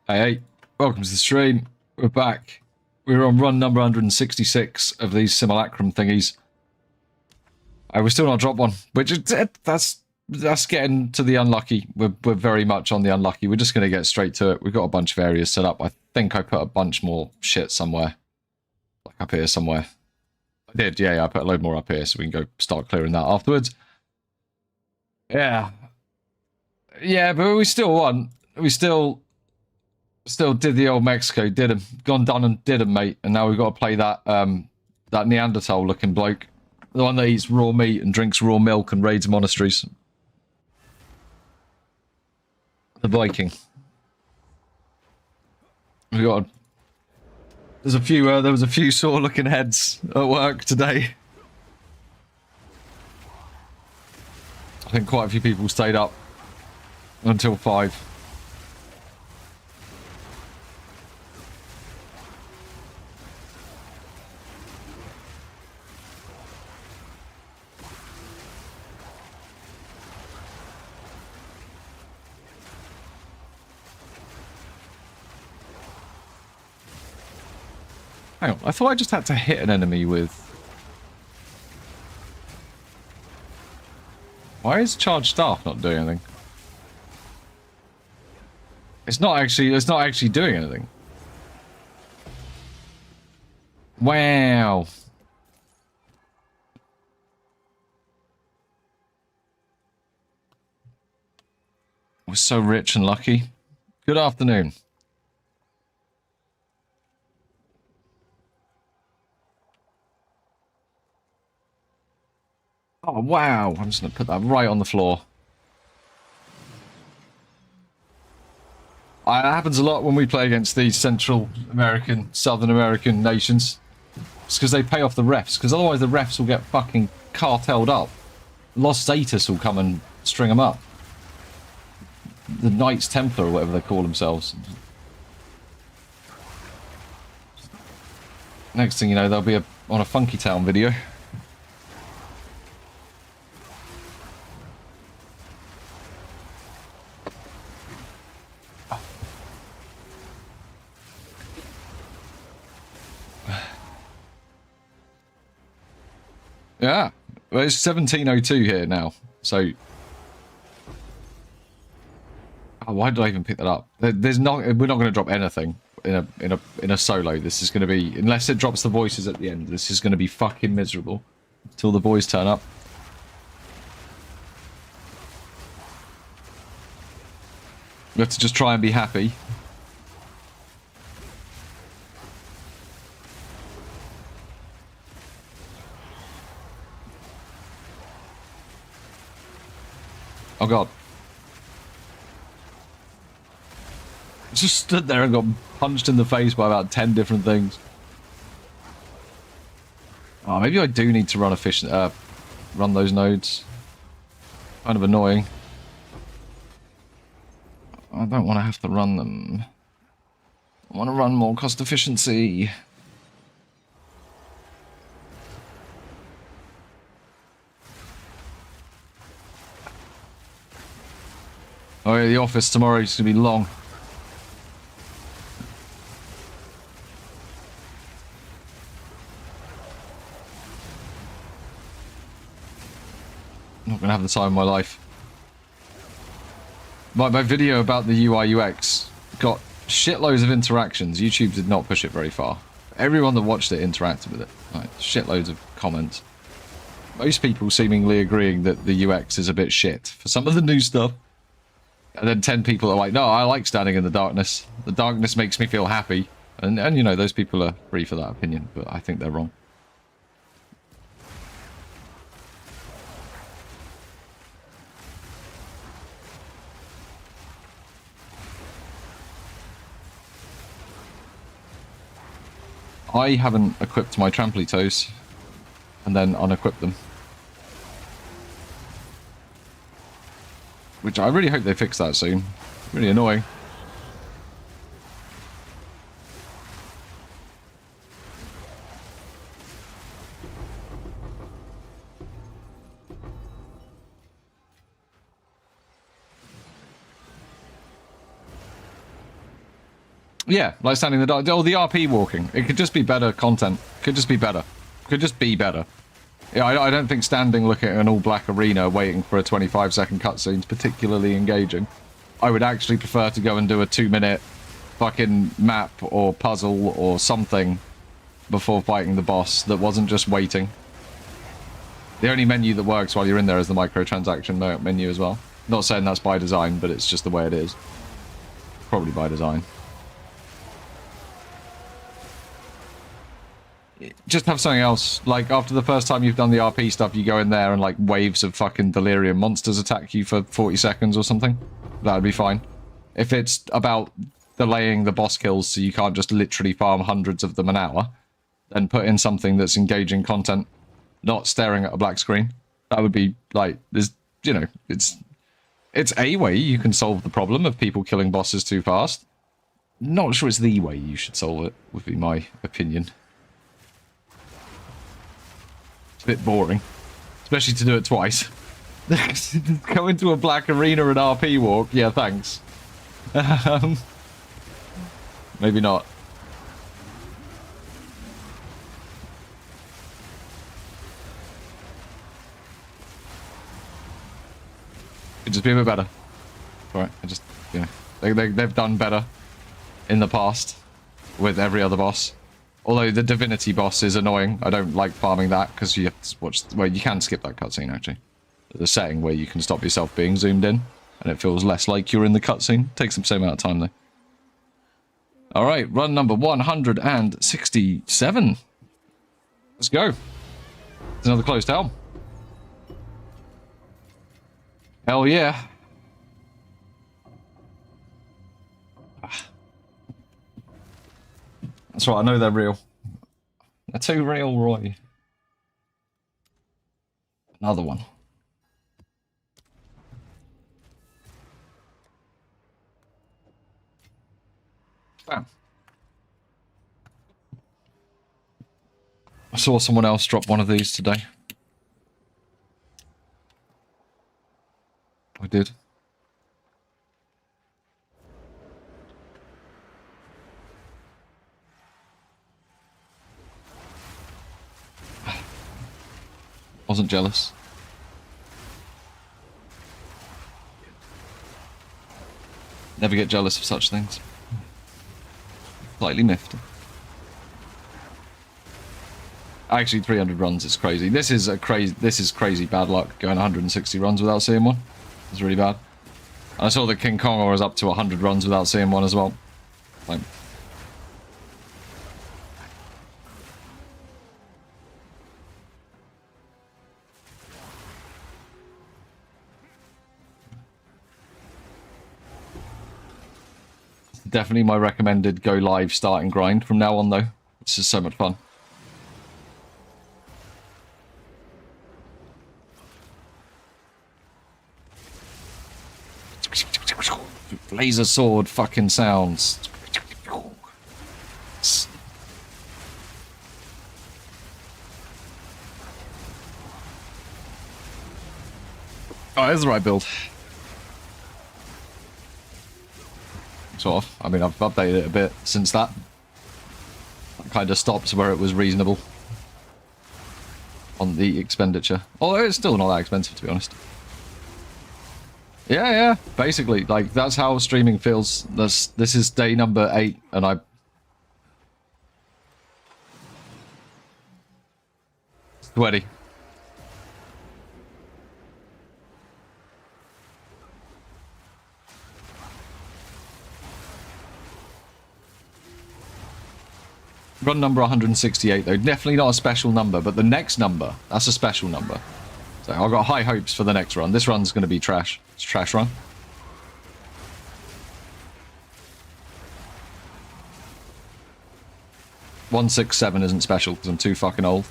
Hey, welcome to the stream. We're back. We're on run number 166 of these simulacrum thingies. We're still not dropped one, which is, that's getting to the unlucky. We're very much on the unlucky. We're just going to get straight to it. We've got a bunch of areas set up. I think I put a bunch more shit somewhere. Like up here somewhere. I did, yeah, I put a load more up here so we can go start clearing that afterwards. Yeah. Yeah, but we still won. We still did the old Mexico, did him. Gone done and did him, mate. And now we've got to play that that Neanderthal looking bloke. The one that eats raw meat and drinks raw milk and raids monasteries. The Viking. We got there was a few sore looking heads at work today. I think quite a few people stayed up until 5. Hang on, I thought I just had to hit an enemy with... Why is charged staff not doing anything? It's not actually doing anything. Wow. We're so rich and lucky. Good afternoon. Oh, wow. I'm just going to put that right on the floor. It happens a lot when we play against these Central American, Southern American nations. It's because they pay off the refs, because otherwise the refs will get fucking cartelled up. Lost Status will come and string them up. The Knights Templar, or whatever they call themselves. Next thing you know, they'll be on a Funky Town video. Yeah, well, it's 1702 here now, so... Oh, why did I even pick that up? We're not going to drop anything in a solo. This is going to be, unless it drops the voices at the end, this is going to be fucking miserable until the boys turn up. We have to just try and be happy. Oh god. Just stood there and got punched in the face by about 10 different things. Oh, maybe I do need to run run those nodes. Kind of annoying. I don't want to have to run them. I want to run more cost efficiency. Oh yeah, the office tomorrow is going to be long. Not going to have the time of my life. My video about the UI UX got shitloads of interactions. YouTube did not push it very far. Everyone that watched it interacted with it. Like, shitloads of comments. Most people seemingly agreeing that the UX is a bit shit for some of the new stuff. And then 10 people are like, no, I like standing in the darkness. The darkness makes me feel happy. And you know, those people are free for that opinion, but I think they're wrong. I haven't equipped my tramply toes and then unequipped them. Which I really hope they fix that soon. Really annoying. Yeah, like standing in the dark. Or the RP walking. It could just be better content. Could just be better. Could just be better. Yeah, I don't think standing looking at an all-black arena waiting for a 25-second cutscene is particularly engaging. I would actually prefer to go and do a 2-minute fucking map or puzzle or something before fighting the boss that wasn't just waiting. The only menu that works while you're in there is the microtransaction menu as well. Not saying that's by design, but it's just the way it is. Probably by design. Just have something else. Like, after the first time you've done the RP stuff, you go in there and, like, waves of fucking delirium monsters attack you for 40 seconds or something. That would be fine. If it's about delaying the boss kills so you can't just literally farm hundreds of them an hour, then put in something that's engaging content, not staring at a black screen. That would be, like, there's, you know, it's a way you can solve the problem of people killing bosses too fast. Not sure it's the way you should solve it, would be my opinion. It's a bit boring. Especially to do it twice. Go into a black arena and RP walk. Yeah, thanks. Maybe not. Could just be a bit better. Alright, I just, you know, they've done better in the past with every other boss. Although the Divinity boss is annoying. I don't like farming that because you have to watch... Well, you can skip that cutscene, actually. There's a setting where you can stop yourself being zoomed in, and it feels less like you're in the cutscene. Takes the same amount of time, though. Alright, run number 167. Let's go. There's another closed hell. Hell yeah. That's right, I know they're real. They're too real, Roy. Another one. Bam. I saw someone else drop one of these today. I did. Wasn't jealous. Never get jealous of such things. Slightly miffed. Actually, 300 runs is crazy. This is crazy bad luck, going 160 runs without seeing one. It's really bad. I saw that King Kong was up to 100 runs without seeing one as well. Like, definitely my recommended go live start and grind from now on, though. This is so much fun. Laser sword fucking sounds. Oh, it's the right build. Sort of. I mean, I've updated it a bit since that. That kind of stops where it was reasonable on the expenditure. Although it's still not that expensive, to be honest. Yeah, yeah. Basically, like, that's how streaming feels. This is day number 8, and I... Sweaty. Run number 168, though. Definitely not a special number, but the next number, that's a special number. So I've got high hopes for the next run. This run's going to be trash. It's a trash run. $167 isn't special because I'm too fucking old.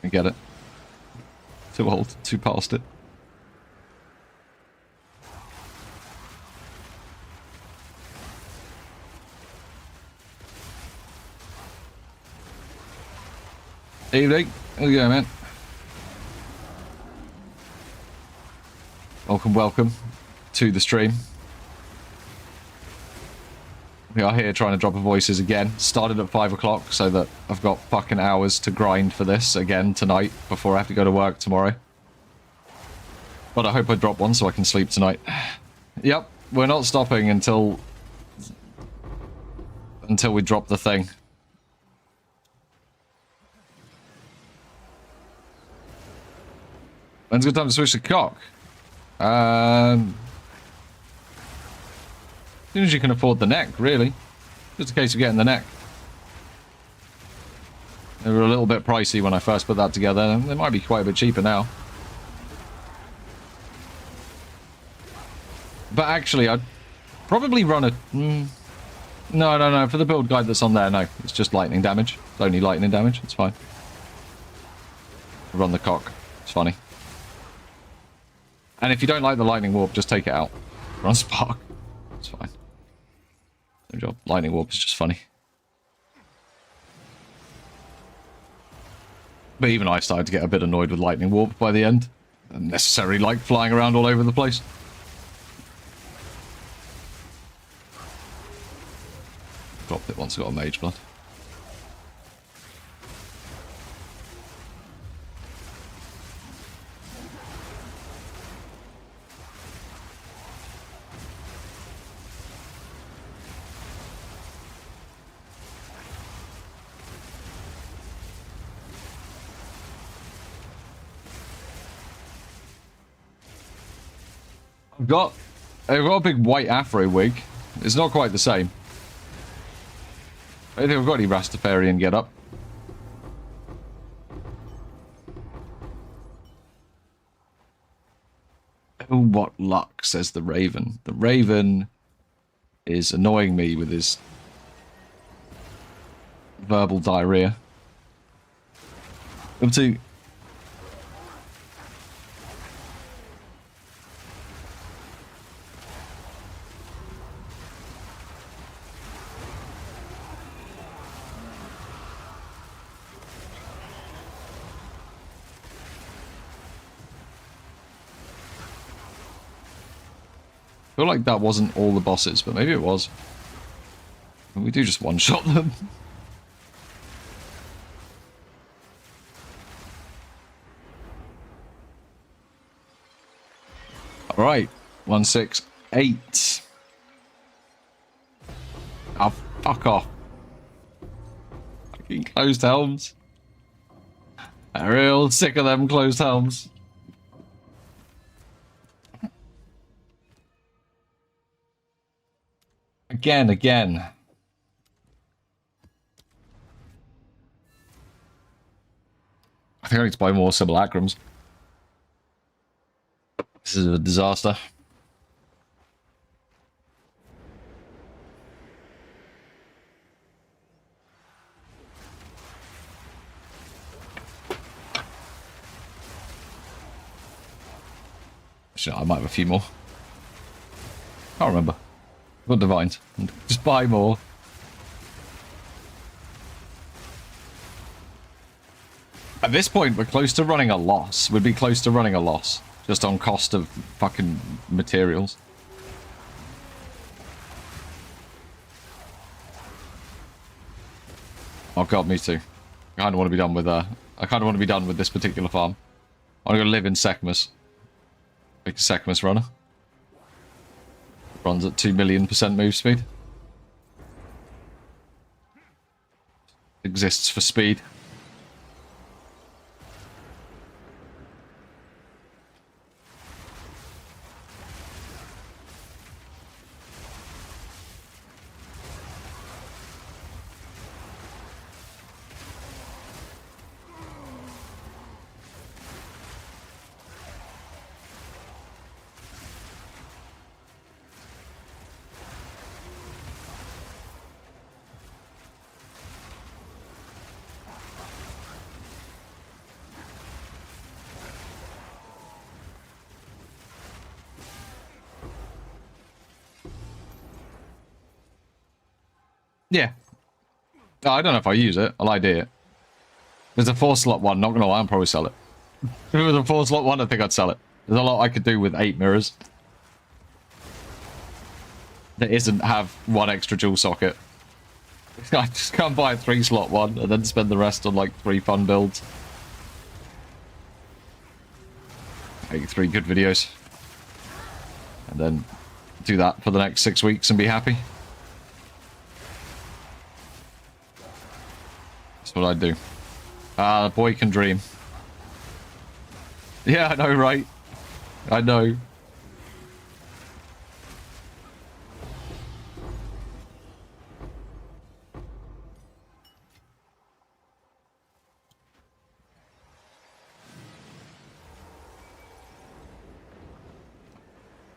I get it. Too old, too past it. Evening. How's it going, man? Welcome, welcome to the stream. We are here trying to drop a voices again. Started at 5 o'clock so that I've got fucking hours to grind for this again tonight before I have to go to work tomorrow. But I hope I drop one so I can sleep tonight. Yep, we're not stopping until we drop the thing. When's a good time to switch to cock? As soon as you can afford the neck, really. Just a case of getting the neck. They were a little bit pricey when I first put that together. They might be quite a bit cheaper now. But actually, I'd probably run a... No. For the build guide that's on there, no. It's just lightning damage. It's only lightning damage. It's fine. Run the cock. It's funny. And if you don't like the lightning warp, just take it out. Run spark. It's fine. Good job. Lightning warp is just funny. But even I started to get a bit annoyed with lightning warp by the end. Unnecessarily like flying around all over the place. Dropped it once I got a mage blood. I've got a big white afro wig. It's not quite the same. I don't think I've got any Rastafarian get up. Oh, what luck, says the Raven. The Raven is annoying me with his verbal diarrhea. Up to... I feel like that wasn't all the bosses, but maybe it was. We do just one-shot them. Alright, 168. Oh, fuck off. Fucking closed helms. I'm real sick of them closed helms. Again. I think I need to buy more simulacrums. This is a disaster. Actually, I might have a few more. Can't remember. Got divines. Just buy more. At this point, we're close to running a loss. We'd be close to running a loss. Just on cost of fucking materials. Oh god, me too. I kind of want to be done with this particular farm. I want to go live in Sekhmet. Make a Sekhmet runner. Runs at 2 million% move speed. Exists for speed. Yeah. Oh, I don't know if I use it. I'll ID it. There's a 4-slot one. Not gonna lie, I'll probably sell it. If it was a 4-slot one, I think I'd sell it. There's a lot I could do with 8 mirrors. That isn't have one extra dual socket. I just can't buy a 3-slot one and then spend the rest on like 3 fun builds. Make 3 good videos. And then do that for the next 6 weeks and be happy. That's what I'd do. Ah, boy can dream. Yeah, I know, right? I know.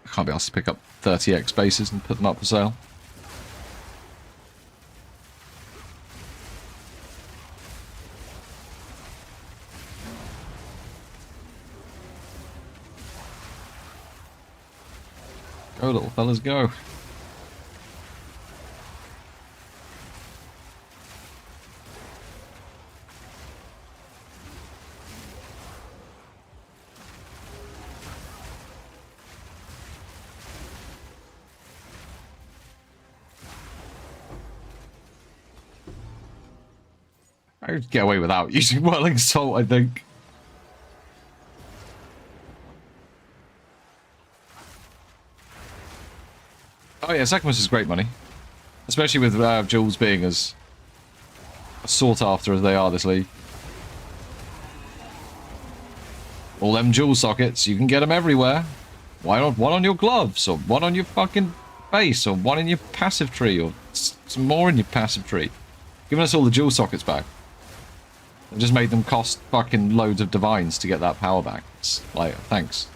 I can't be asked to pick up 30x bases and put them up for sale. Go, little fellas, go. I would get away without using whirling salt, I think. Oh yeah, Secamus is great money. Especially with jewels being as sought after as they are this league. All them jewel sockets, you can get them everywhere. Why not one on your gloves, or one on your fucking face, or one in your passive tree, or some more in your passive tree? Giving us all the jewel sockets back. It just made them cost fucking loads of divines to get that power back. It's like, thanks.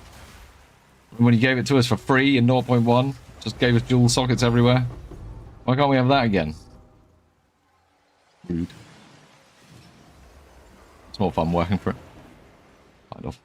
When you gave it to us for free in 0.1, just gave us jewel sockets everywhere. Why can't we have that again? Rude. It's more fun working for it. Kind of.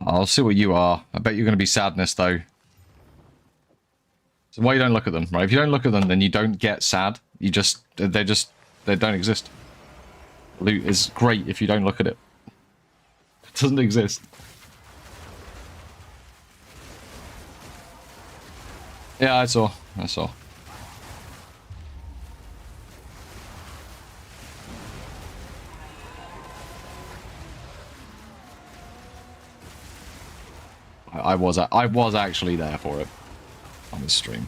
I'll see what you are. I bet you're going to be sadness, though. So why you don't look at them, right? If you don't look at them, then you don't get sad. You just... They don't exist. Loot is great if you don't look at it. It doesn't exist. Yeah, I saw. I was actually there for it on this stream.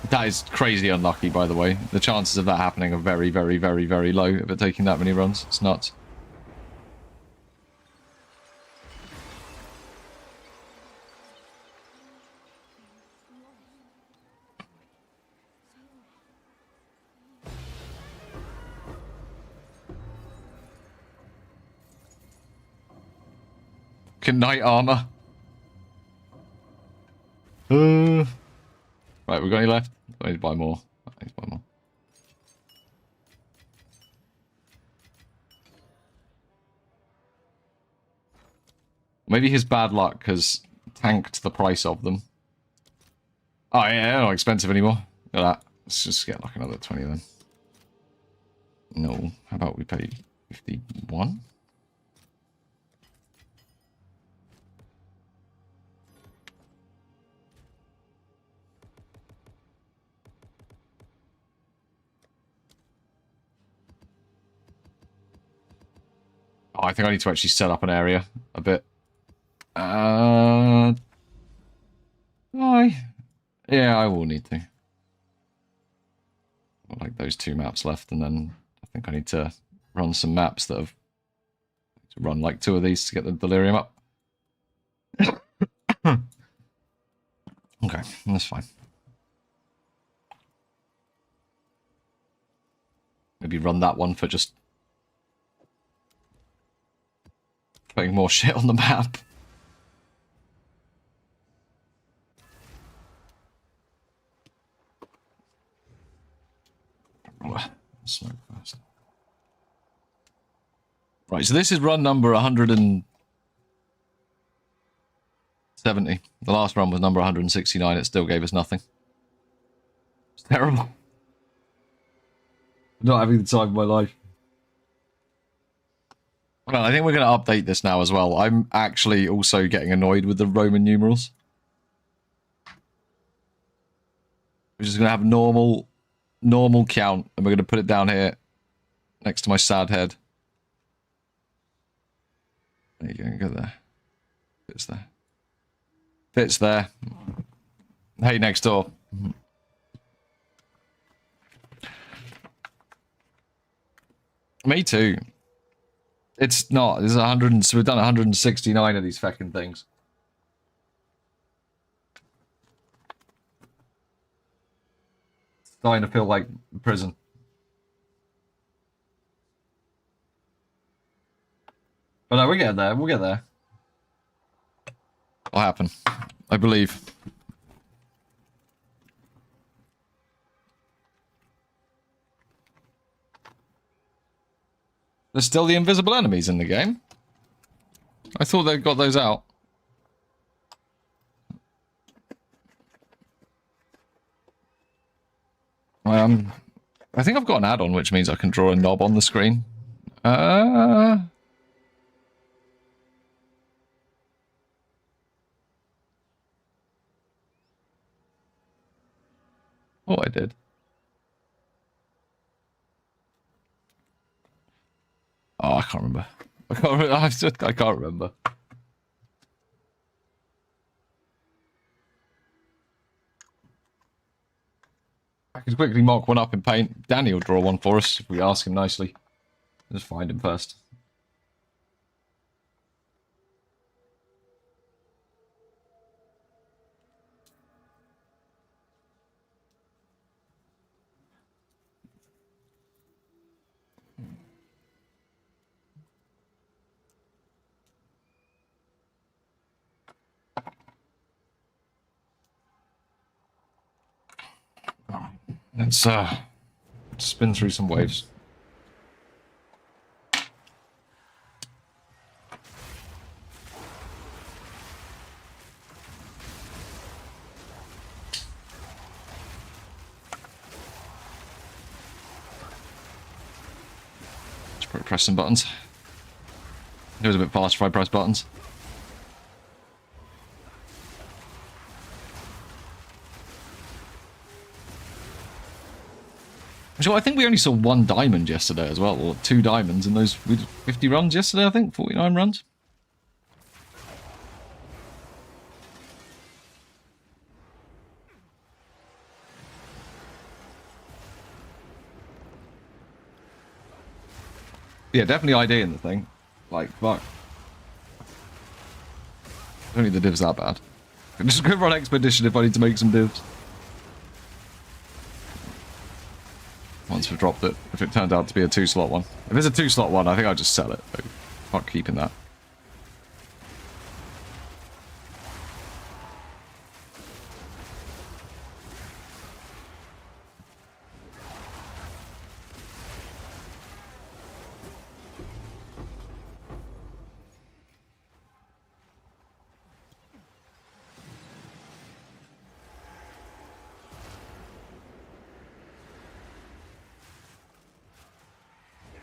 That is crazy unlucky, by the way. The chances of that happening are very, very, very, very low of it taking that many runs. It's nuts. Knight armor. Right, we got any left? I need to buy more. Maybe his bad luck has tanked the price of them. Oh yeah, they're not expensive anymore. Look at that. Let's just get like another 20 then. No, how about we pay 51? Oh, I think I need to actually set up an area a bit. Yeah, I will need to. Like those 2 maps left, and then I think I need to run some maps that have to run like 2 of these to get the delirium up. That's fine. Maybe run that one for just putting more shit on the map. Smoke first. Right, so this is run number 170. The last run was number 169. It still gave us nothing. It's terrible. Not having the time of my life. Well, I think we're going to update this now as well. I'm actually also getting annoyed with the Roman numerals. We're just going to have normal count, and we're going to put it down here next to my sad head. There you go, go there. Fits there. Fits there. Hey, next door. Me too. It's not. There's 100. So we've done 169 of these fucking things. It's starting to feel like prison. But no, we'll get there. We'll get there. It'll happen. I believe. There's still the invisible enemies in the game. I thought they got those out. I think I've got an add-on, which means I can draw a knob on the screen. Oh, I did. Oh, I can't remember. I can't remember. I could quickly mock one up in paint. Danny will draw one for us if we ask him nicely. Let's find him first. Let's spin through some waves. Just press some buttons. It was a bit fast if I press buttons. So I think we only saw one diamond yesterday as well, or 2 diamonds in those. We did 50 runs yesterday, I think, 49 runs. Yeah, definitely ID in the thing. Like, fuck. I don't need the divs that bad. I'm just going to run expedition if I need to make some divs. Once we've dropped it, if it turned out to be a 2-slot one. If it's a 2-slot one, I think I'll just sell it. Fuck keeping that.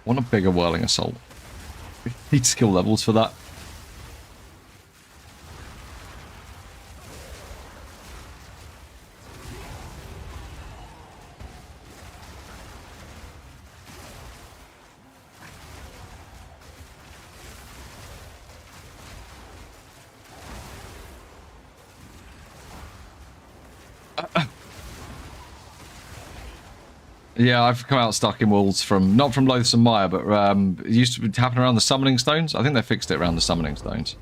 Want a bigger whirling assault. Need skill levels for that. Yeah, I've come out stuck in walls from, not from Loathsome Mire, but it used to happen around the summoning stones. I think they fixed it around the summoning stones.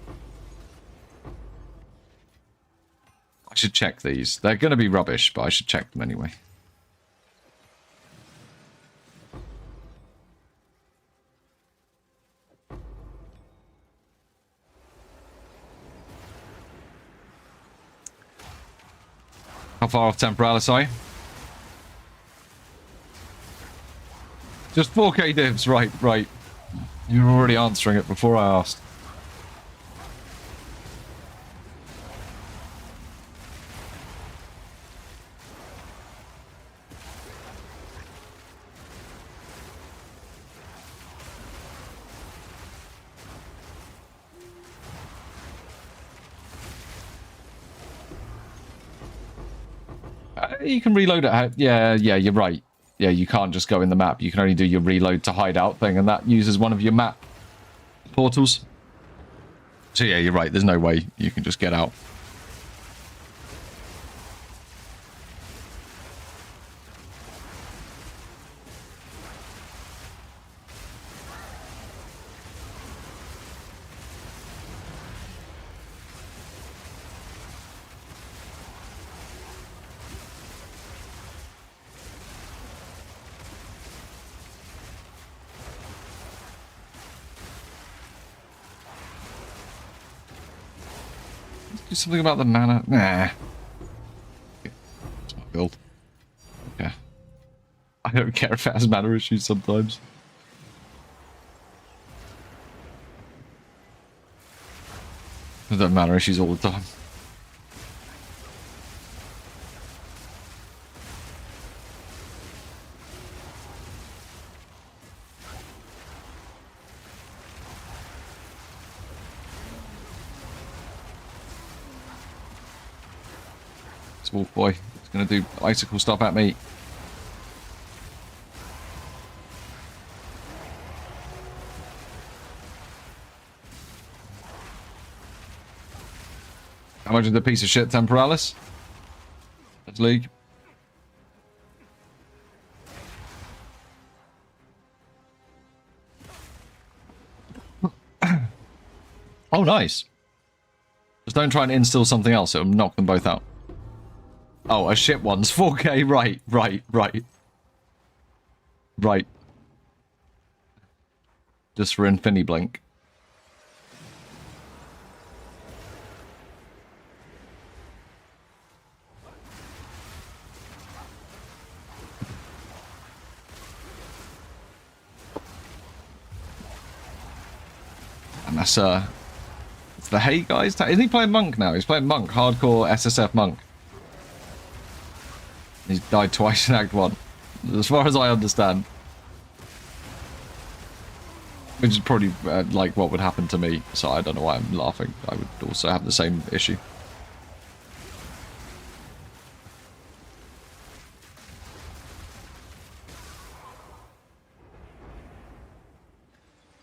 I should check these. They're going to be rubbish, but I should check them anyway. How far off Temporalis are you? Just 4K divs, right, right. You were already answering it before I asked. You can reload it. Yeah, you're right. Yeah, you can't just go in the map. You can only do your reload to hideout thing, and that uses one of your map portals. So yeah, you're right. There's no way you can just get out. Do something about the mana. Nah. It's my build. Yeah. I don't care if it has mana issues sometimes. There's no mana issues all the time. Wolf boy, he's gonna do icicle stuff at me. How much is the piece of shit Temporalis? That's League. Oh, nice. Just don't try and instill something else, it'll knock them both out. Oh, a shit one's 4K, right. Right. Just for Infinity Blink. And that's it's the Hey guys. Isn't he playing Monk now? He's playing Monk, hardcore SSF Monk. He's died twice in Act 1, as far as I understand. Which is probably like what would happen to me, so I don't know why I'm laughing. I would also have the same issue.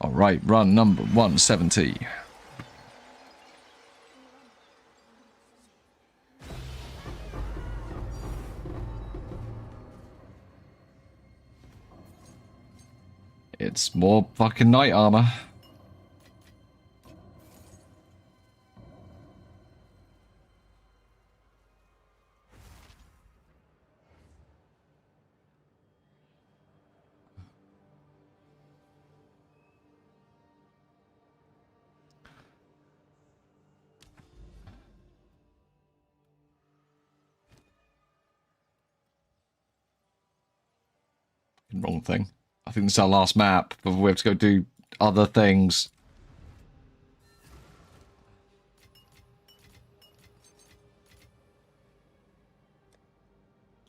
Alright, run number 170. It's more fucking knight armor. Wrong thing. I think this is our last map before we have to go do other things.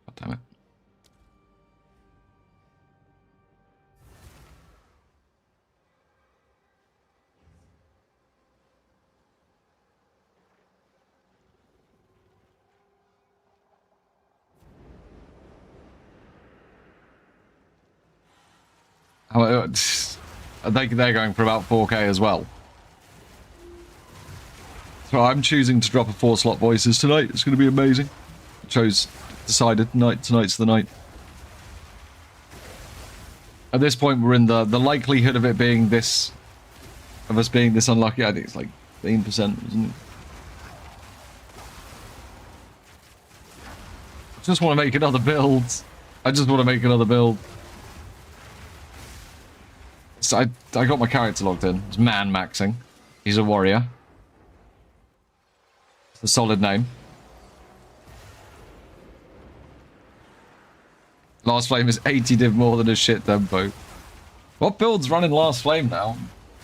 God damn it. They're going for about 4K as well. So I'm choosing to drop a 4-slot voices tonight. It's going to be amazing. Decided tonight's the night. At this point, we're in the likelihood of it being this, of us being this unlucky. I think it's like 15%, isn't it? just want to make another build. I just want to make another build. So I got my character logged in. It's man maxing. He's a warrior. It's a solid name. Last Flame is 80 div more than a shit tempo. What build's running Last Flame now?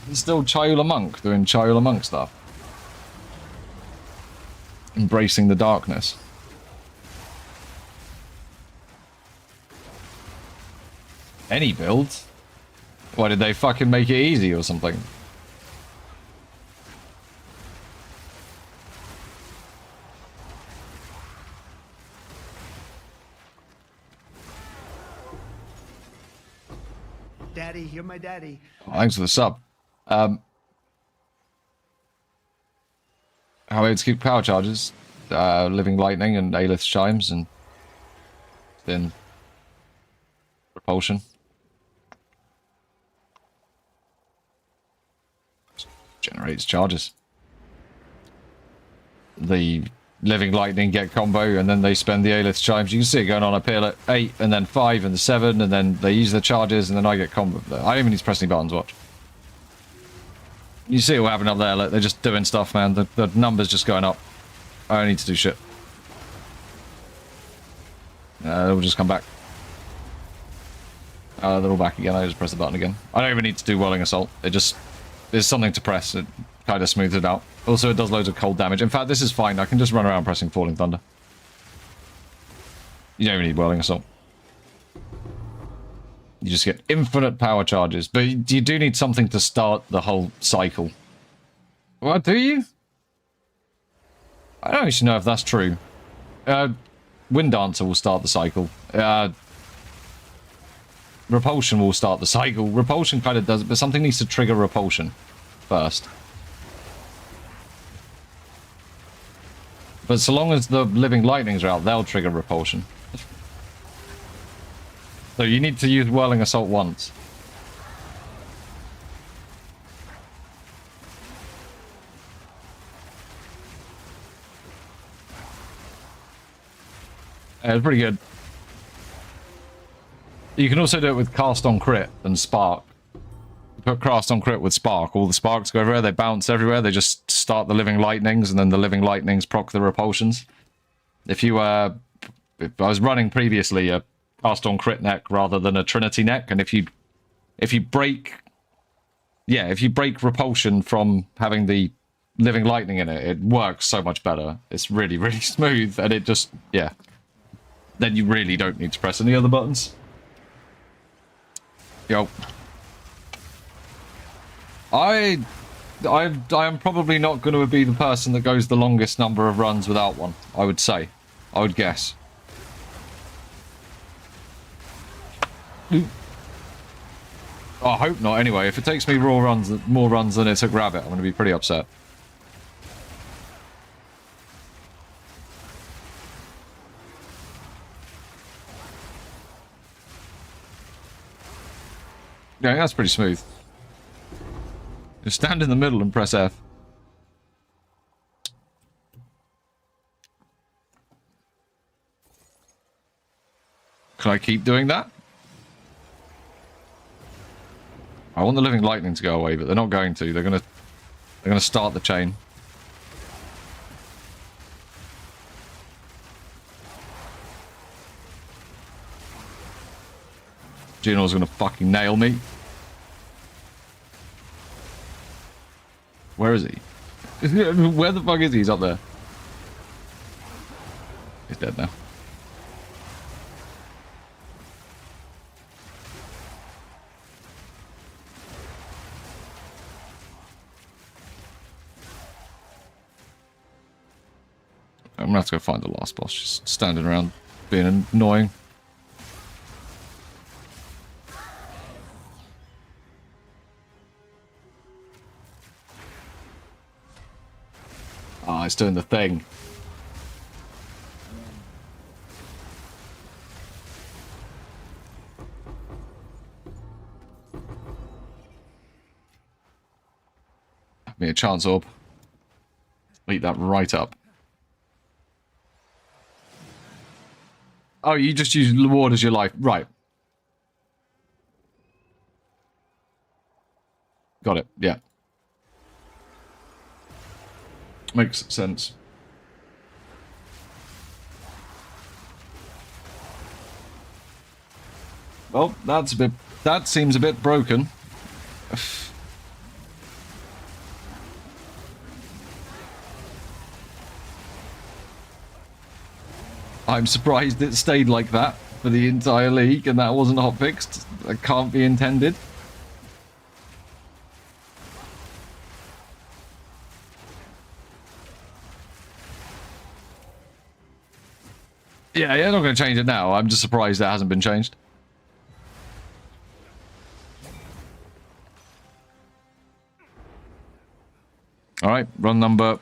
He's still Chayula Monk doing Chayula Monk stuff. Embracing the darkness. Any build? Why did they fucking make it easy or something? Daddy, you're my daddy. Oh, thanks for the sub. How about to keep power charges? Living Lightning and Aelith Chimes, and then Repulsion. Generates charges. The Living Lightning get combo, and then they spend the Aelith Chimes. You can see it going on up here at 8, and then 5, and the 7, and then they use the charges, and then I get combo. I don't even need to press any buttons, watch. You see what happened up there, like, they're just doing stuff, man. The numbers just going up. I don't need to do shit. They'll just come back. They're all back again. I just press the button again. I don't even need to do Whirling Assault. It just... There's something to press. It kind of smooths it out. Also, it does loads of cold damage. In fact, this is fine. I can just run around pressing Falling Thunder. You don't even need Whirling Assault. You just get infinite power charges. But you do need something to start the whole cycle. What, do you? I don't actually know if that's true. Wind Dancer will start the cycle. Repulsion will start the cycle. Repulsion kind of does it, but something needs to trigger Repulsion first. But so long as the Living Lightnings are out, they'll trigger Repulsion. So you need to use Whirling Assault once. It's pretty good. You can also do it with Cast on Crit and Spark. Put Cast on Crit with Spark. All the Sparks go everywhere. They bounce everywhere. They just start the Living Lightnings, and then the Living Lightnings proc the Repulsions. If you, if I was running previously a Cast on Crit neck rather than a Trinity neck, and if you break... Yeah, if you break Repulsion from having the Living Lightning in it, it works so much better. It's really, really smooth, and it just... Yeah. Then you really don't need to press any other buttons. Yo. I am probably not going to be the person that goes the longest number of runs without one, I would say. I would guess. Ooh. I hope not, anyway. If it takes me more runs than it took Rabbit, I'm going to be pretty upset. Yeah, that's pretty smooth. Just stand in the middle and press F. Can I keep doing that? I want the Living Lightning to go away, but they're not going to. They're gonna start the chain. Gino's gonna fucking nail me. Where is he? Where the fuck is he? He's up there. He's dead now. I'm gonna have to go find the last boss, just standing around being annoying. Ah, it's doing the thing. Give me a chance, Orb. Eat that right up. Oh, you just use ward as your life. Right. Got it. Yeah. Makes sense. Well, that seems a bit broken. I'm surprised it stayed like that for the entire league and that wasn't hotfixed. That can't be intended. Yeah, you're not going to change it now. I'm just surprised that hasn't been changed. Alright, run number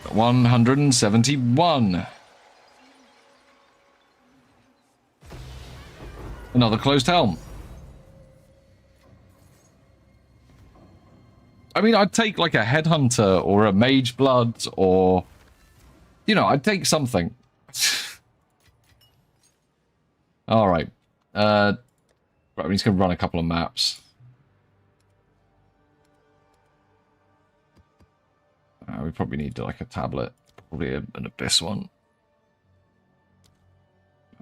171. Another closed helm. I mean, I'd take like a headhunter or a mage blood or... You know, I'd take something. Alright. Right, we're just going to run a couple of maps. We probably need like a tablet. Probably an Abyss one.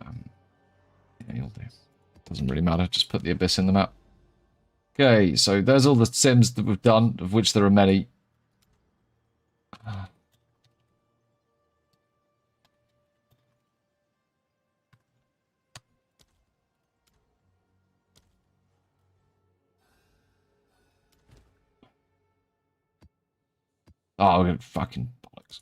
Yeah, you'll do. Doesn't really matter. Just put the Abyss in the map. Okay, so there's all the sims that we've done, of which there are many. Oh, we're gonna fucking bollocks.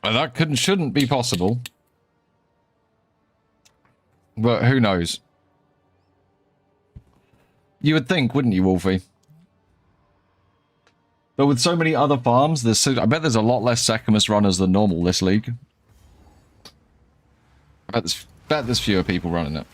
Well, that shouldn't be possible. But who knows? You would think, wouldn't you, Wolfie? But with so many other farms, I bet there's a lot less Secamus runners than normal this league. I bet there's fewer people running it.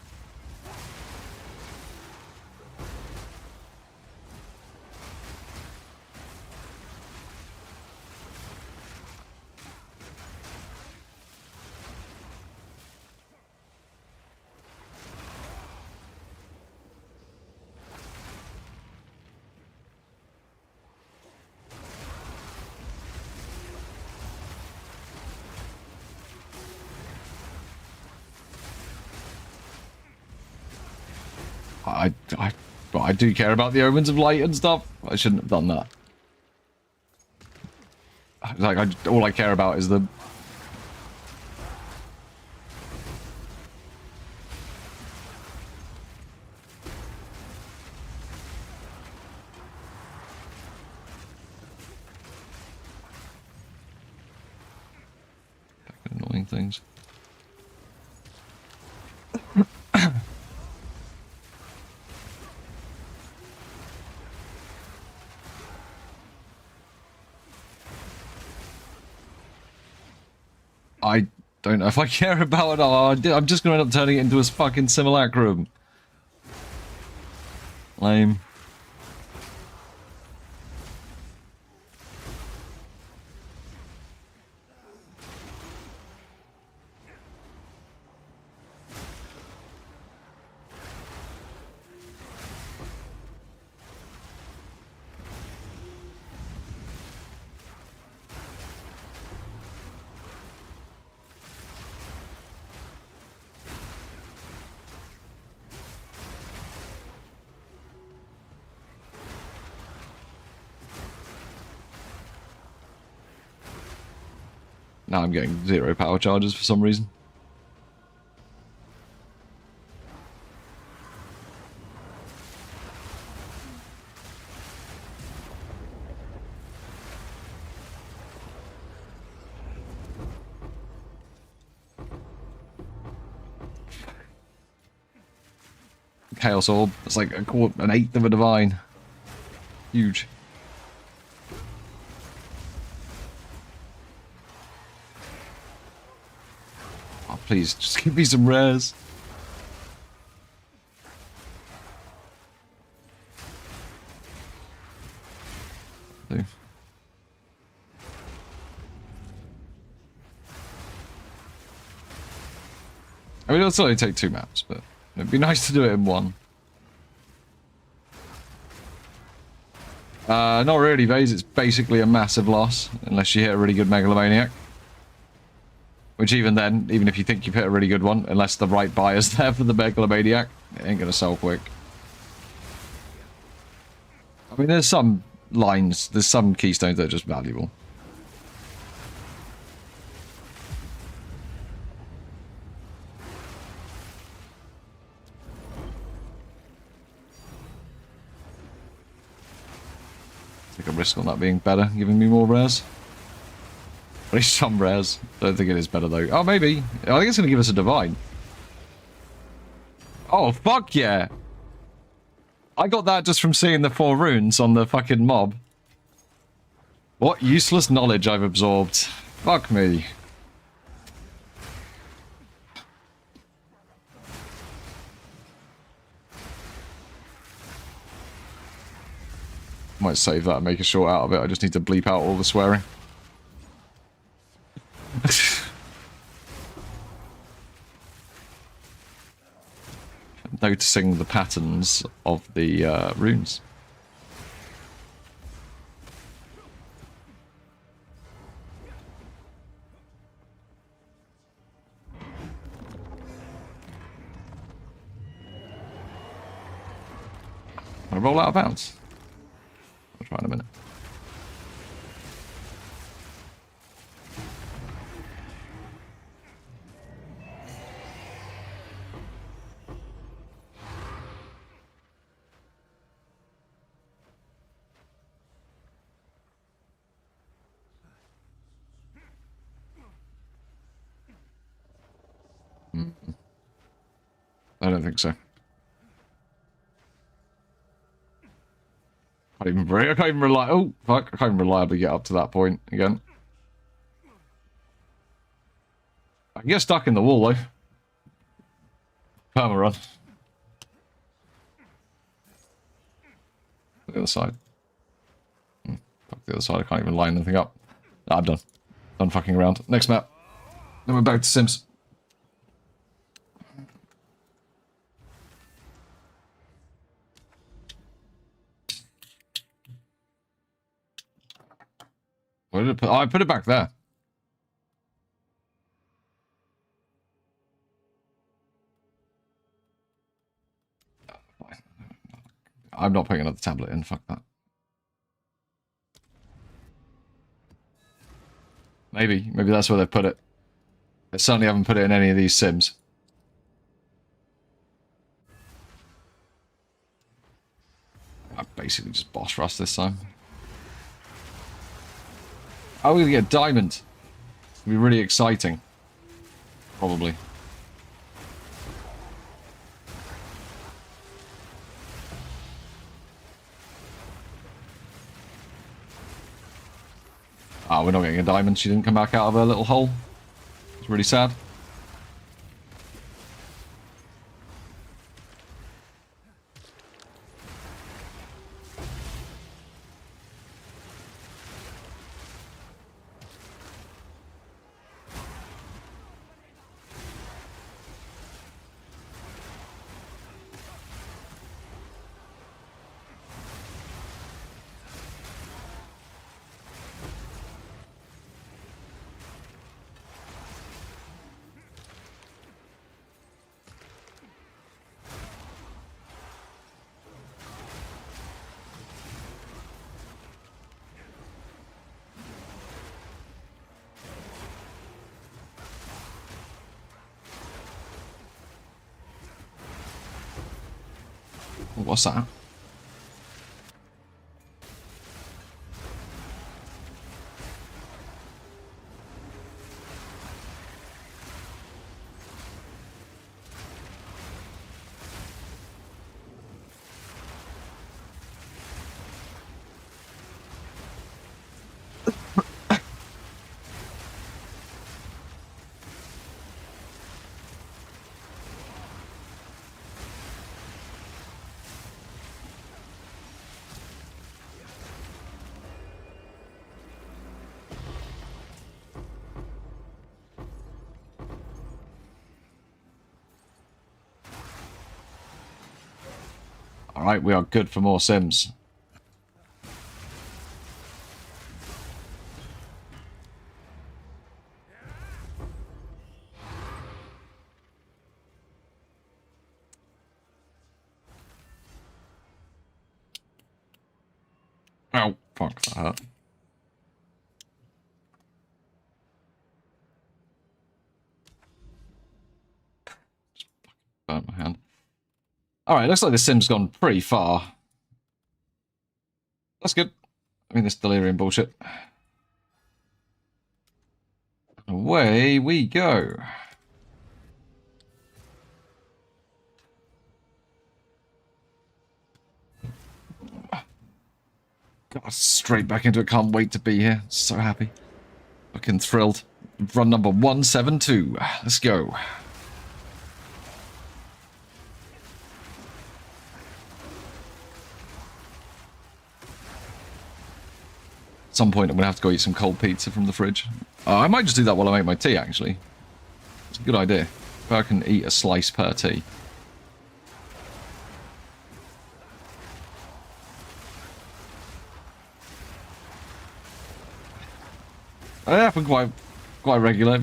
I do care about the omens of light and stuff. I shouldn't have done that. Like, all I care about is the... annoying things. I don't know if I care about it all. I'm just going to end up turning it into a fucking simulacrum. Lame. Now I'm getting 0 power charges for some reason. Chaos Orb. It's like an eighth of a divine. Huge. Oh, please, just give me some rares. I mean, it'll only take 2 maps, but it'd be nice to do it in one. Not really, Vase. It's basically a massive loss, unless you hit a really good Megalomaniac. Which even then, even if you think you've hit a really good one, unless the right buyer's there for the Megalomaniac, it ain't gonna sell quick. I mean, there's some lines, there's some keystones that are just valuable. Take a risk on that being better, giving me more rares. At least some rares. Don't think it is better though. Oh, maybe. I think it's going to give us a divine. Oh, fuck yeah. I got that just from seeing the 4 runes on the fucking mob. What useless knowledge I've absorbed. Fuck me. Might save that and make a short out of it. I just need to bleep out all the swearing. Noticing the patterns of the runes. I roll out of bounds. I'll try in a minute. I don't think so. I can't even rely. Oh fuck! I can't even reliably get up to that point again. I can get stuck in the wall though. Perma run. The other side. Fuck the other side. I can't even line anything up. Nah, I'm done. Done fucking around. Next map. Then we're back to Sims. Where did it put? Oh, I put it back there. I'm not putting another tablet in. Fuck that. Maybe that's where they put it. They certainly haven't put it in any of these Sims. I basically just boss rush this time. Oh, we're gonna get a diamond. It's gonna be really exciting. Probably. Ah, we're not getting a diamond. She didn't come back out of her little hole. It's really sad. What's that? Alright, we are good for more sims. Oh, fuck, that hurt. Burnt my hand. Alright, looks like the sim's gone pretty far. That's good. I mean, this delirium bullshit. Away we go. God, straight back into it. Can't wait to be here. So happy. Fucking thrilled. Run number 172. Let's go. At some point, I'm going to have to go eat some cold pizza from the fridge. I might just do that while I make my tea, actually. It's a good idea. If I can eat a slice per tea. It happened quite regular.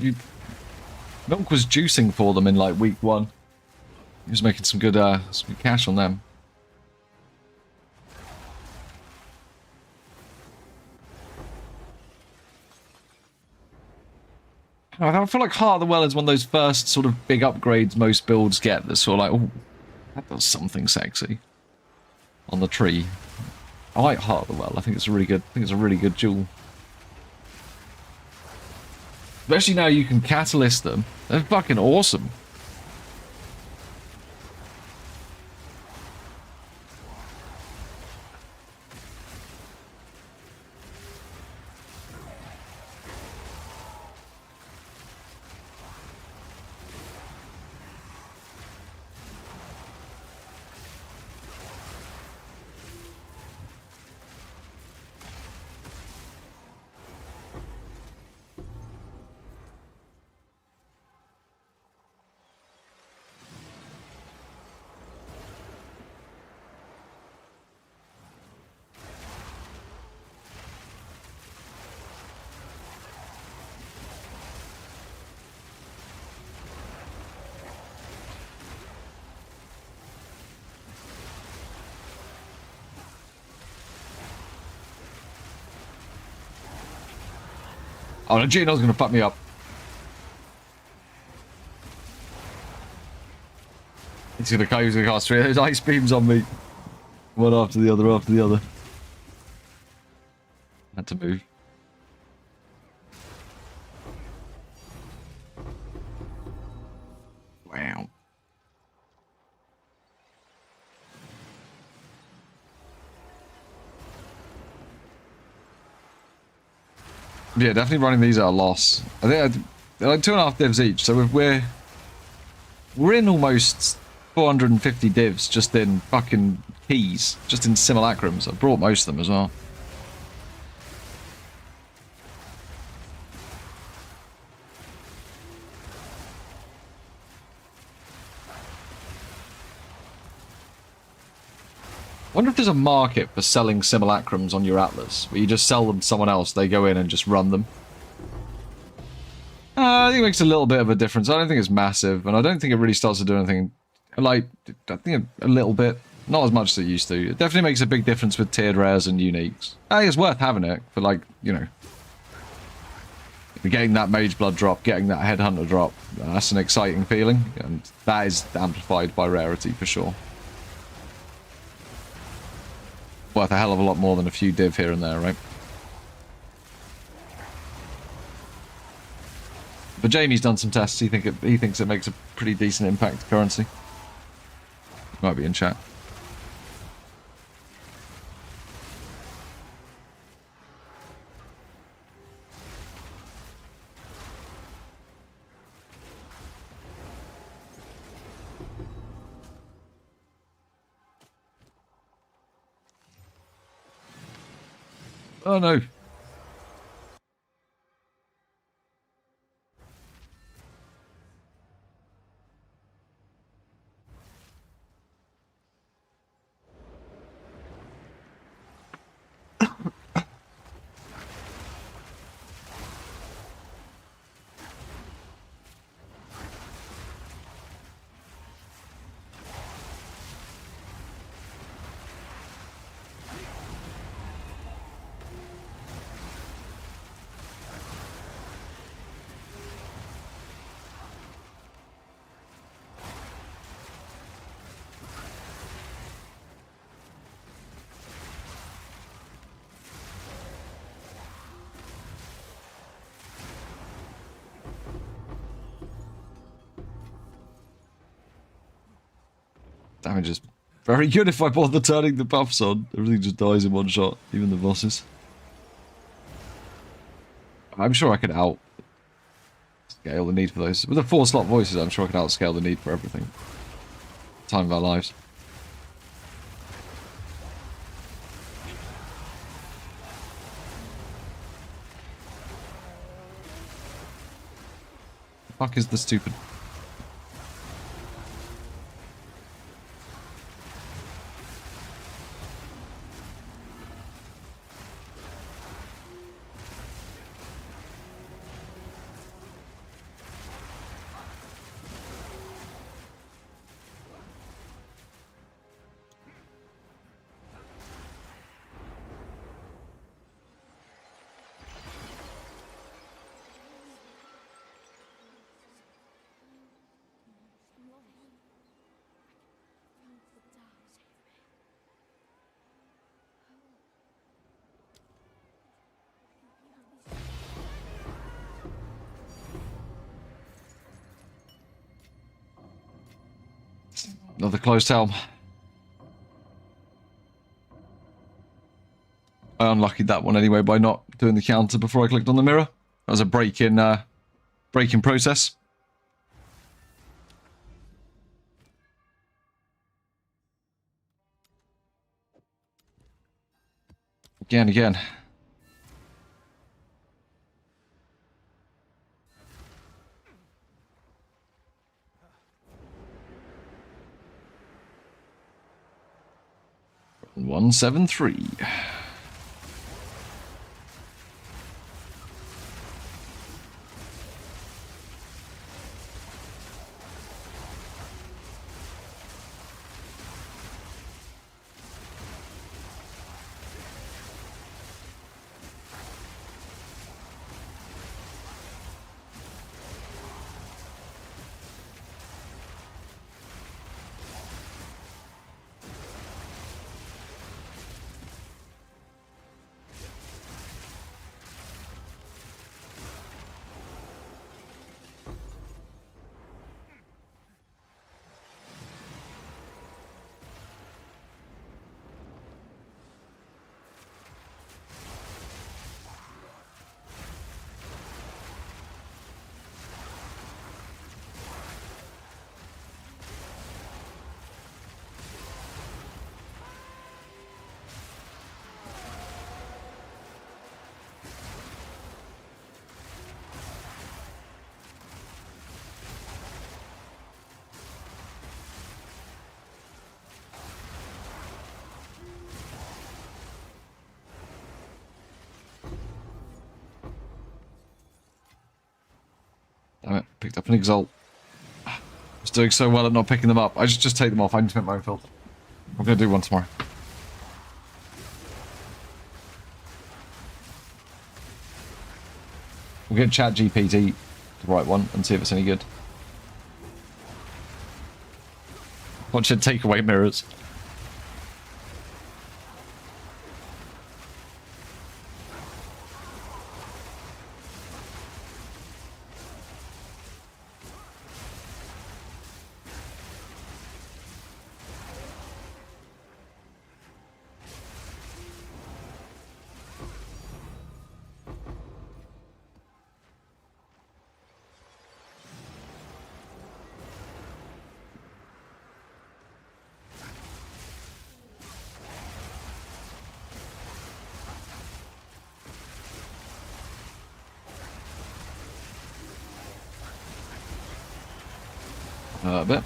Milk was juicing for them in like week 1. He was making some good cash on them. I feel like Heart of the Well is one of those first sort of big upgrades most builds get. That's sort of like, oh, that does something sexy on the tree. I like Heart of the Well. I think it's a really good. I think it's a really good jewel. Especially now you can catalyst them. They're fucking awesome. Oh, no, Gino's gonna fuck me up. He's gonna cast 3 of those ice beams on me. One after the other, after the other. Had to move. Wow. Yeah, definitely running these at a loss. I think they're like 2.5 divs each, so we're in almost 450 divs just in fucking keys, just in simulacrums. I brought most of them as well. I wonder if there's a market for selling simulacrums on your Atlas, where you just sell them to someone else, they go in and just run them. I think it makes a little bit of a difference. I don't think it's massive, and I don't think it really starts to do anything. Like, I think a little bit. Not as much as it used to. It definitely makes a big difference with tiered rares and uniques. I think it's worth having it for, like, you know, getting that Mage Blood drop, getting that Headhunter drop. That's an exciting feeling, and that is amplified by rarity for sure. Worth a hell of a lot more than a few div here and there, right? But Jamie's done some tests. He thinks it makes a pretty decent impact to currency. Might be in chat. Oh no. damage is very good if I bother turning the buffs on. Everything just dies in one shot, even the bosses. I'm sure I could out scale the need for those. With the 4-slot voices, I'm sure I could outscale the need for everything. Time of our lives. The fuck is the stupid... Another closed helm. I unluckied that one anyway by not doing the counter before I clicked on the mirror. That was a break-in process. Again. 173. Damn it, picked up an exalt. I was doing so well at not picking them up. I just take them off. I need to make my own filter. I'm going to do one tomorrow. We'll get ChatGPT to write one and see if it's any good. Watch it take away mirrors. A bit.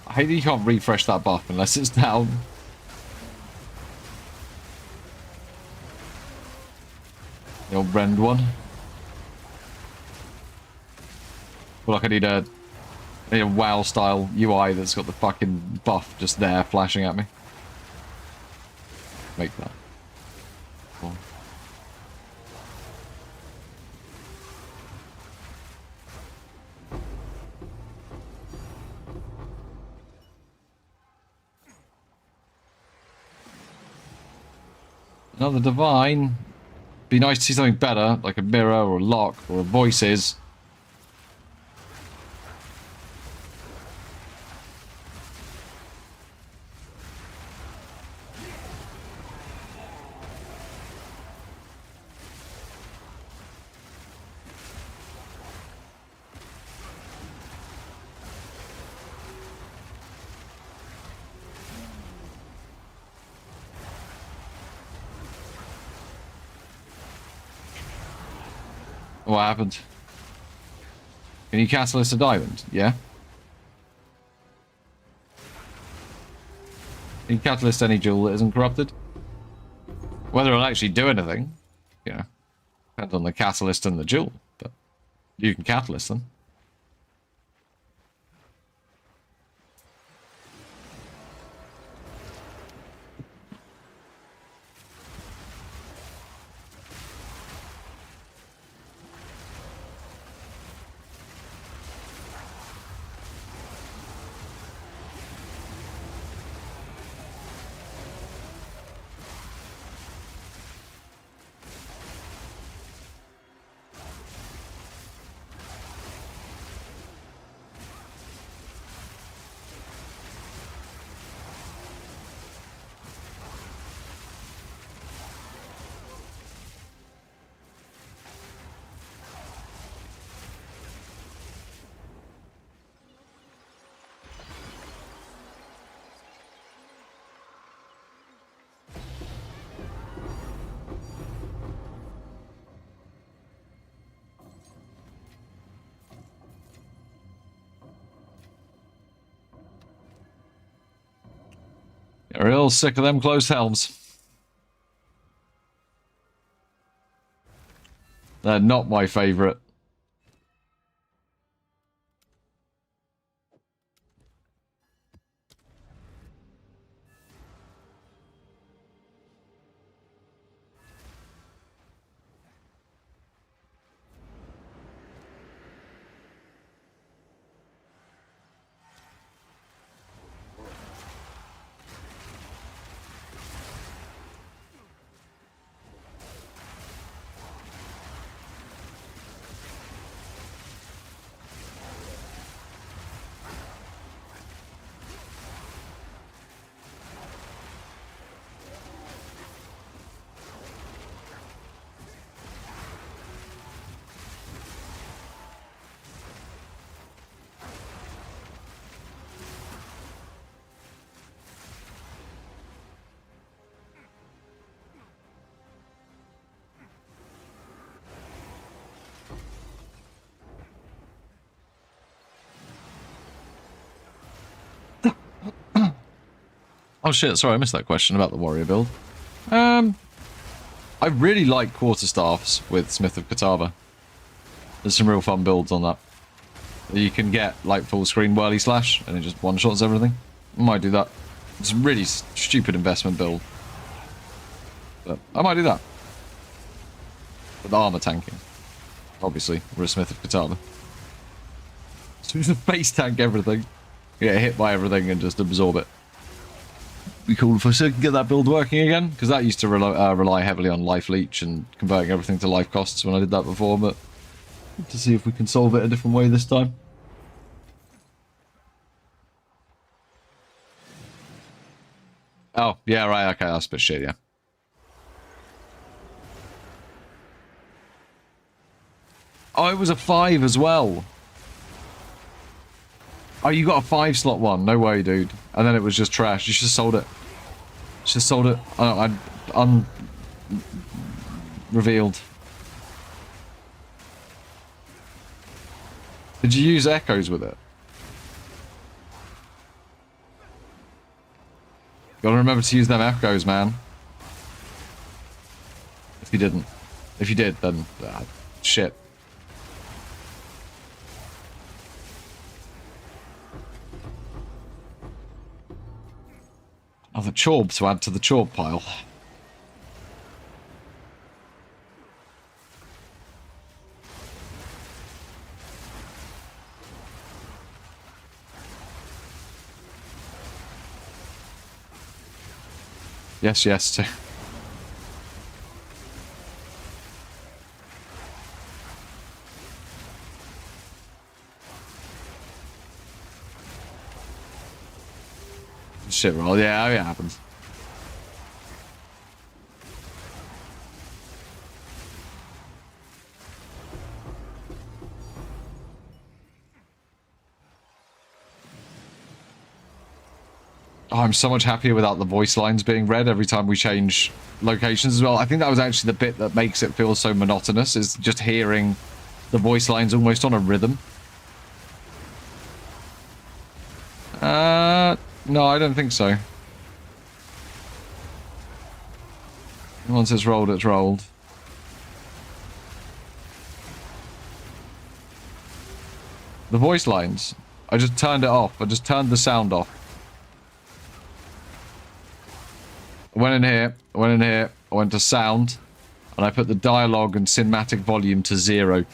I hate that you can't refresh that buff unless it's down. The old rend one. feel like I need a WoW style UI that's got the fucking buff just there flashing at me. Make that. Cool. Another divine. Be nice to see something better, like a mirror or a lock or voices. What happened? Can you catalyst a diamond? Yeah. Can you catalyst any jewel that isn't corrupted? Whether it'll actually do anything, you know, depends on the catalyst and the jewel, but you can catalyst them. Get real sick of them closed helms. They're not my favourite. Oh shit, sorry, I missed that question about the warrior build. I really like quarterstaffs with Smith of Catava. There's some real fun builds on that. You can get like full screen whirly slash and it just one-shots everything. I might do that. It's a really stupid investment build. But I might do that. With armor tanking. Obviously, we're a Smith of Catava. So just face tank everything. Get hit by everything and just absorb it. Be cool if I could get that build working again, because that used to rely heavily on life leech and converting everything to life costs when I did that before, but to see if we can solve it a different way this time. Oh, yeah, right, okay, that's a bit shit, yeah. Oh, it was a 5 as well. Oh, you got a 5-slot one. No way, dude. And then it was just trash. You should have sold it. Should have sold it. Revealed. Did you use echoes with it? Gotta remember to use them echoes, man. If you didn't. If you did, then... shit. Oh, the chorb to add to the chorb pile. Yes, yes. Shit roll. Yeah, it happens. Oh, I'm so much happier without the voice lines being read every time we change locations as well. I think that was actually the bit that makes it feel so monotonous, is just hearing the voice lines almost on a rhythm. No, I don't think so. Once it's rolled, it's rolled. The voice lines. I just turned it off. I just turned the sound off. I went in here, I went to sound, and I put the dialogue and cinematic volume to 0.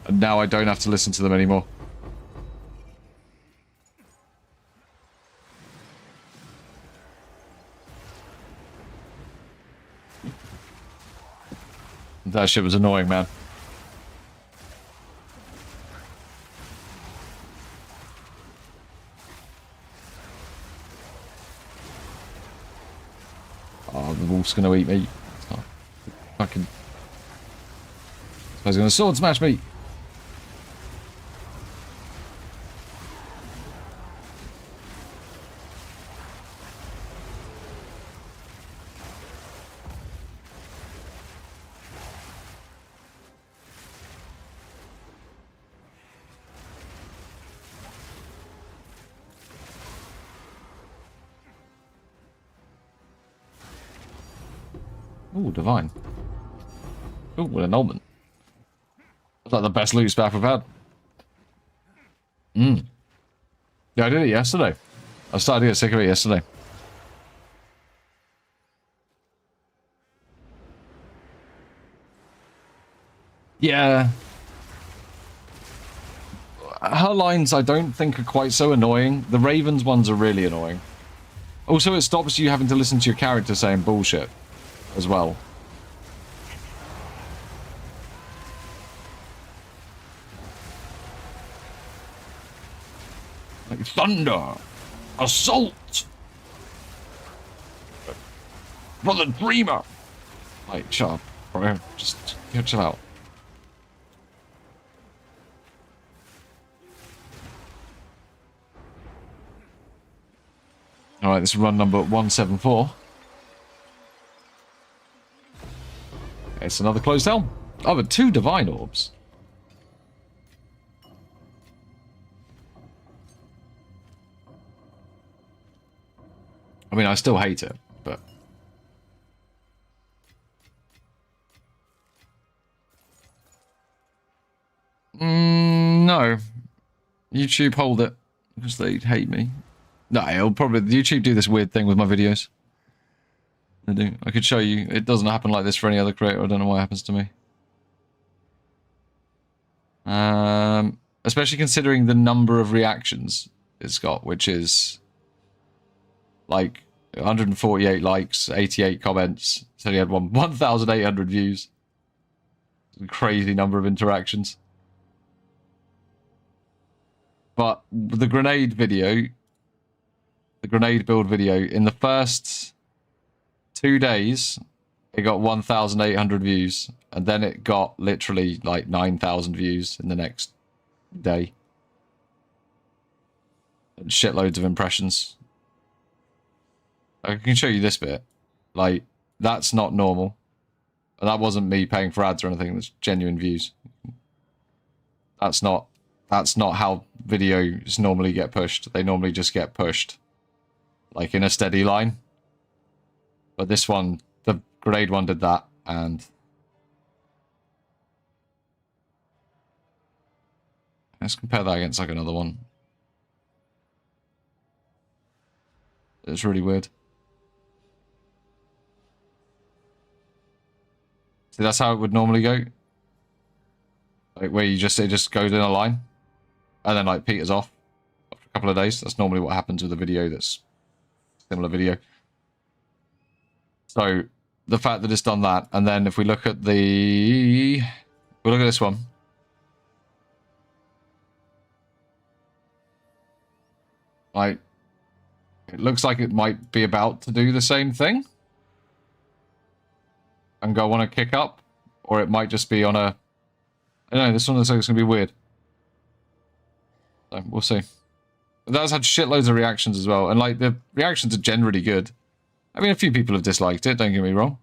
And now I don't have to listen to them anymore. That shit was annoying, man. Oh, the wolf's gonna eat me. Oh, fucking... He's gonna sword smash me. Ooh, divine. Ooh, what an annulment. That's like the best loot spaff I've had. Yeah, I did it yesterday. I started to get sick of it yesterday. Yeah. Her lines I don't think are quite so annoying. The Ravens ones are really annoying. Also, it stops you having to listen to your character saying bullshit as well. Like thunder, assault, for the dreamer. Like, shut up, bro. Just chill out. Alright, this is run number 174. It's another closed helm. Oh, but 2 divine orbs. I mean, I still hate it, but... No. YouTube hold it, because they hate me. No, it'll probably... YouTube do this weird thing with my videos. They do. I could show you. It doesn't happen like this for any other creator. I don't know what happens to me. Especially considering the number of reactions it's got, which is... like 148 likes, 88 comments. So he had 1,800 views. A crazy number of interactions. But the grenade video, the grenade build video, in the first 2 days, it got 1,800 views. And then it got literally like 9,000 views in the next day. And shitloads of impressions. I can show you this bit. Like, that's not normal. And that wasn't me paying for ads or anything. That's genuine views. That's not how videos normally get pushed. They normally just get pushed, like, in a steady line. But this one, the grenade one did that, and... let's compare that against, like, another one. It's really weird. See, that's how it would normally go. Like where it just goes in a line, and then like peters off after a couple of days. That's normally what happens with a video that's similar video. So the fact that it's done that, and then if we look at we'll look at this one. Like, it looks like it might be about to do the same thing and go on a kick up, or it might just be on a... I don't know, this one looks like it's going to be weird. So, we'll see. But that's had shitloads of reactions as well, and like, the reactions are generally good. I mean, a few people have disliked it, don't get me wrong.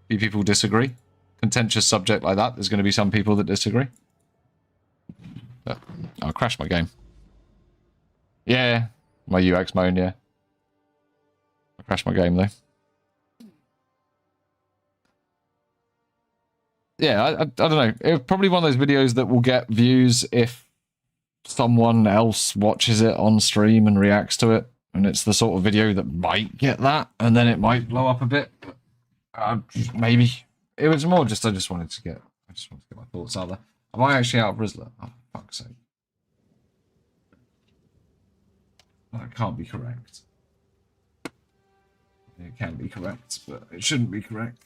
A few people disagree. Contentious subject like that, there's going to be some people that disagree. But I'll crash my game. Yeah, my UX moan, yeah. I crashed my game, though. Yeah, I don't know. It's probably one of those videos that will get views if someone else watches it on stream and reacts to it. And it's the sort of video that might get that, and then it might blow up a bit. Maybe. It was more just, I just wanted to get my thoughts out there. Am I actually out of Rizzler? Oh, for fuck's sake. That can't be correct. It can be correct, but it shouldn't be correct.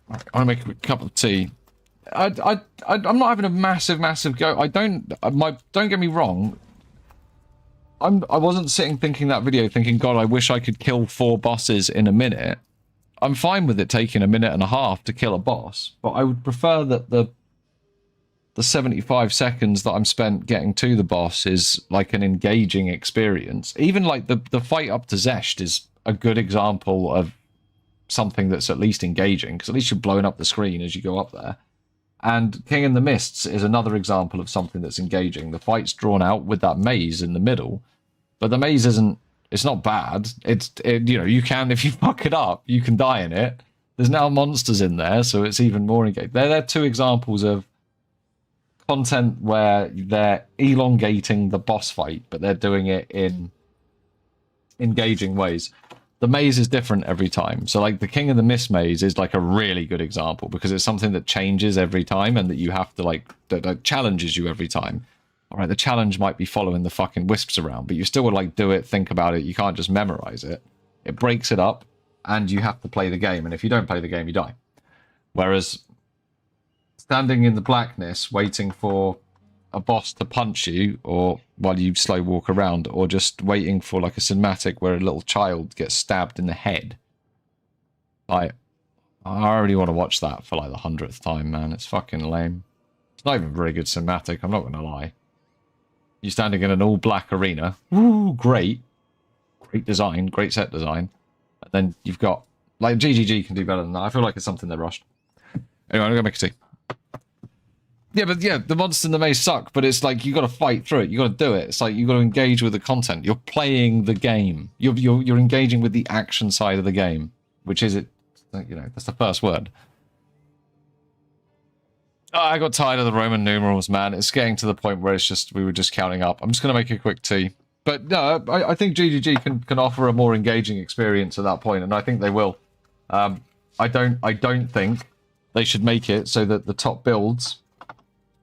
I want to make a quick cup of tea. I'm not having a massive go. Don't get me wrong. I wasn't sitting thinking that video thinking, God, I wish I could kill 4 bosses in a minute. I'm fine with it taking a minute and a half to kill a boss, but I would prefer that the 75 seconds that I'm spent getting to the boss is like an engaging experience. Even like the fight up to Zesht is a good example of something that's at least engaging, because at least you're blowing up the screen as you go up there. And King in the Mists is another example of something that's engaging. The fight's drawn out with that maze in the middle, but the maze isn't, it's not bad. You know, you can, if you fuck it up, you can die in it. There's now monsters in there, so it's even more engaging. They're 2 examples of content where they're elongating the boss fight, but they're doing it in engaging ways. The maze is different every time. So like the King of the Mist maze is like a really good example, because it's something that changes every time and that you have to like, that challenges you every time. All right, the challenge might be following the fucking wisps around, but you still would like do it, think about it. You can't just memorize it. It breaks it up and you have to play the game. And if you don't play the game, you die. Whereas standing in the blackness, waiting for a boss to punch you, or while you slow walk around, or just waiting for like a cinematic where a little child gets stabbed in the head. Like, I already want to watch that for like the 100th time, man. It's fucking lame. It's not even a very good cinematic, I'm not going to lie. You're standing in an all-black arena. Woo, great. Great design, great set design. And then you've got, like, GGG can do better than that. I feel like it's something they rushed. Anyway, I'm going to make a tea. Yeah, but yeah, the monsters in the maze suck, but it's like you got to fight through it. You got to do it. It's like you got to engage with the content. You're playing the game. You're engaging with the action side of the game, which is it. You know, that's the first word. Oh, I got tired of the Roman numerals, man. It's getting to the point where it's just we were just counting up. I'm just gonna make a quick tea, but no, I think GGG can offer a more engaging experience at that point, and I think they will. I don't think they should make it so that the top builds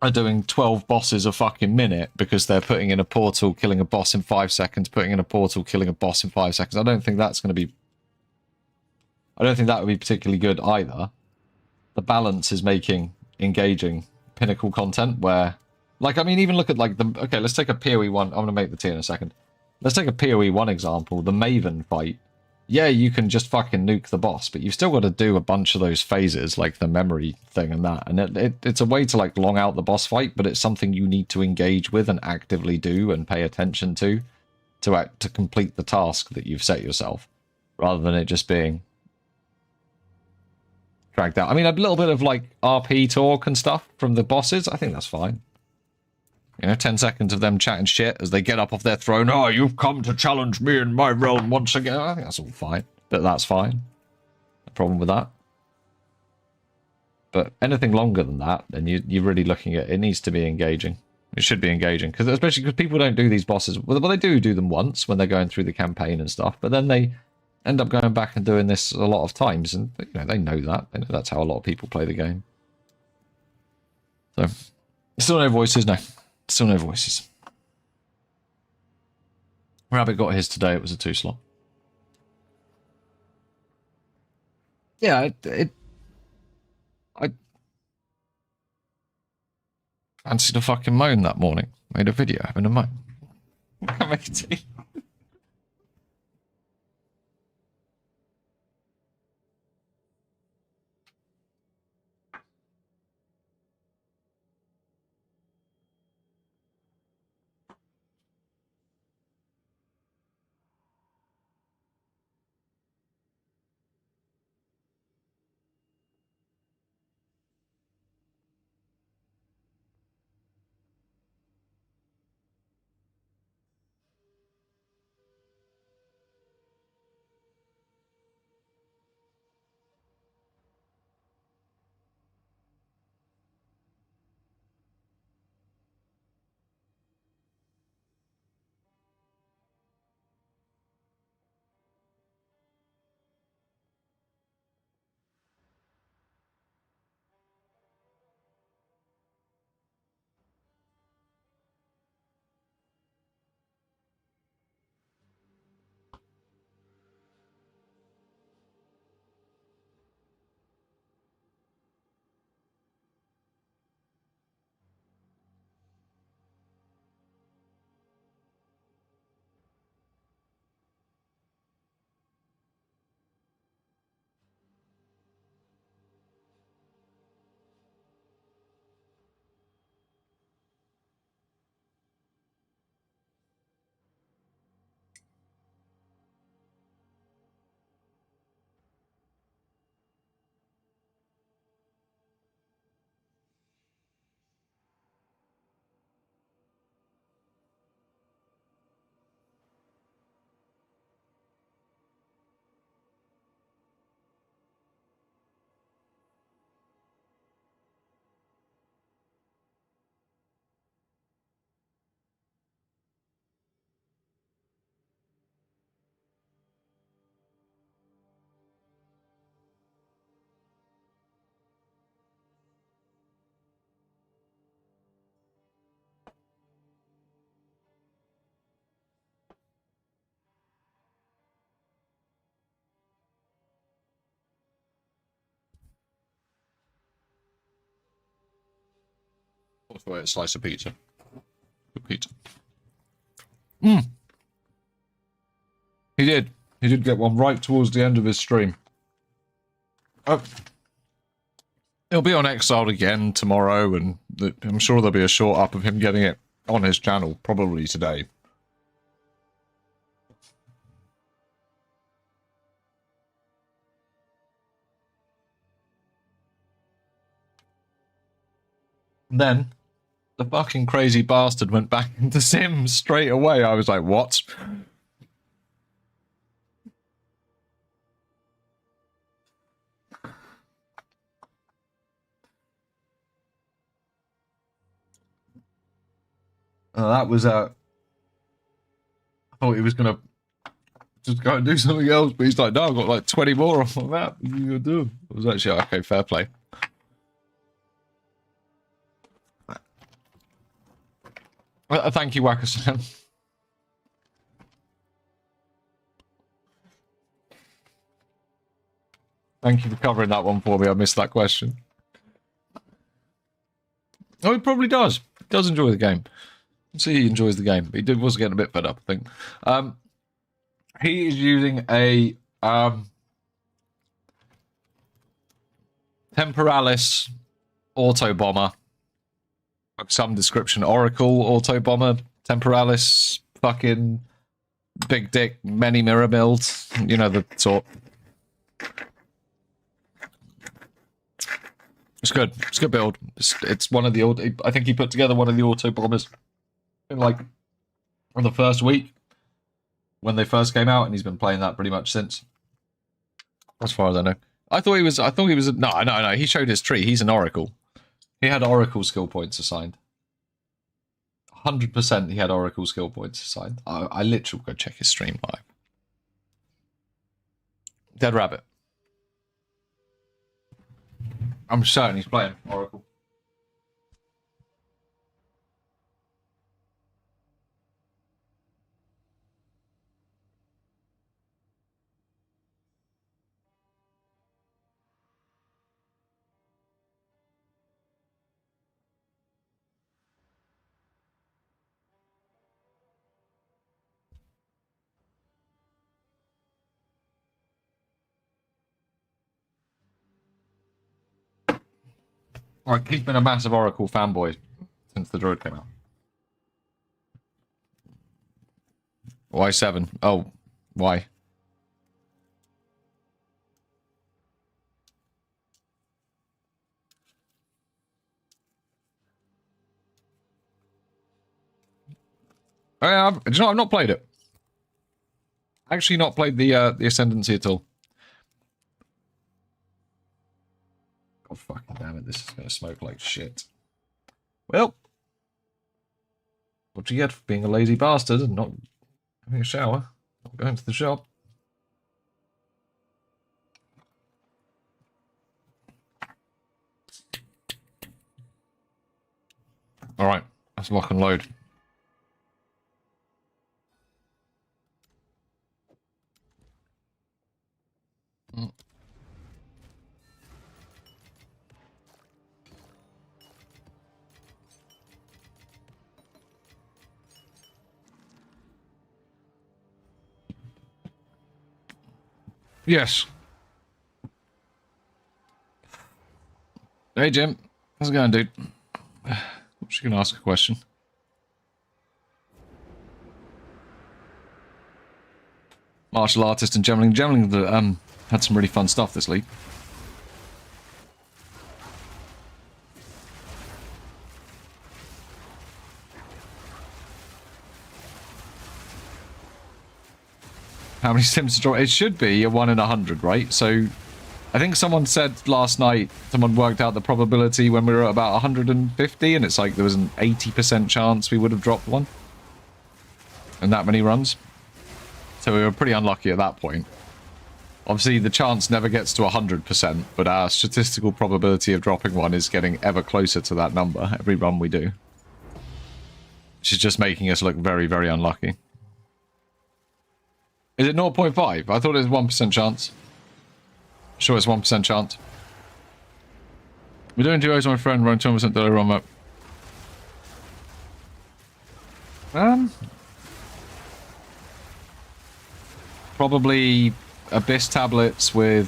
are doing 12 bosses a fucking minute because they're putting in a portal, killing a boss in 5 seconds, putting in a portal, killing a boss in 5 seconds. I don't think that's going to be... I don't think that would be particularly good either. The balance is making engaging pinnacle content where... Like, I mean, even look at, like, the... Okay, let's take a PoE 1. I'm going to make the tea in a second. Let's take a PoE 1 example. The Maven fight. Yeah, you can just fucking nuke the boss, but you've still got to do a bunch of those phases, like the memory thing and that. And it's a way to, like, long out the boss fight, but it's something you need to engage with and actively do and pay attention to complete the task that you've set yourself, rather than it just being dragged out. I mean, a little bit of, like, RP talk and stuff from the bosses, I think that's fine. You know, 10 seconds of them chatting shit as they get up off their throne. Oh, you've come to challenge me in my realm once again. I think that's all fine. That's fine. No problem with that. But anything longer than that, then you're really looking at... It needs to be engaging. It should be engaging. Because especially because people don't do these bosses... Well, they do them once when they're going through the campaign and stuff. But then they end up going back and doing this a lot of times, and you know they know that. They know that's how a lot of people play the game. So, still no voices, no. Still no voices. Rabbit got his today, it was a 2-slot. Yeah, I fancied a fucking moan that morning. Made a video having a moan. Can't make a tea. For a slice of pizza. Good pizza. He did. He did get one right towards the end of his stream. It'll be on Exiled again tomorrow, and I'm sure there'll be a short up of him getting it on his channel, probably today. And then, the fucking crazy bastard went back into Sims straight away. I was like, what? That was I thought he was gonna just go and do something else, but he's like, no, I've got like 20 more off of that. What are you gonna do? I was actually like, okay, fair play. Thank you, Wacko-san. Thank you for covering that one for me. I missed that question. Oh, he probably does. He does enjoy the game. See, he enjoys the game. He was getting a bit fed up, I think. He is using a Temporalis auto bomber of some description. Oracle auto bomber, Temporalis, fucking big dick, many mirror build. You know the sort. It's good. It's a good build. It's one of the old. I think he put together one of the auto bombers in like on the first week when they first came out, and he's been playing that pretty much since. As far as I know, I thought he was. No. He showed his tree. He's an Oracle. He had Oracle skill points assigned. 100% he had Oracle skill points assigned. I literally go check his stream live. Dead Rabbit. I'm certain he's playing Oracle. Alright, he's been a massive Oracle fanboy since the droid came out. Why 7? Oh, why? Do you know, I've not played it. Actually not played the Ascendancy at all. God fucking damn it, this is going to smoke like shit. Well, what you get for being a lazy bastard and not having a shower, not going to the shop. Alright, let's lock and load. Yes. Hey, Jim. How's it going, dude? I'm just going to ask a question. Martial artist and gemmling. Gemmling had some really fun stuff this league. How many sims to draw? It should be a 1 in 100, right? So, I think someone said last night, someone worked out the probability when we were at about 150, and it's like there was an 80% chance we would have dropped one. And that many runs. So we were pretty unlucky at that point. Obviously, the chance never gets to 100%, but our statistical probability of dropping one is getting ever closer to that number every run we do. Which is just making us look very, very unlucky. Is it 0.5? I thought it was 1% chance. Sure, it's 1% chance. We're doing duos on my friend, running 20% delay run map. Probably Abyss tablets with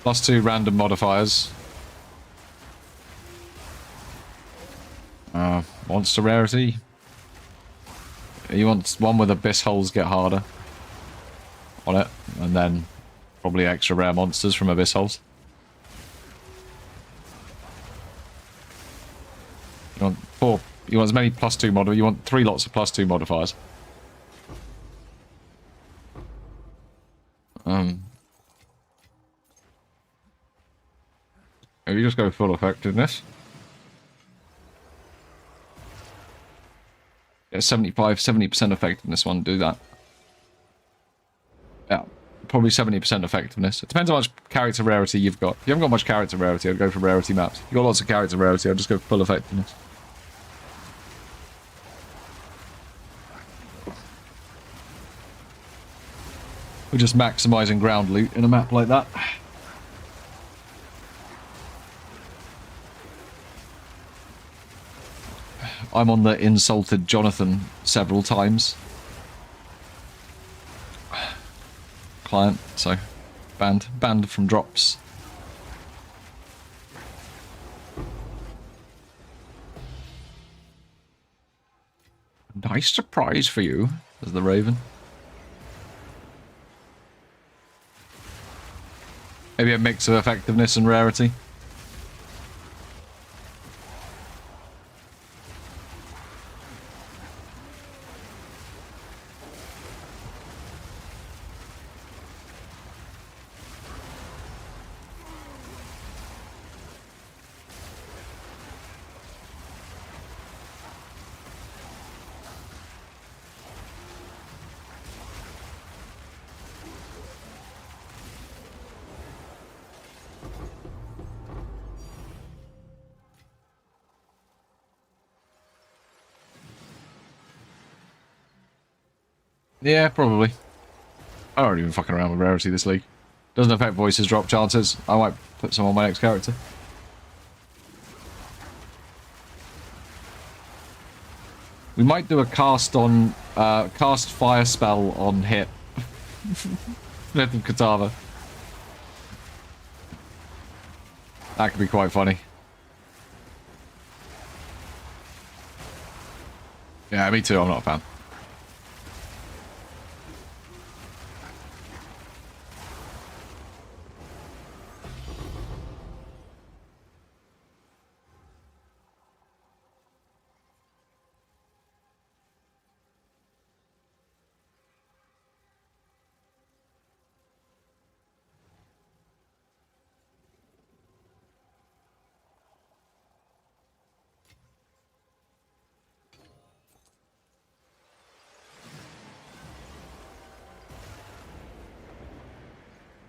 +2 random modifiers. Monster rarity. You want one with Abyss holes get harder on it, and then probably extra rare monsters from Abyss holes. You want 4. You want as many +2 modifiers. You want 3 lots of +2 modifiers. If you just go full effectiveness. Yeah, 70% effectiveness one, do that. Yeah, probably 70% effectiveness. It depends how much character rarity you've got. If you haven't got much character rarity, I'd go for rarity maps. If you've got lots of character rarity, I'd just go for full effectiveness. We're just maximising ground loot in a map like that. I'm on the insulted Jonathan several times. Client, so banned from drops. Nice surprise for you, says the Raven. Maybe a mix of effectiveness and rarity. Yeah, probably. I don't even fucking around with rarity this league. Doesn't affect voices drop chances. I might put some on my next character. We might do a cast fire spell on hit. Smith and Katava. That could be quite funny. Yeah, me too. I'm not a fan.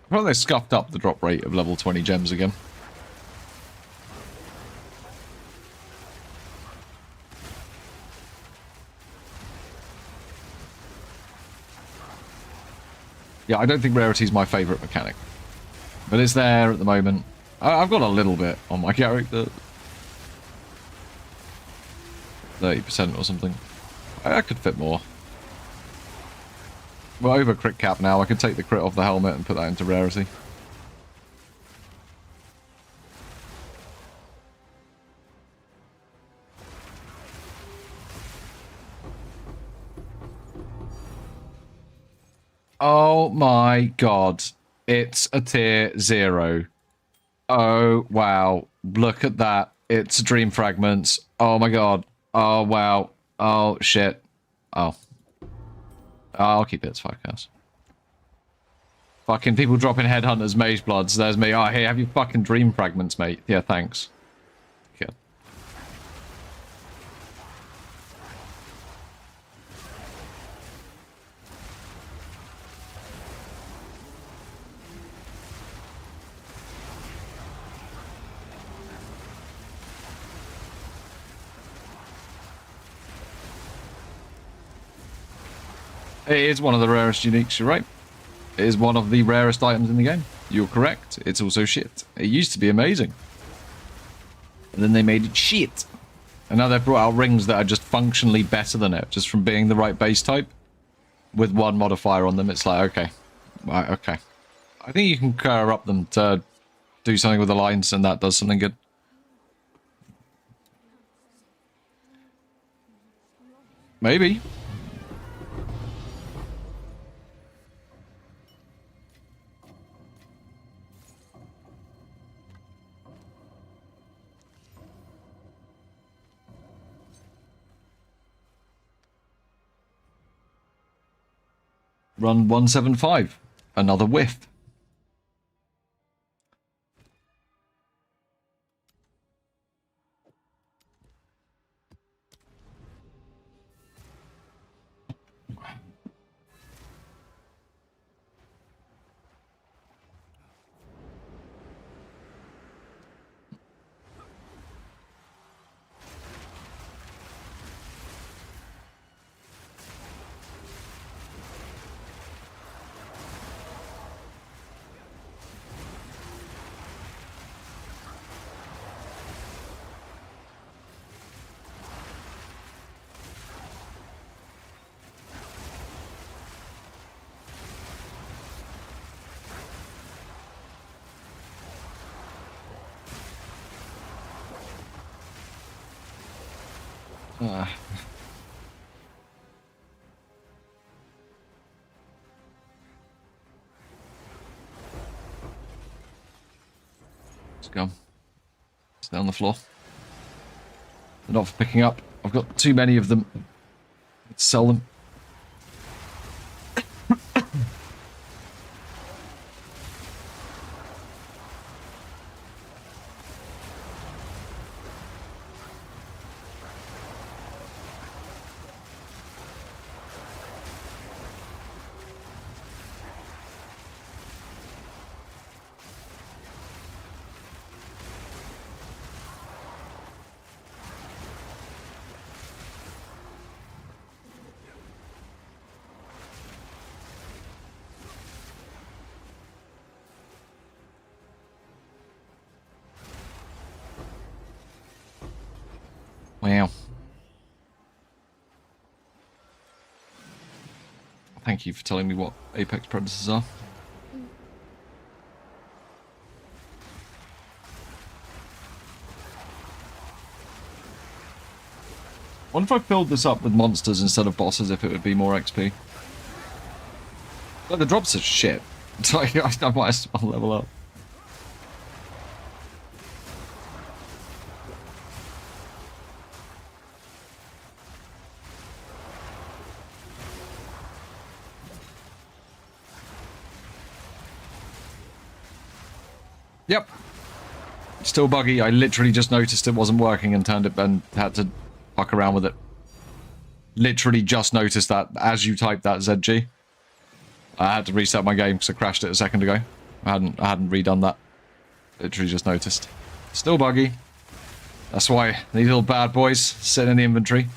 I thought they scuffed up the drop rate of level 20 gems again. Yeah, I don't think rarity is my favourite mechanic. But it's there at the moment. I've got a little bit on my character. 30% or something. I could fit more. We're over crit cap now. I could take the crit off the helmet and put that into rarity. Oh my god. It's a tier 0. Oh, wow. Look at that. It's Dream Fragments. Oh my god. Oh, wow. Oh, shit. Oh. I'll keep it as 5 cows. Fucking people dropping Headhunters, Mage Bloods. There's me. Oh, hey, have you fucking Dream Fragments, mate? Yeah, thanks. Okay. It is one of the rarest uniques, you're right. It is one of the rarest items in the game. You're correct. It's also shit. It used to be amazing. And then they made it shit. And now they've brought out rings that are just functionally better than it, just from being the right base type. With one modifier on them, it's like, okay. Right, okay. I think you can corrupt them to do something with the lines, and that does something good. Maybe. Run 175. Another whiff. Let's go. Stay on the floor. They're not for picking up. I've got too many of them. Let's sell them. Thank you for telling me what apex predators are. What if I filled this up with monsters instead of bosses if it would be more XP? But the drops are shit. So I might as well level up. Yep. Still buggy. I literally just noticed it wasn't working and turned it and had to fuck around with it. Literally just noticed that as you typed that ZG. I had to reset my game because I crashed it a second ago. I hadn't redone that. Literally just noticed. Still buggy. That's why these little bad boys sit in the inventory.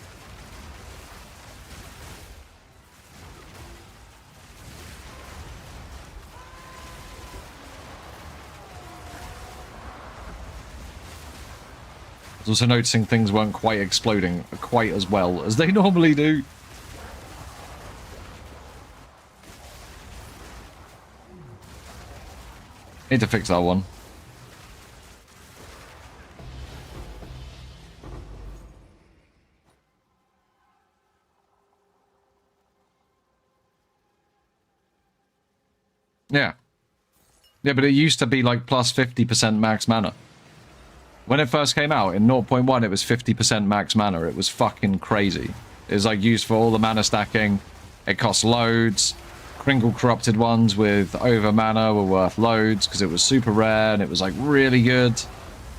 I was also noticing things weren't quite exploding quite as well as they normally do. Need to fix that one. Yeah. Yeah, but it used to be like plus 50% max mana. When it first came out, in 0.1, it was 50% max mana. It was fucking crazy. It was like used for all the mana stacking. It cost loads. Kringle corrupted ones with over mana were worth loads because it was super rare and it was like really good.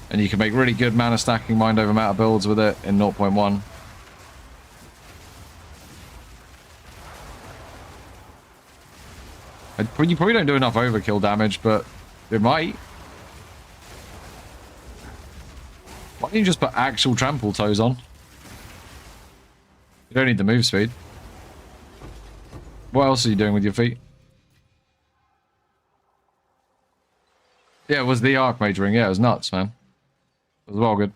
And you can make really good mana stacking mind over matter builds with it in 0.1. You probably don't do enough overkill damage, but it might. Why don't you just put actual trample toes on? You don't need the move speed. What else are you doing with your feet? Yeah, it was the Archmage ring. Yeah, it was nuts, man. It was well good.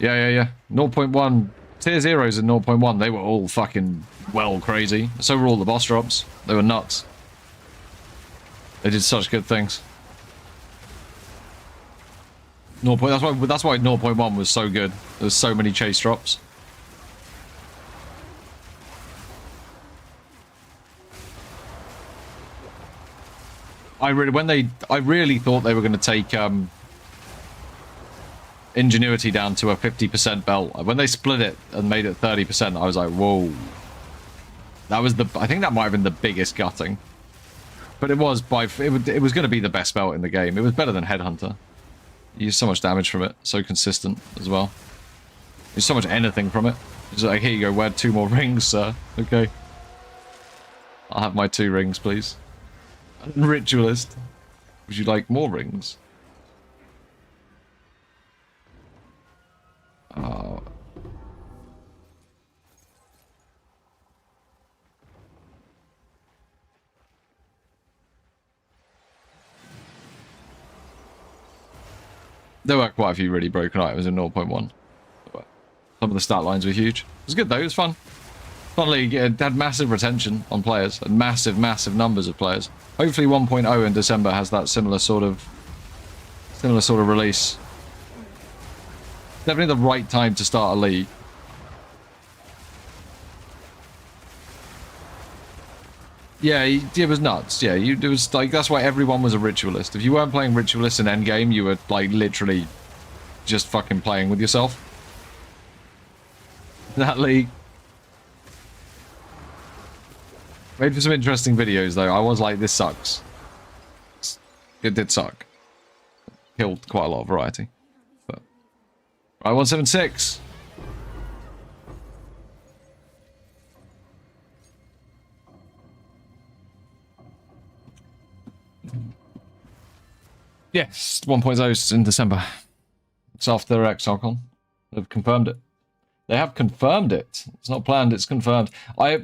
Yeah. 0.1. Tier 0s in 0.1, they were all fucking well crazy. So were all the boss drops. They were nuts. They did such good things. That's why 0.1 was so good. There's so many chase drops. I really thought they were going to take Ingenuity down to a 50% belt. When they split it and made it 30%, I was like, whoa. That was I think that might have been the biggest gutting. But it was it was going to be the best belt in the game. It was better than Headhunter. You use so much damage from it, so consistent as well. There's so much anything from it. It's like, here you go, wear 2 more rings, sir. Okay. I'll have my 2 rings, please. Ritualist. Would you like more rings? Oh. There were quite a few really broken items in 0.1. Some of the stat lines were huge. It was good though, it was fun. Fun league, it had massive retention on players and massive numbers of players. Hopefully 1.0 in December has that similar sort of release. Definitely the right time to start a league. Yeah, it was nuts. Yeah, it was like, that's why everyone was a ritualist. If you weren't playing ritualist in endgame, you were like literally just fucking playing with yourself. That league. Made for some interesting videos though. I was like, this sucks. It did suck. Killed quite a lot of variety. But right, 176. Yes, 1.0 is in December. It's after their XRCon. They've confirmed it. They have confirmed it. It's not planned, it's confirmed. I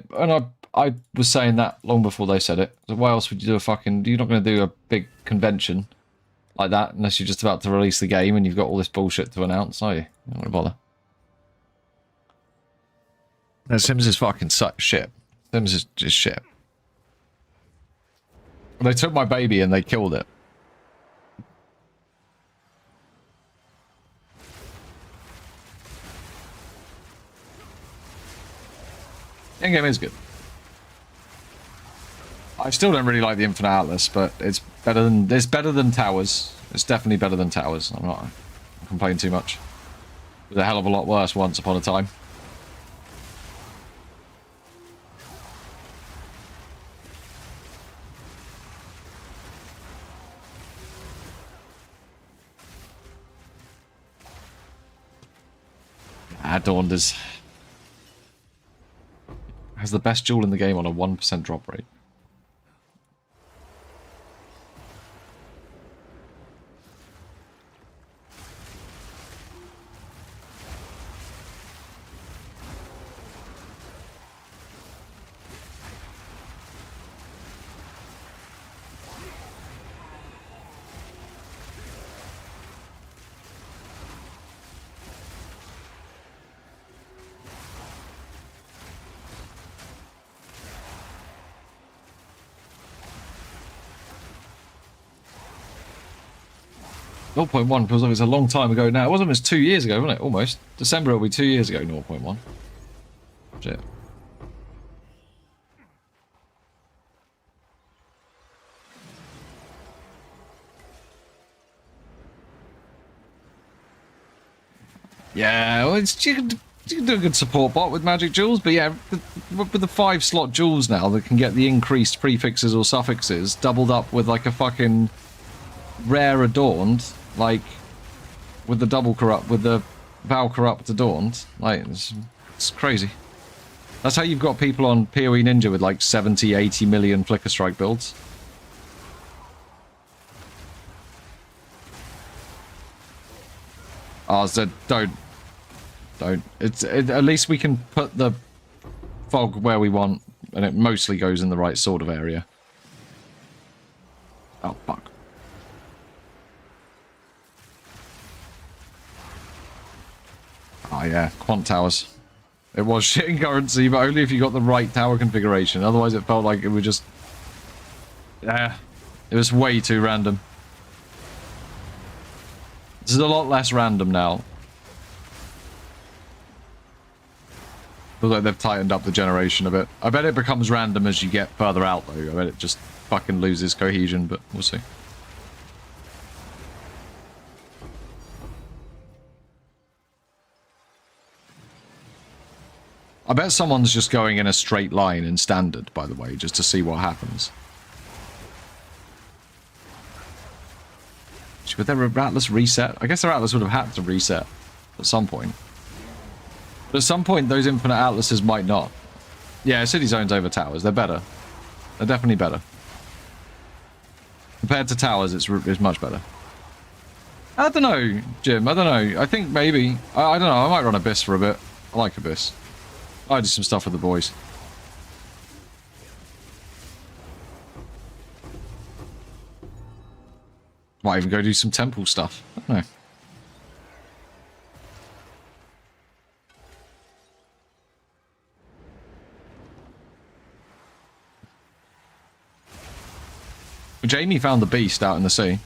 was saying that long before they said it. So why else would you do a fucking... You're not going to do a big convention like that unless you're just about to release the game and you've got all this bullshit to announce, are you? You don't want to bother. The Sims is fucking such shit. Sims is just shit. They took my baby and they killed it. In-game is good. I still don't really like the Infinite Atlas, but it's better than Towers. It's definitely better than Towers. I'm not complaining too much. It was a hell of a lot worse once upon a time. Adorned has the best jewel in the game on a 1% drop rate. Zero point 0.1 feels like it's a long time ago now. It wasn't, it was 2 years ago, wasn't it? Almost. December will be 2 years ago, 0.1. Shit. Yeah, well, you can do a good support bot with magic jewels, but yeah, with the 5-slot jewels now that can get the increased prefixes or suffixes doubled up with like a fucking rare adorned, like with the double corrupt, with the Val corrupt adorned, like it's crazy. That's how you've got people on PoE Ninja with like 70, 80 million Flicker Strike builds. Oh, so don't. At least we can put the fog where we want, and it mostly goes in the right sort of area. Oh, fuck. Oh, yeah. Quant towers. It was shit in currency, but only if you got the right tower configuration. Otherwise, it felt like it was just... Yeah. It was way too random. This is a lot less random now. Feels like they've tightened up the generation a bit. I bet it becomes random as you get further out, though. I bet it just fucking loses cohesion, but we'll see. I bet someone's just going in a straight line in standard, by the way, just to see what happens. Would their Atlas reset? I guess their Atlas would have had to reset at some point. But at some point, those Infinite Atlases might not. Yeah, City Zones over Towers. They're better. They're definitely better. Compared to Towers, it's much better. I don't know, Jim. I don't know. I think maybe... I don't know. I might run Abyss for a bit. I like Abyss. I do some stuff with the boys. Might even go do some temple stuff. I don't know. Jamie found the beast out in the sea.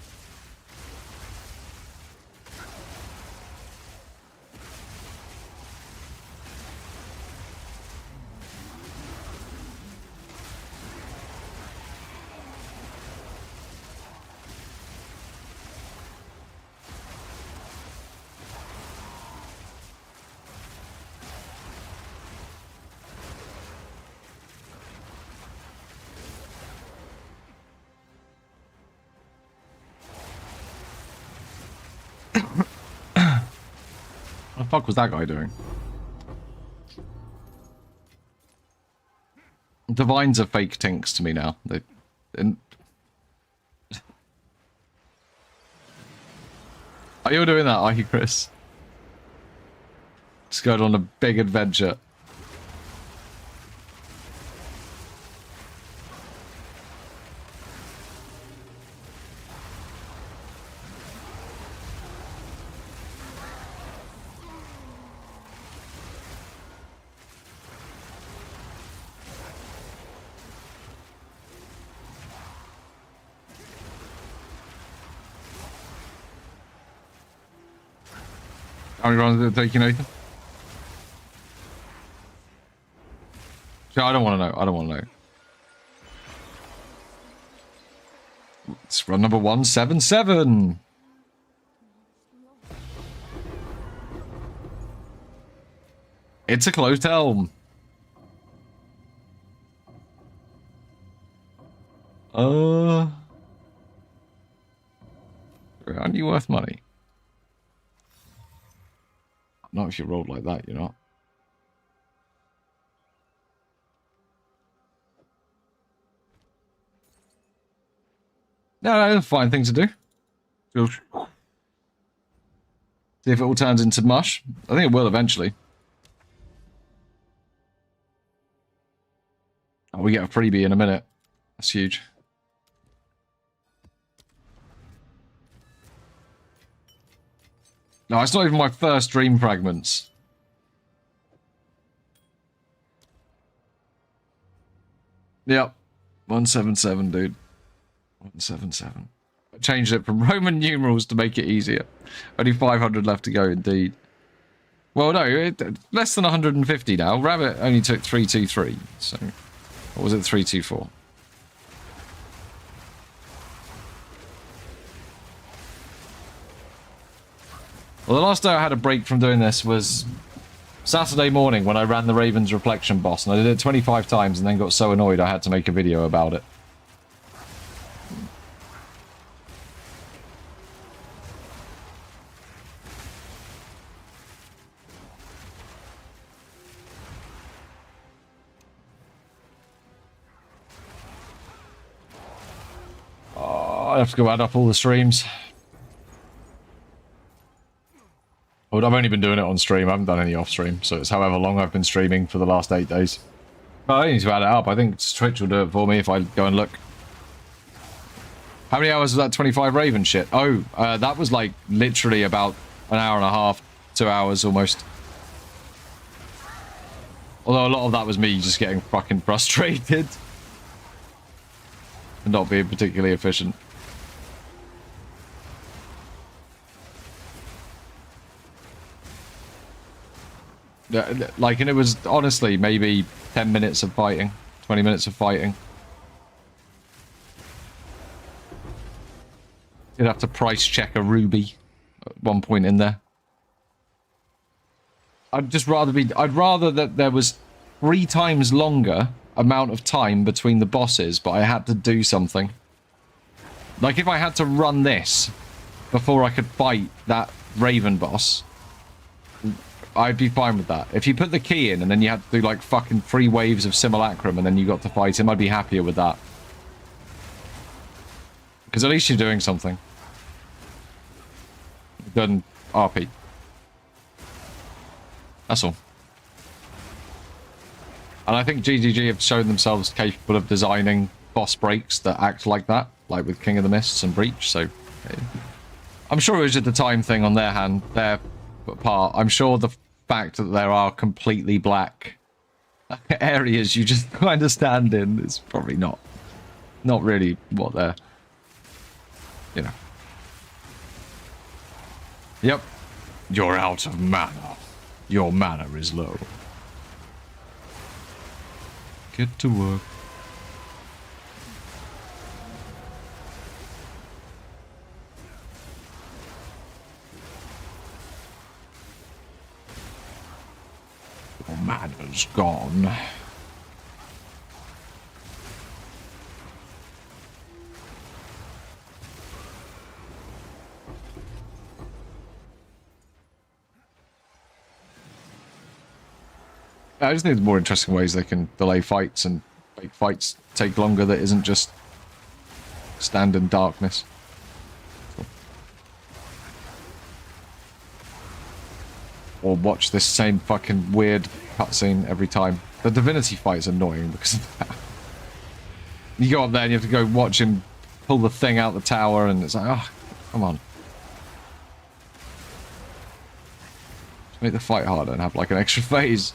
What the fuck was that guy doing? Divines are fake tinks to me now. Are you doing that, are you, Chris? Just going on a big adventure. How many rounds did it take you, Nathan? I don't want to know. I don't want to know. It's run number 177. It's a closed helm. Aren't you worth money? Not if you rolled like that, you're not. No, that's a fine thing to do. See if it all turns into mush. I think it will eventually. Oh, we get a freebie in a minute. That's huge. No, it's not even my first dream fragments. Yep. 177, dude. 177. I changed it from Roman numerals to make it easier. Only 500 left to go, indeed. Well, no, less than 150 now. Rabbit only took 323, so... Or was it 324? Well, the last day I had a break from doing this was Saturday morning when I ran the Raven's Reflection boss, and I did it 25 times and then got so annoyed I had to make a video about it. I have to go add up all the streams. Well, I've only been doing it on stream. I haven't done any off stream, so it's however long I've been streaming for the last 8 days. But I need to add it up. I think Twitch will do it for me if I go and look. How many hours was that 25 Raven shit? Oh, that was like literally about an hour and a half, 2 hours almost. Although a lot of that was me just getting fucking frustrated. And not being particularly efficient. Like, and it was honestly maybe 10 minutes of fighting, 20 minutes of fighting. You'd have to price check a ruby at one point in there. I'd rather that there was 3 times longer amount of time between the bosses, but I had to do something. Like if I had to run this before I could fight that Raven boss, I'd be fine with that. If you put the key in and then you had to do like fucking 3 waves of simulacrum and then you got to fight him, I'd be happier with that. Because at least you're doing something. Done RP. That's all. And I think GGG have shown themselves capable of designing boss breaks that act like that, like with King of the Mists and Breach, so... I'm sure it was just a time thing on their part. I'm sure the fact that there are completely black areas you just kind of stand in is probably not really what they're, you know. Yep. You're out of mana. Your mana is low. Get to work. Your mana's gone. I just think there's more interesting ways they can delay fights and make fights take longer that isn't just stand in darkness. Cool. Or watch this same fucking weird cutscene every time. The Divinity fight is annoying because of that. You go up there and you have to go watch him pull the thing out the tower and it's like, oh, come on. Just make the fight harder and have like an extra phase.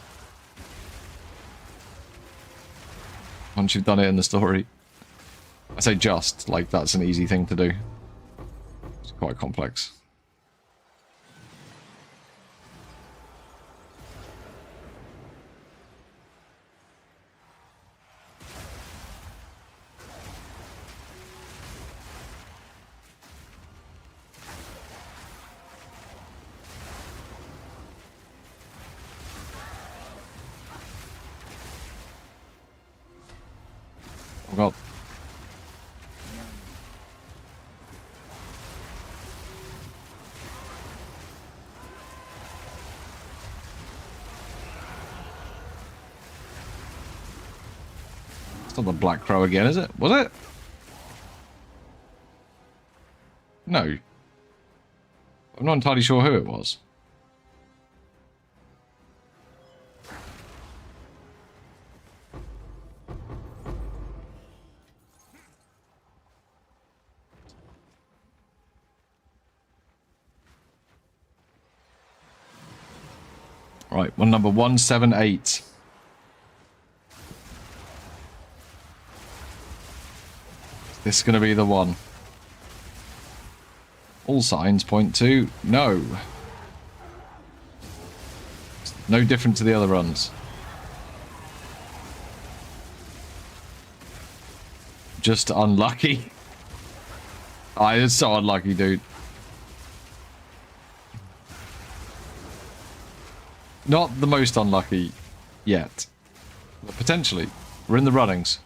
Once you've done it in the story. I say just, like that's an easy thing to do. It's quite complex. God. It's not the Black Crow again, is it? Was it? No. I'm not entirely sure who it was. Right, one number 178. Is this going to be the one? All signs point to no. No different to the other runs. Just unlucky. Ah, it's so unlucky, dude. Not the most unlucky yet. But potentially. We're in the runnings.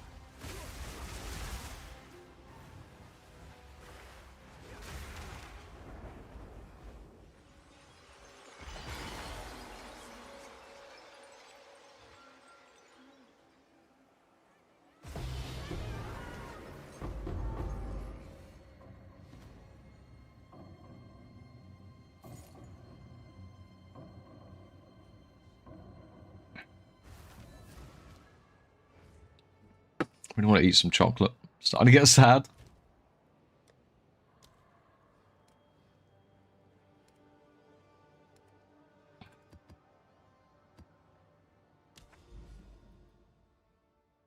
We don't want to eat some chocolate. Starting to get sad.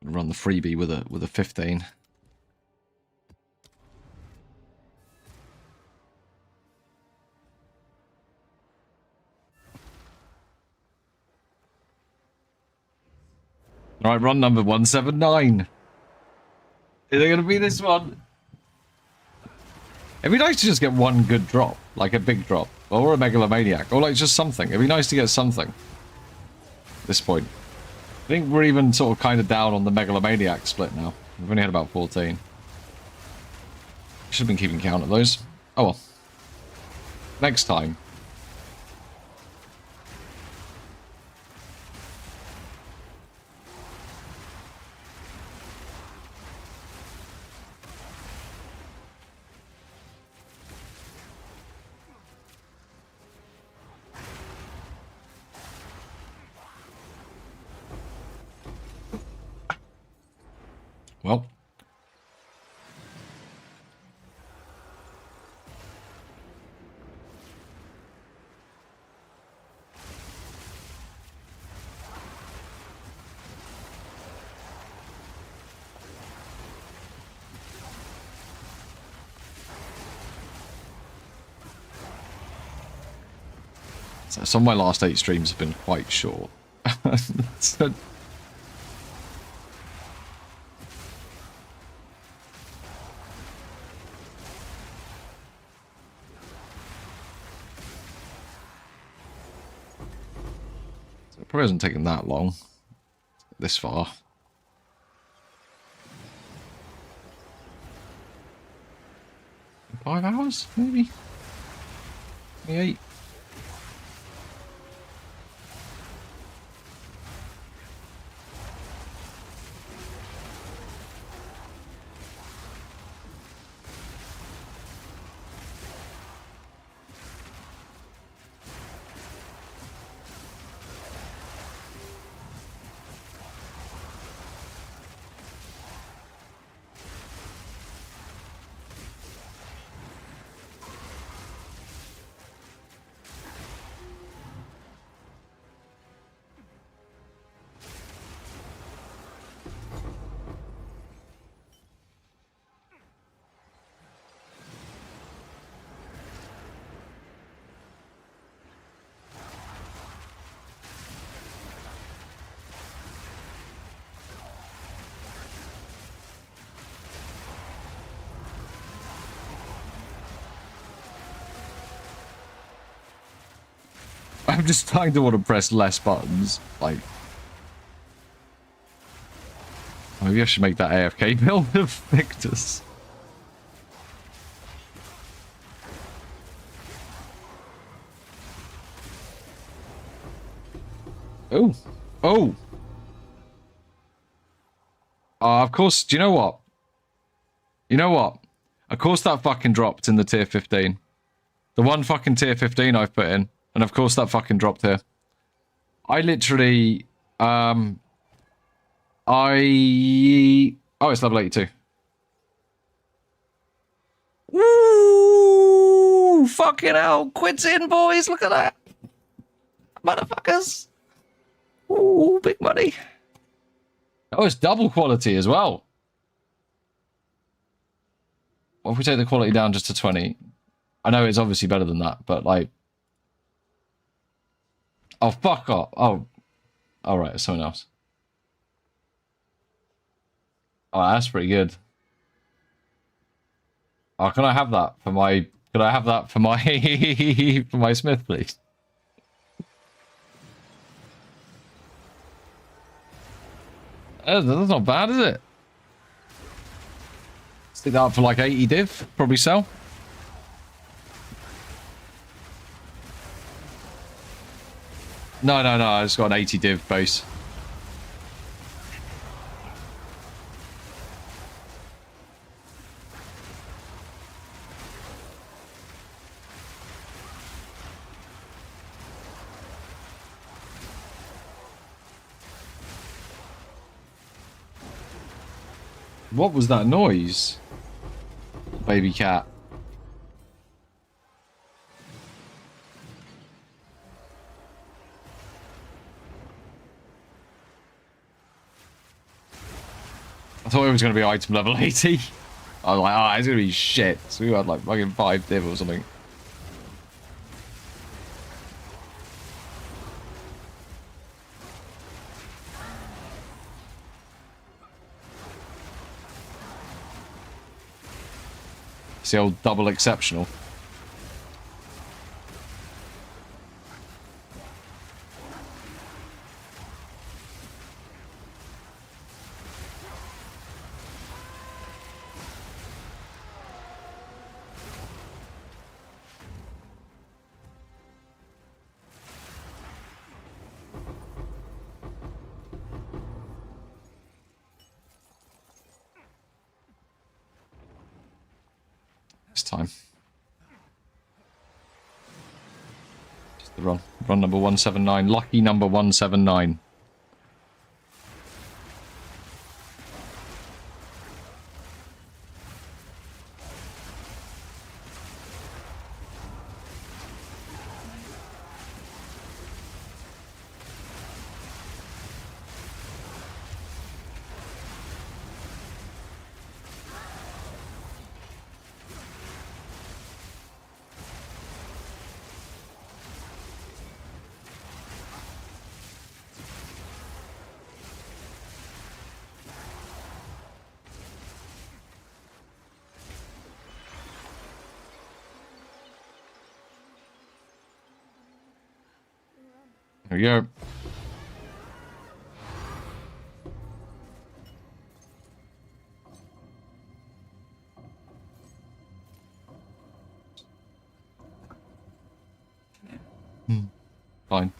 Run the freebie with a 15. All right, run number 179. Is it going to be this one? It'd be nice to just get one good drop, like a big drop, or a megalomaniac, or like just something. It'd be nice to get something. At this point, I think we're even sort of kind of down on the megalomaniac split now. We've only had about 14. Should have been keeping count of those. Oh well. Next time. Well. Some of my last 8 streams have been quite short. So, it probably hasn't taken that long. This far. $5 hours, maybe? Maybe 8. I'm just starting to want to press less buttons. Like, Maybe I should make that AFK build of Victus. Oh. Oh. Of course, do you know what? You know what? Of course that fucking dropped in the tier 15. The one fucking tier 15 I've put in. And of course that fucking dropped here. I literally... Oh, it's level 82. Woo! Fucking hell. Quid's in, boys. Look at that. Motherfuckers. Ooh, big money. Oh, it's double quality as well. What if we take the quality down just to 20? I know it's obviously better than that, but like... Oh, fuck off. Oh. Alright, it's someone else. Oh, that's pretty good. Oh, can I have that for my... Could I have that for my... for my Smith, please? That's not bad, is it? Stick that up for like 80 div. Probably sell. No, I just got an 80 div base. What was that noise? Baby cat. I thought it was going to be item level 80. I was like, oh, it's going to be shit. So we had like fucking 5 div or something. It's the old double exceptional. It's time. Just the run. Run number 179. Lucky number 179. There we go. Fine.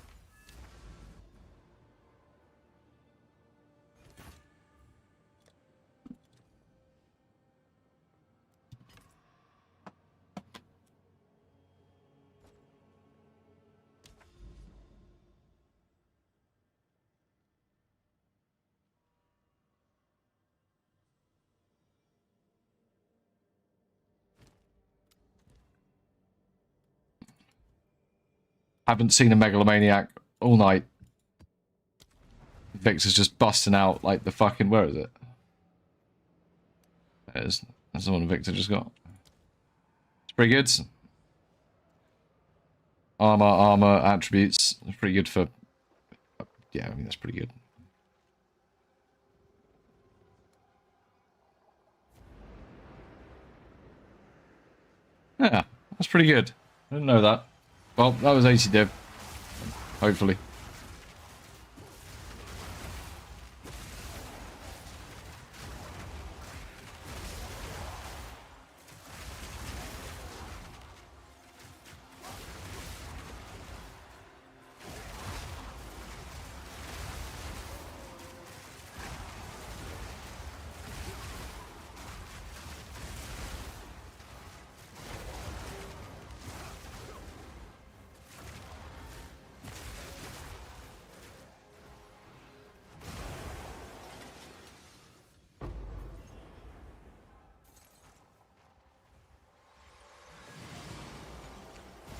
Haven't seen a megalomaniac all night. Victor's just busting out like the fucking... Where is it? There's the one Victor just got. It's pretty good. Armor, attributes. It's pretty good for... Yeah, I mean, that's pretty good. Yeah, that's pretty good. I didn't know that. Well, that was 80 div. Hopefully.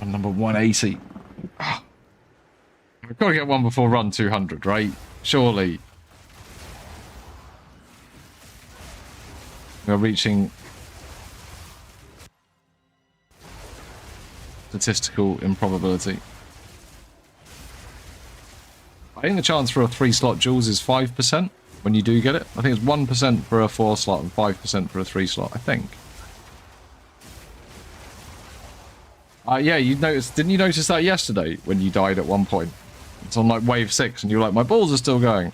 Run number 180. Oh, we've got to get one before run 200, right? Surely. We're reaching statistical improbability. I think the chance for a 3-slot Jules is 5% when you do get it. I think it's 1% for a 4-slot and 5% for a 3-slot, I think. Yeah, you noticed, didn't you notice that yesterday when you died at one point? It's on like wave 6 and you were like, my balls are still going.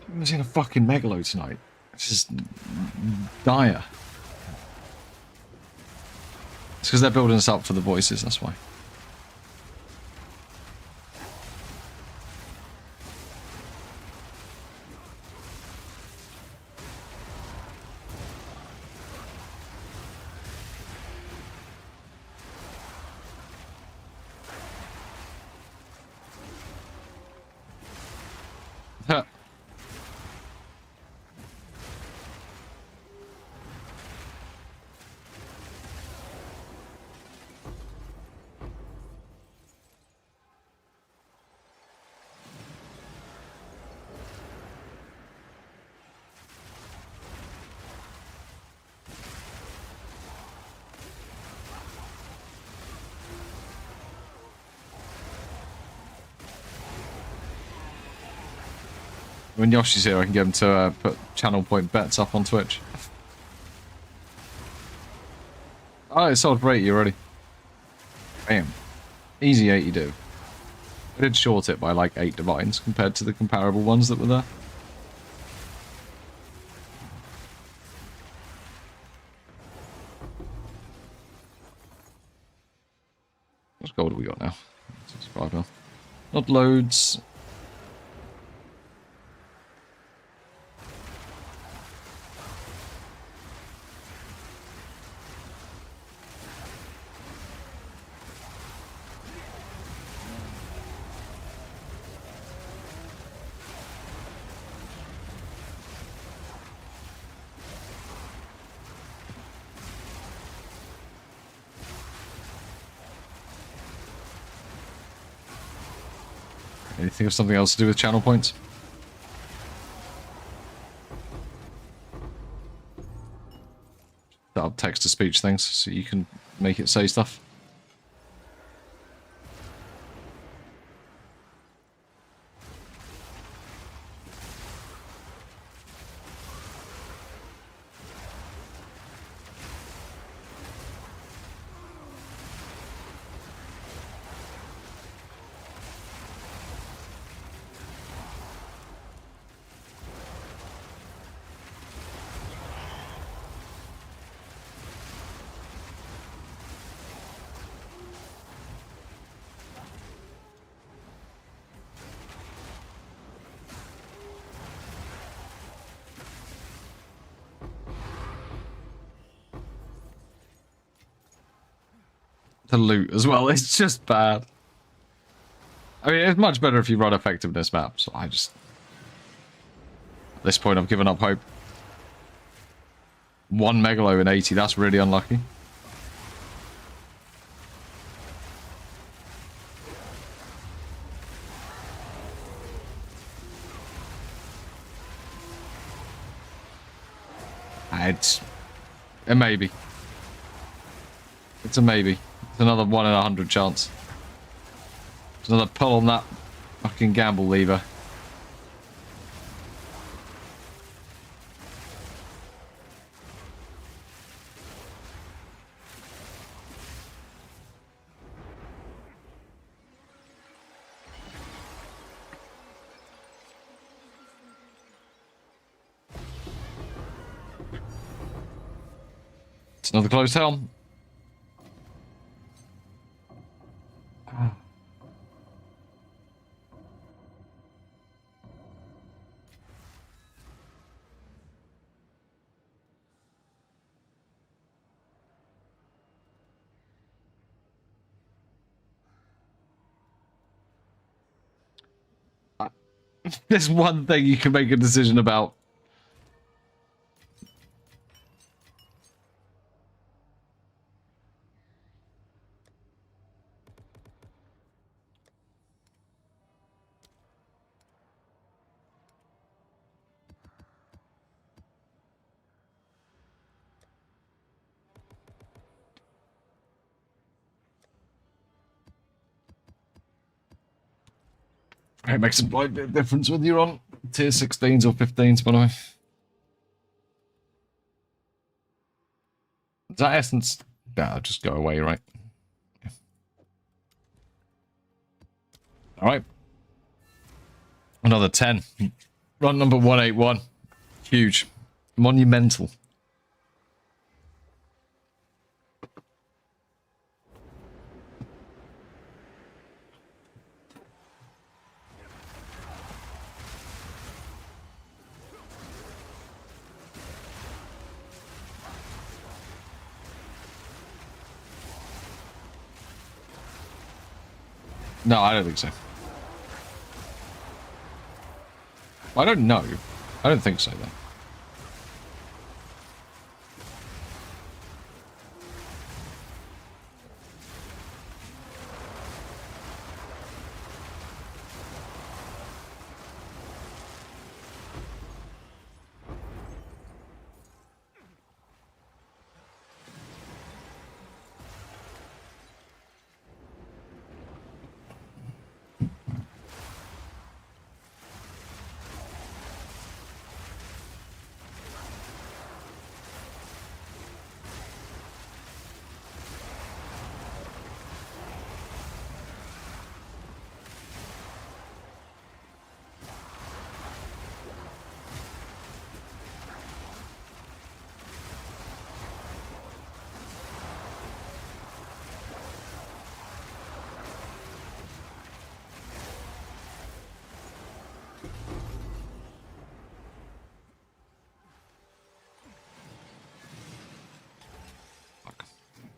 I haven't seen a fucking Megalo tonight. It's just dire. It's because they're building us up for the voices, that's why. Huh. When Yoshi's here, I can get him to put channel point bets up on Twitch. Oh, it sold for 80 already. Bam. Easy 80 do. I did short it by like 8 divines compared to the comparable ones that were there. What gold have we got now? 65 mil. Not loads. Anything of something else to do with channel points? Set up text-to-speech things so you can make it say stuff. The loot as well, it's just bad. I mean, it's much better if you run effectiveness maps. I just... At this point, I've given up hope. 1 Megalo in 80, that's really unlucky. It's a maybe. It's a maybe. It's another 1 in 100 chance. It's another pull on that fucking gamble lever. It's another closed helm. There's one thing you can make a decision about. It makes a slight bit of difference whether you're on tier 16s or 15s, by the way. Is that essence? Yeah, I'll just go away, right? Yeah. Alright. Another 10. Run number 181. Huge. Monumental. No, I don't think so. I don't know. I don't think so, though.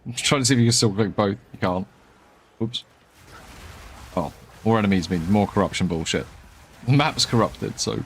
I'm trying to see if you can still click both. You can't. Oops. Oh, more enemies means more corruption bullshit. The map's corrupted, so...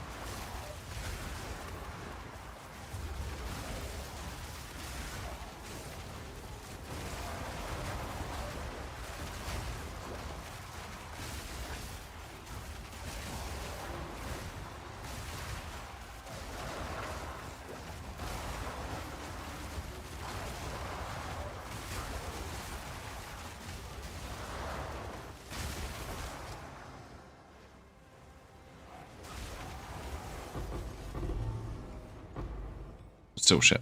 Still shit.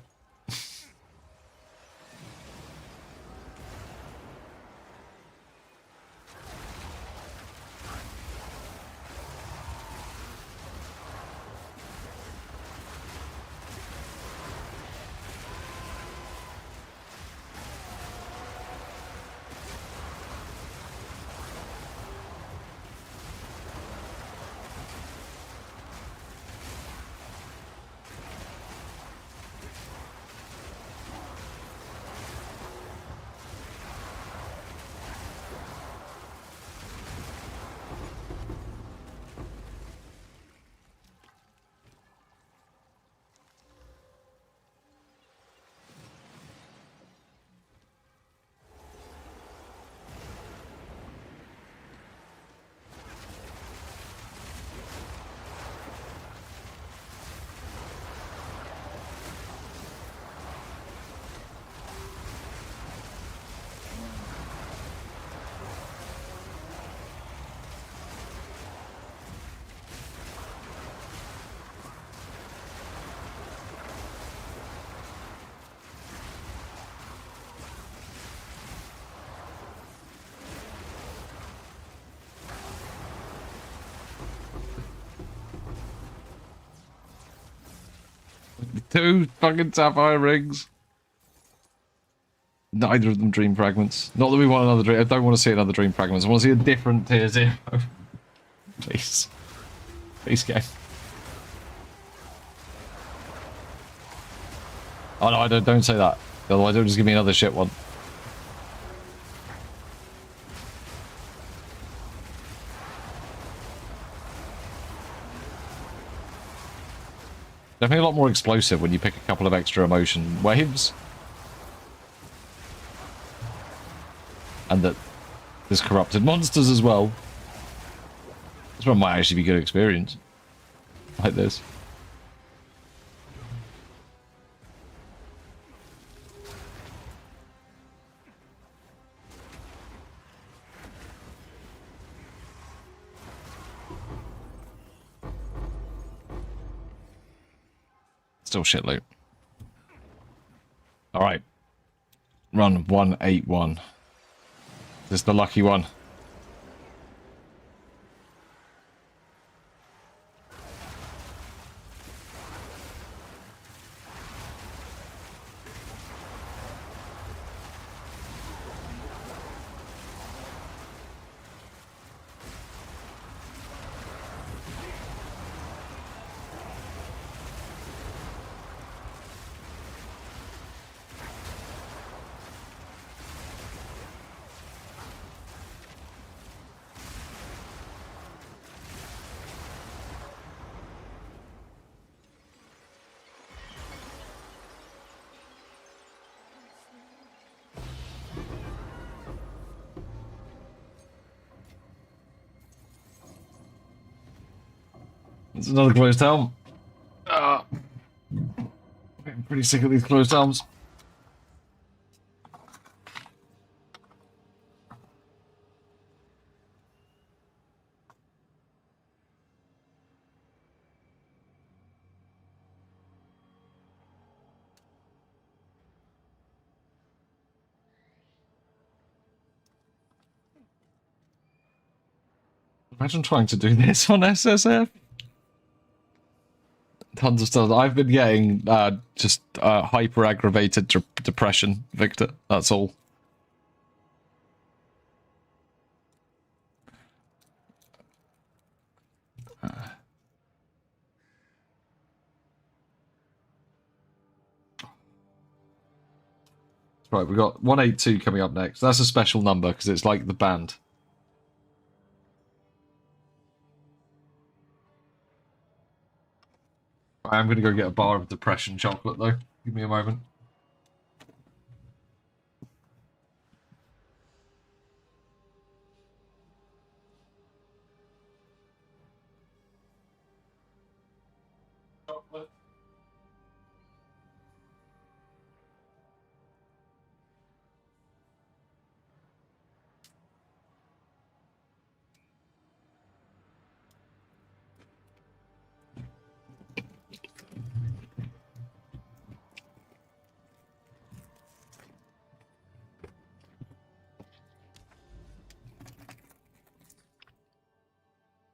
Two fucking sapphire rings. Neither of them dream fragments. Not that we want another dream. I don't want to see another dream fragments. I want to see a different tier 0. Please. Please, game. Oh no, don't say that. Otherwise it'll just give me another shit one. Definitely a lot more explosive when you pick a couple of extra emotion waves. And that there's corrupted monsters as well. This one might actually be good experience. Like this. Still shit loot. Alright. Run 181. This is the lucky one. It's another closed helm. I'm pretty sick of these closed helms. Imagine trying to do this on SSF. Tons of stuff. I've been getting just hyper aggravated depression, Victor. That's all. Right, we've got 182 coming up next. That's a special number because it's like the band. I am going to go get a bar of depression chocolate, though. Give me a moment. Chocolate.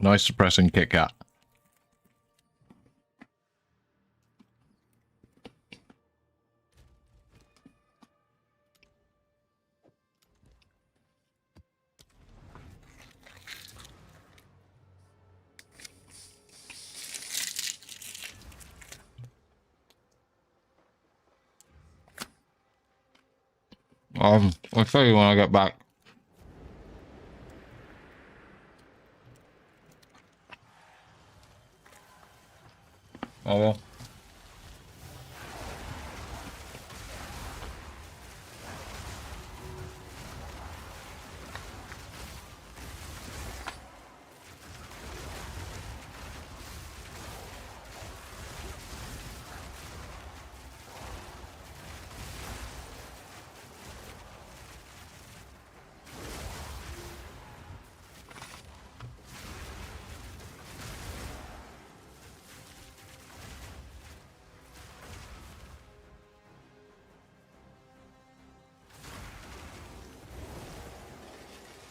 Nice depressing Kit Kat. I'll show you when I get back. Oh well.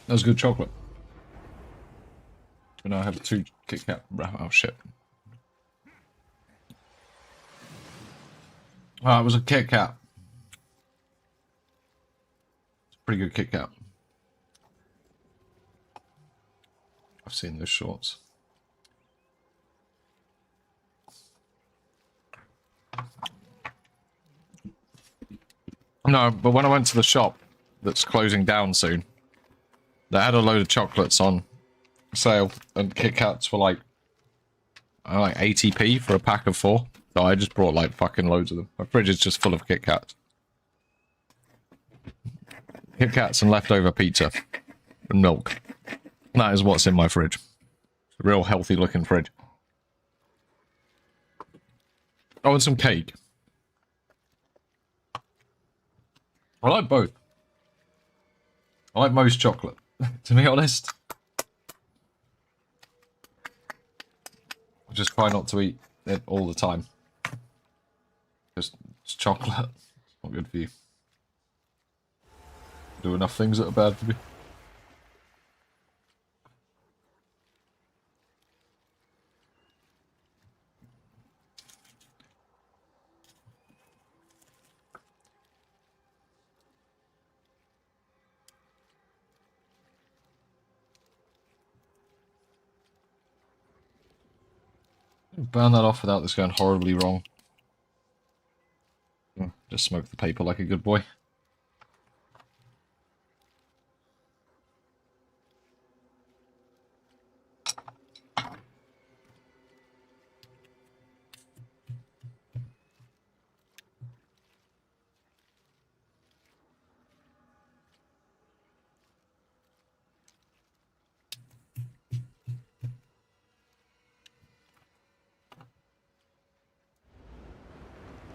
That was good chocolate. And I have 2 Kit Kat. Oh shit. Oh, it was a Kit Kat. It's a pretty good Kit Kat. I've seen those shorts. No, but when I went to the shop that's closing down soon, they had a load of chocolates on sale, and Kit Kats were like 80p for a pack of 4. So I just brought like fucking loads of them. My fridge is just full of Kit Kats. Kit Kats and leftover pizza. And milk. That is what's in my fridge. It's a real healthy looking fridge. Oh, and some cake. I like both. I like most chocolate, to be honest. I just try not to eat it all the time. Because it's chocolate. It's not good for you. Do enough things that are bad for me. Burn that off without this going horribly wrong. Just smoke the paper like a good boy.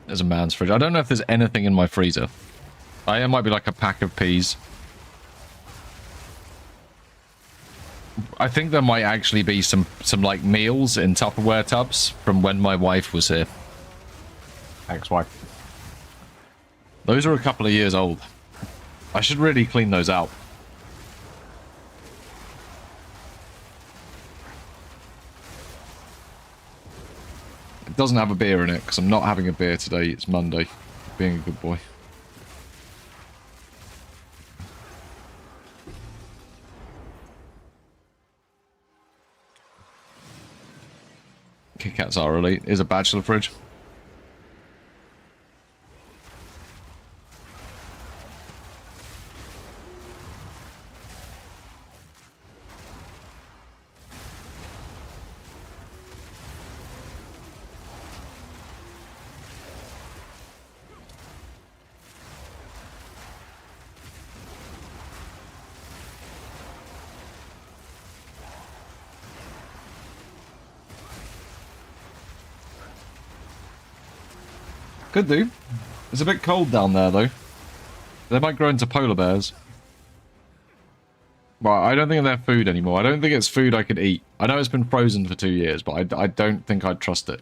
There's a man's fridge. I don't know if there's anything in my freezer. It might be like a pack of peas. I think there might actually be some like meals in Tupperware tubs from when my wife was here. Ex-wife. Those are a couple of years old. I should really clean those out. It doesn't have a beer in it, because I'm not having a beer today. It's Monday. Being a good boy. Kit Kats are elite. Is a bachelor fridge. Could do. It's a bit cold down there, though. They might grow into polar bears. Well, I don't think they're food anymore. I don't think it's food I could eat. I know it's been frozen for 2 years, but I don't think I'd trust it.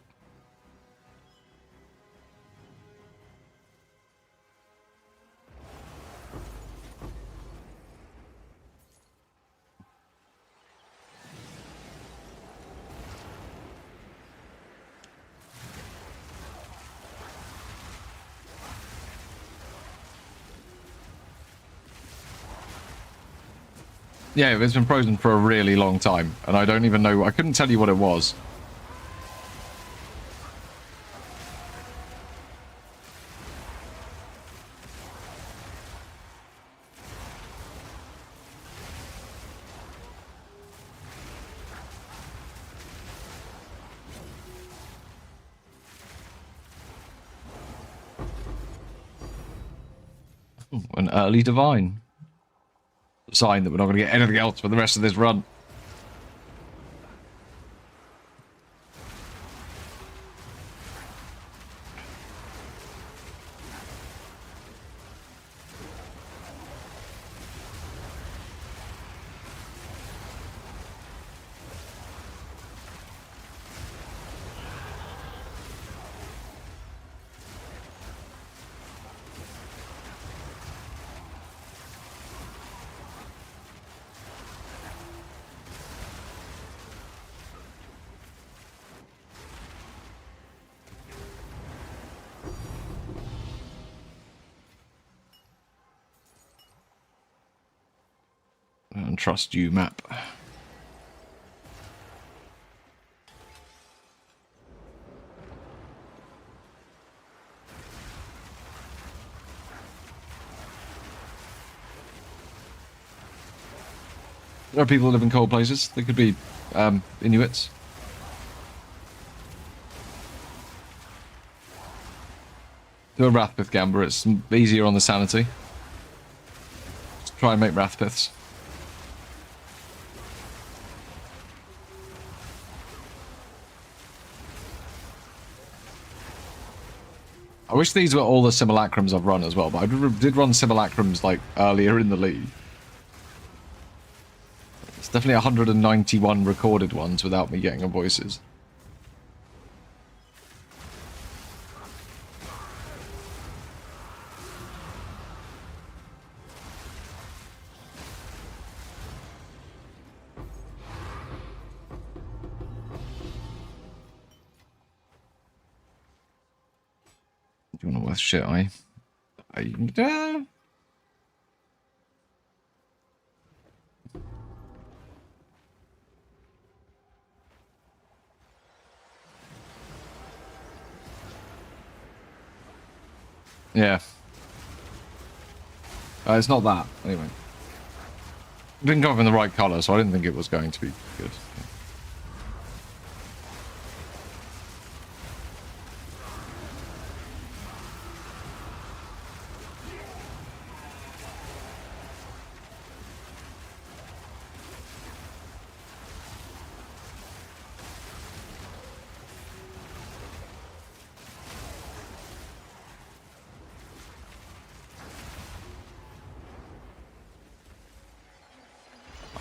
Yeah, it's been frozen for a really long time, and I don't even know. I couldn't tell you what it was. Ooh, an early divine. Sign that we're not going to get anything else for the rest of this run. And trust you, map. There are people who live in cold places. They could be Inuits. Do a Wrathpith Gambler. It's easier on the Sanity. Let's try and make Wrathpiths. I wish these were all the Simulacrums I've run as well, but I did run Simulacrums like earlier in the league. It's definitely 191 recorded ones without me getting a voices. Do you want to worth shit, Yeah. It's not that, anyway. It didn't come up in the right colour, so I didn't think it was going to be good.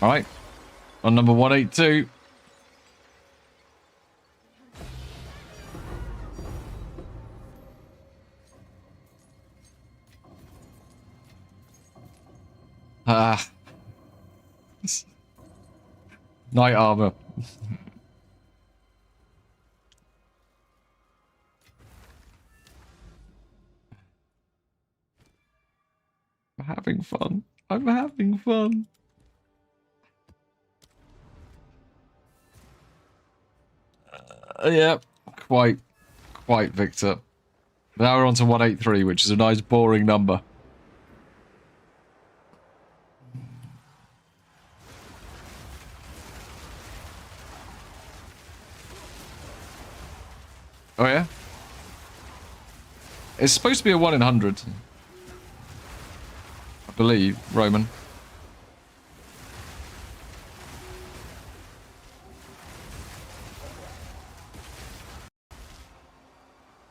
Alright. On number 182. Knight armor. I'm having fun. I'm having fun. Yeah, quite, Victor. Now we're on to 183, which is a nice boring number. Oh yeah? It's supposed to be a 1 in 100. I believe, Roman.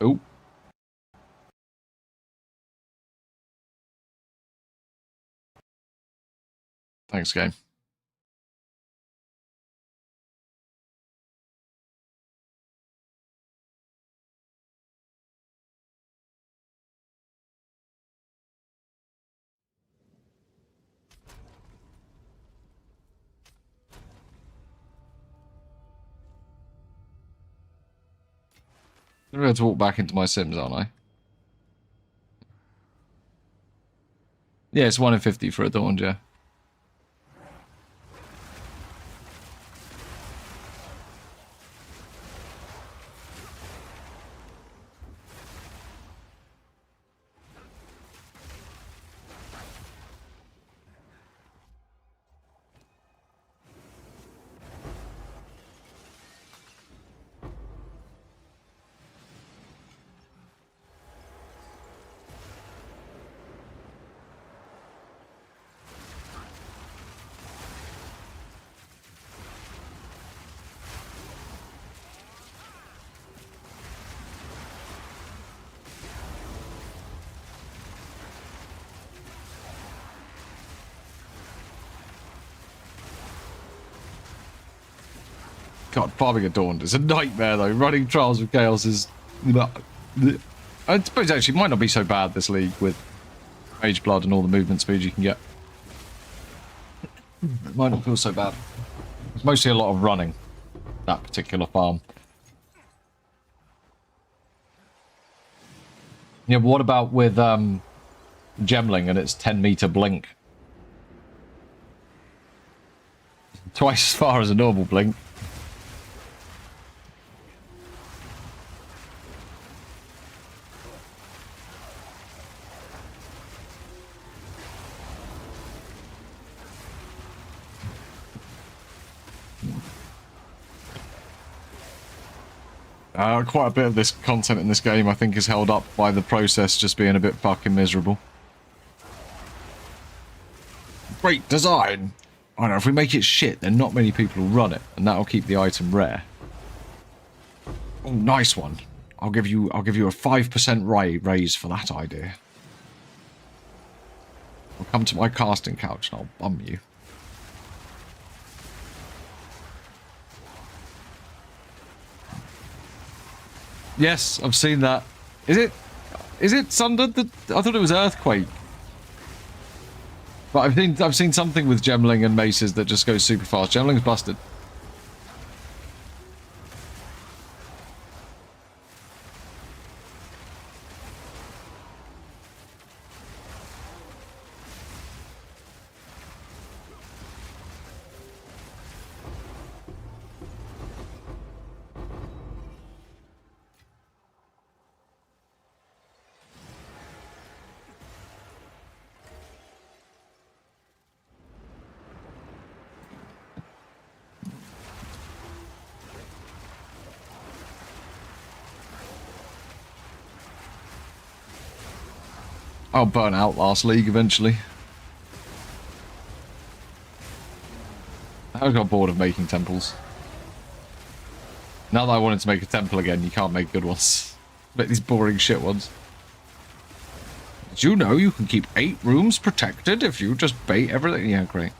Oh. Thanks, game. I'm going to walk back into my Sims, aren't I? Yeah, it's 1 in 50 for a Dawn, yeah. God, farming Adorned is a nightmare, though. Running Trials of Chaos is... I suppose, actually, it might not be so bad, this league, with Mage Blood and all the movement speed you can get. It might not feel so bad. It's mostly a lot of running, that particular farm. Yeah, but what about with Gemling and its 10-meter blink? Twice as far as a normal blink. Quite a bit of this content in this game, I think, is held up by the process just being a bit fucking miserable. Great design! I know, if we make it shit, then not many people will run it, and that'll keep the item rare. Oh, nice one. I'll give you a 5% raise for that idea. I'll come to my casting couch and I'll bum you. Yes, I've seen that. Is it Sundered? I thought it was Earthquake. But I've seen something with gemling and maces that just goes super fast. Gemling's busted. I'll burn out last league eventually. I got bored of making temples. Now that I wanted to make a temple again, you can't make good ones. Make these boring shit ones. Did you know you can keep 8 rooms protected if you just bait everything? Yeah, great.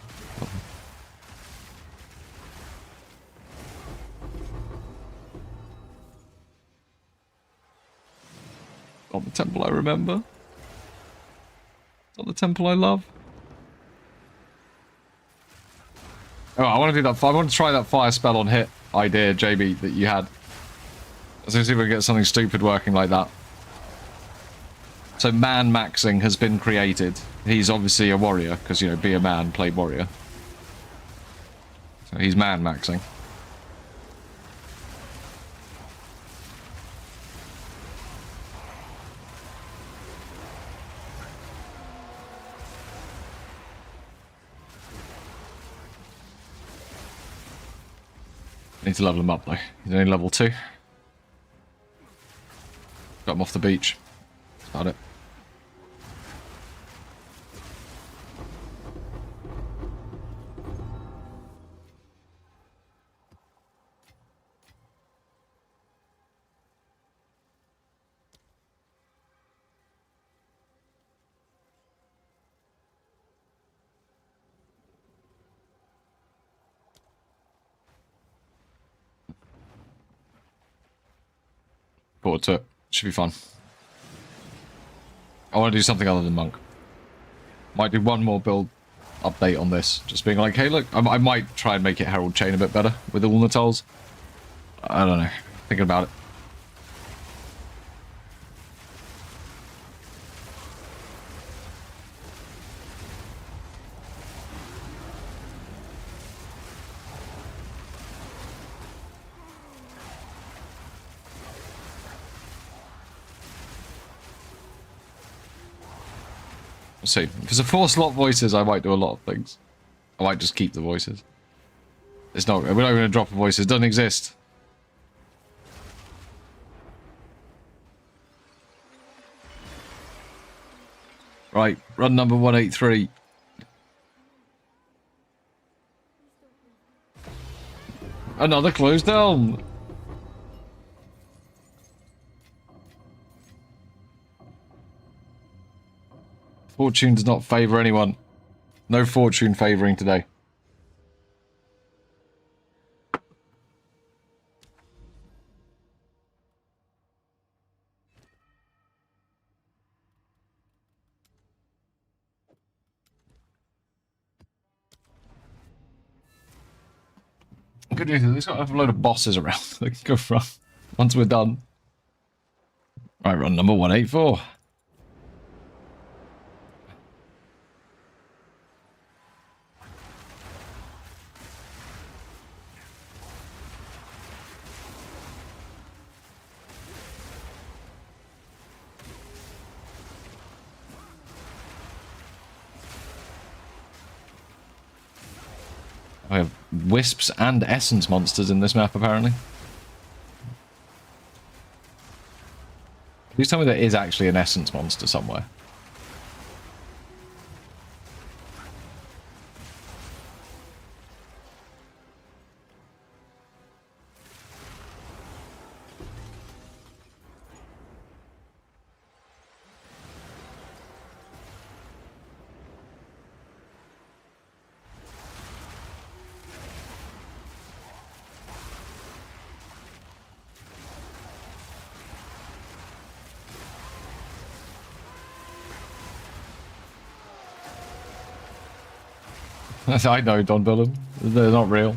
Not the temple I remember. Not the temple I love. Oh, I want to do that. I want to try that fire spell on hit idea, JB, that you had. Let's see if we can get something stupid working like that. So man maxing has been created. He's obviously a warrior because, you know, be a man, play warrior. So he's man maxing. Need to level him up though. He's only level 2. Got him off the beach. That's about it. Forward to it. Should be fun. I want to do something other than monk. Might do one more build update on this. Just being like, hey look, I might try and make it Herald Chain a bit better with all Natals. I don't know. Thinking about it. We'll see. Because of 4 slot voices, I might do a lot of things. I might just keep the voices. It's not. We're not going to drop the voices. It doesn't exist. Right. Run number 183. Another closed down. Fortune does not favour anyone. No fortune favouring today. Good news is we've got a load of bosses around that can go from once we're done. Right, run number 184. I have wisps and essence monsters in this map, apparently. Please tell me there is actually an essence monster somewhere. I know, Don Billen. They're not real.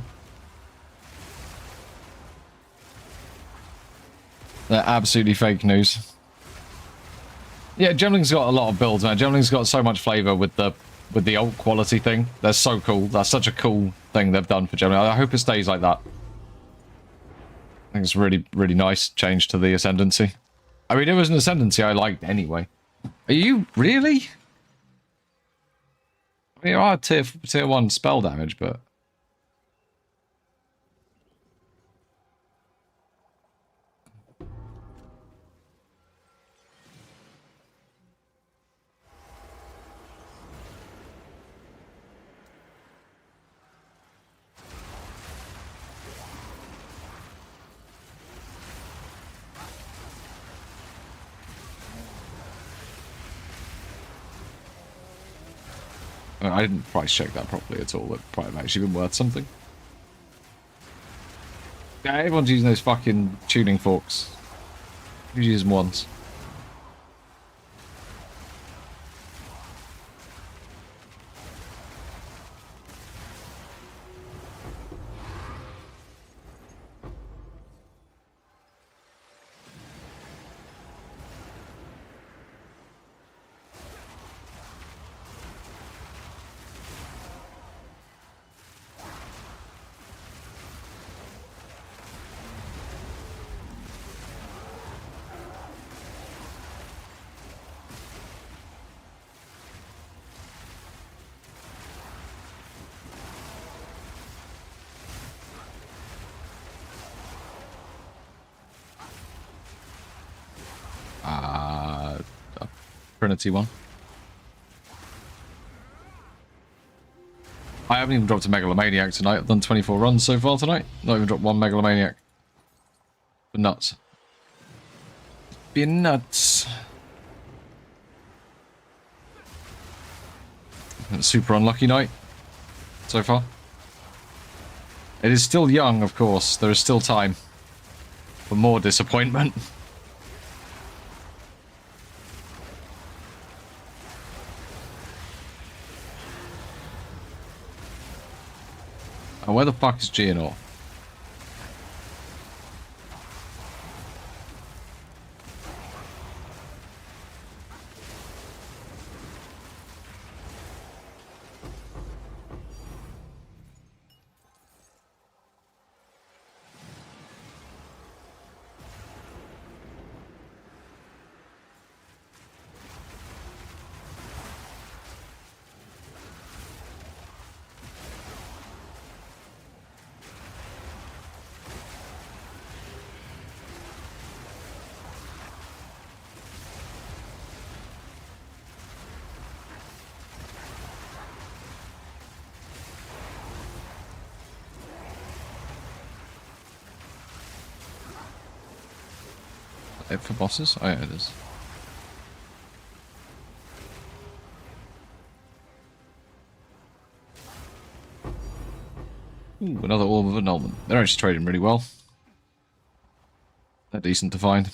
They're absolutely fake news. Yeah, Gemling's got a lot of builds, man. Gemling's got so much flavor with the alt quality thing. They're so cool. That's such a cool thing they've done for Gemling. I hope it stays like that. I think it's really, really nice change to the Ascendancy. I mean, it was an Ascendancy I liked anyway. Are you really? I mean, you are tier 1 spell damage, but... I didn't price check that properly at all. It probably have actually been worth something. Yeah, everyone's using those fucking tuning forks. You use them once. Trinity one. I haven't even dropped a Megalomaniac tonight. I've done 24 runs so far tonight. Not even dropped one Megalomaniac. But nuts. Being nuts. Super unlucky night so far. It is still young, of course. There is still time for more disappointment. Oh, where the fuck is Geonor? It for bosses? Oh yeah, it is. Ooh, another Orb of Annulment. They're actually trading really well. They're decent to find.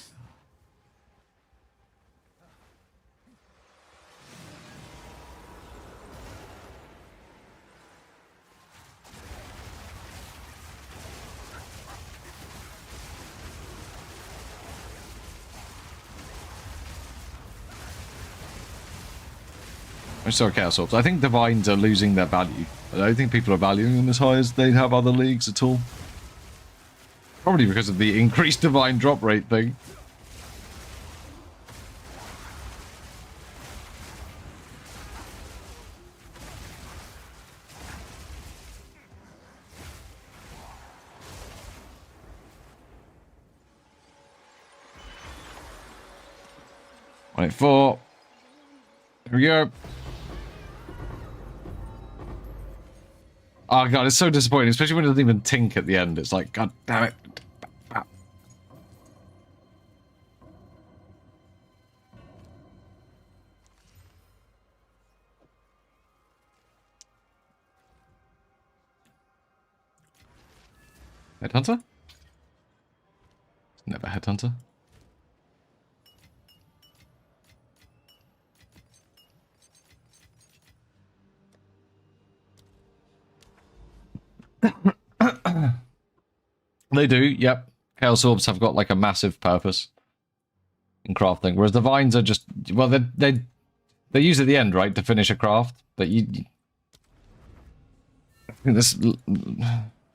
I saw Chaos Orbs. I think Divines are losing their value. I don't think people are valuing them as high as they have other leagues at all. Probably because of the increased Divine drop rate thing. 184. Here we go. Oh god, it's so disappointing, especially when it doesn't even tink at the end. It's like, god damn it. Headhunter? Never Headhunter. They do, yep. Chaos Orbs have got like a massive purpose in crafting, whereas the vines are just, well, they use at the end, right, to finish a craft, but I think there's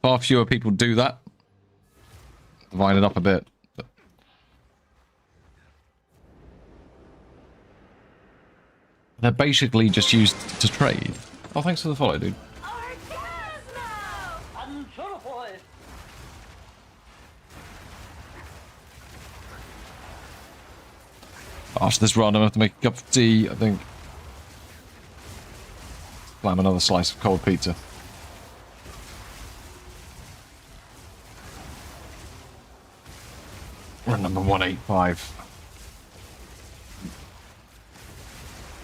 far fewer people do that. Vine it up a bit. But they're basically just used to trade. Oh, thanks for the follow, dude. After this run, I'm going to have to make a cup of tea, I think. Slam another slice of cold pizza. Run number 185.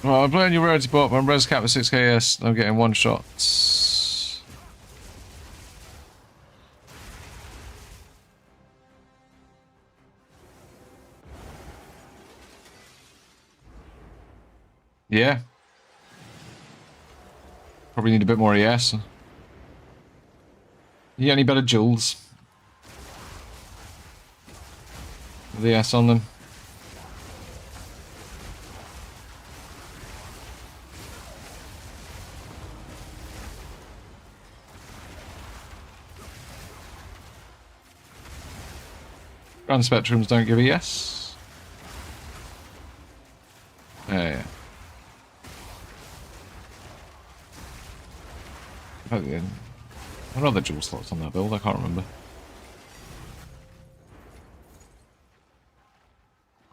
Well, I'm playing your rarity bot, but I'm res cap with 6KS. I'm getting one shots. Yeah. Probably need a bit more ES. You got any better jewels? With ES on them. Grand spectrums don't give ES. Yeah. What other jewel slots on that build? I can't remember.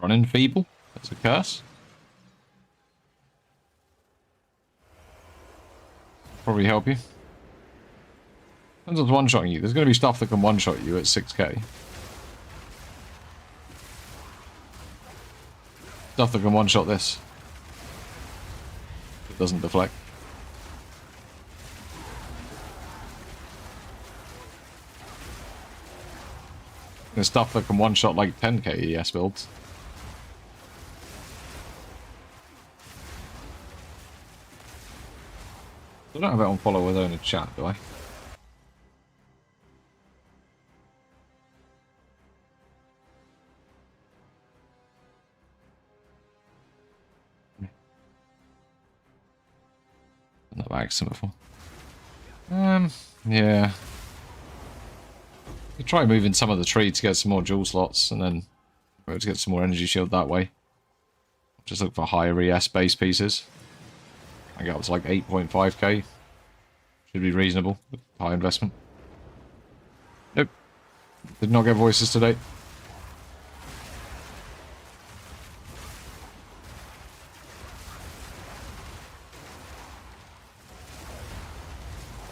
Running feeble? That's a curse. Probably help you. Depends what's one-shotting you. There's going to be stuff that can one-shot you at 6k. Stuff that can one-shot this. It doesn't deflect. There's stuff that can one-shot like 10k ES builds. I don't have it on follow with in a chat, do I? Never asked him before. Yeah. You try moving some of the tree to get some more jewel slots, and then to get some more energy shield that way. Just look for higher ES base pieces. I got up to like 8.5k. Should be reasonable with high investment. Nope. Did not get voices today.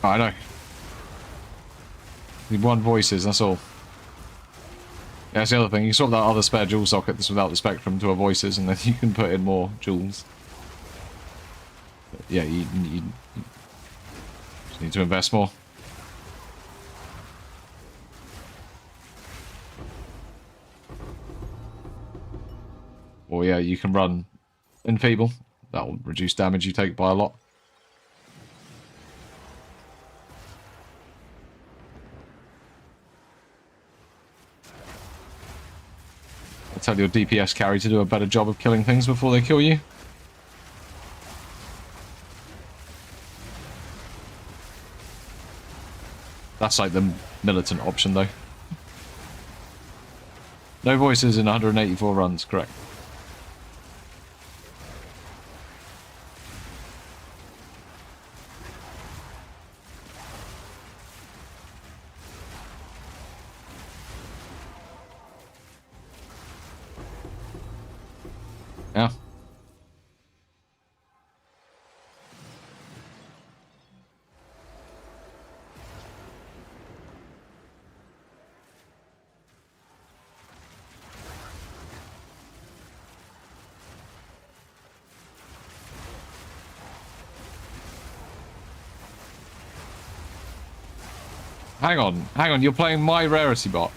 Oh, I know. Need one voices, that's all. Yeah, that's the other thing. You swap that other spare jewel socket that's without the spectrum to a voices, and then you can put in more jewels. But yeah, you just need to invest more. Or yeah, you can run Enfeeble. That will reduce damage you take by a lot. Tell your DPS carry to do a better job of killing things before they kill you. That's like the militant option, though. No voices in 184 runs, correct. Yeah. Hang on, you're playing my rarity bot.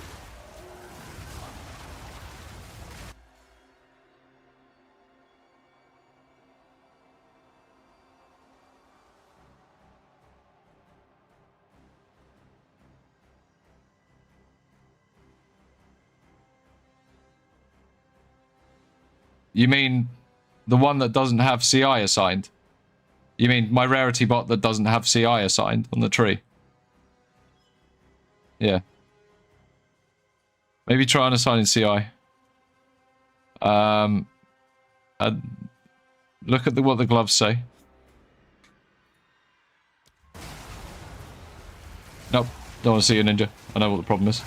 You mean the one that doesn't have CI assigned? You mean my rarity bot that doesn't have CI assigned on the tree? Yeah. Maybe try and assign in CI. Look at what the gloves say. Nope, don't want to see you, Ninja. I know what the problem is.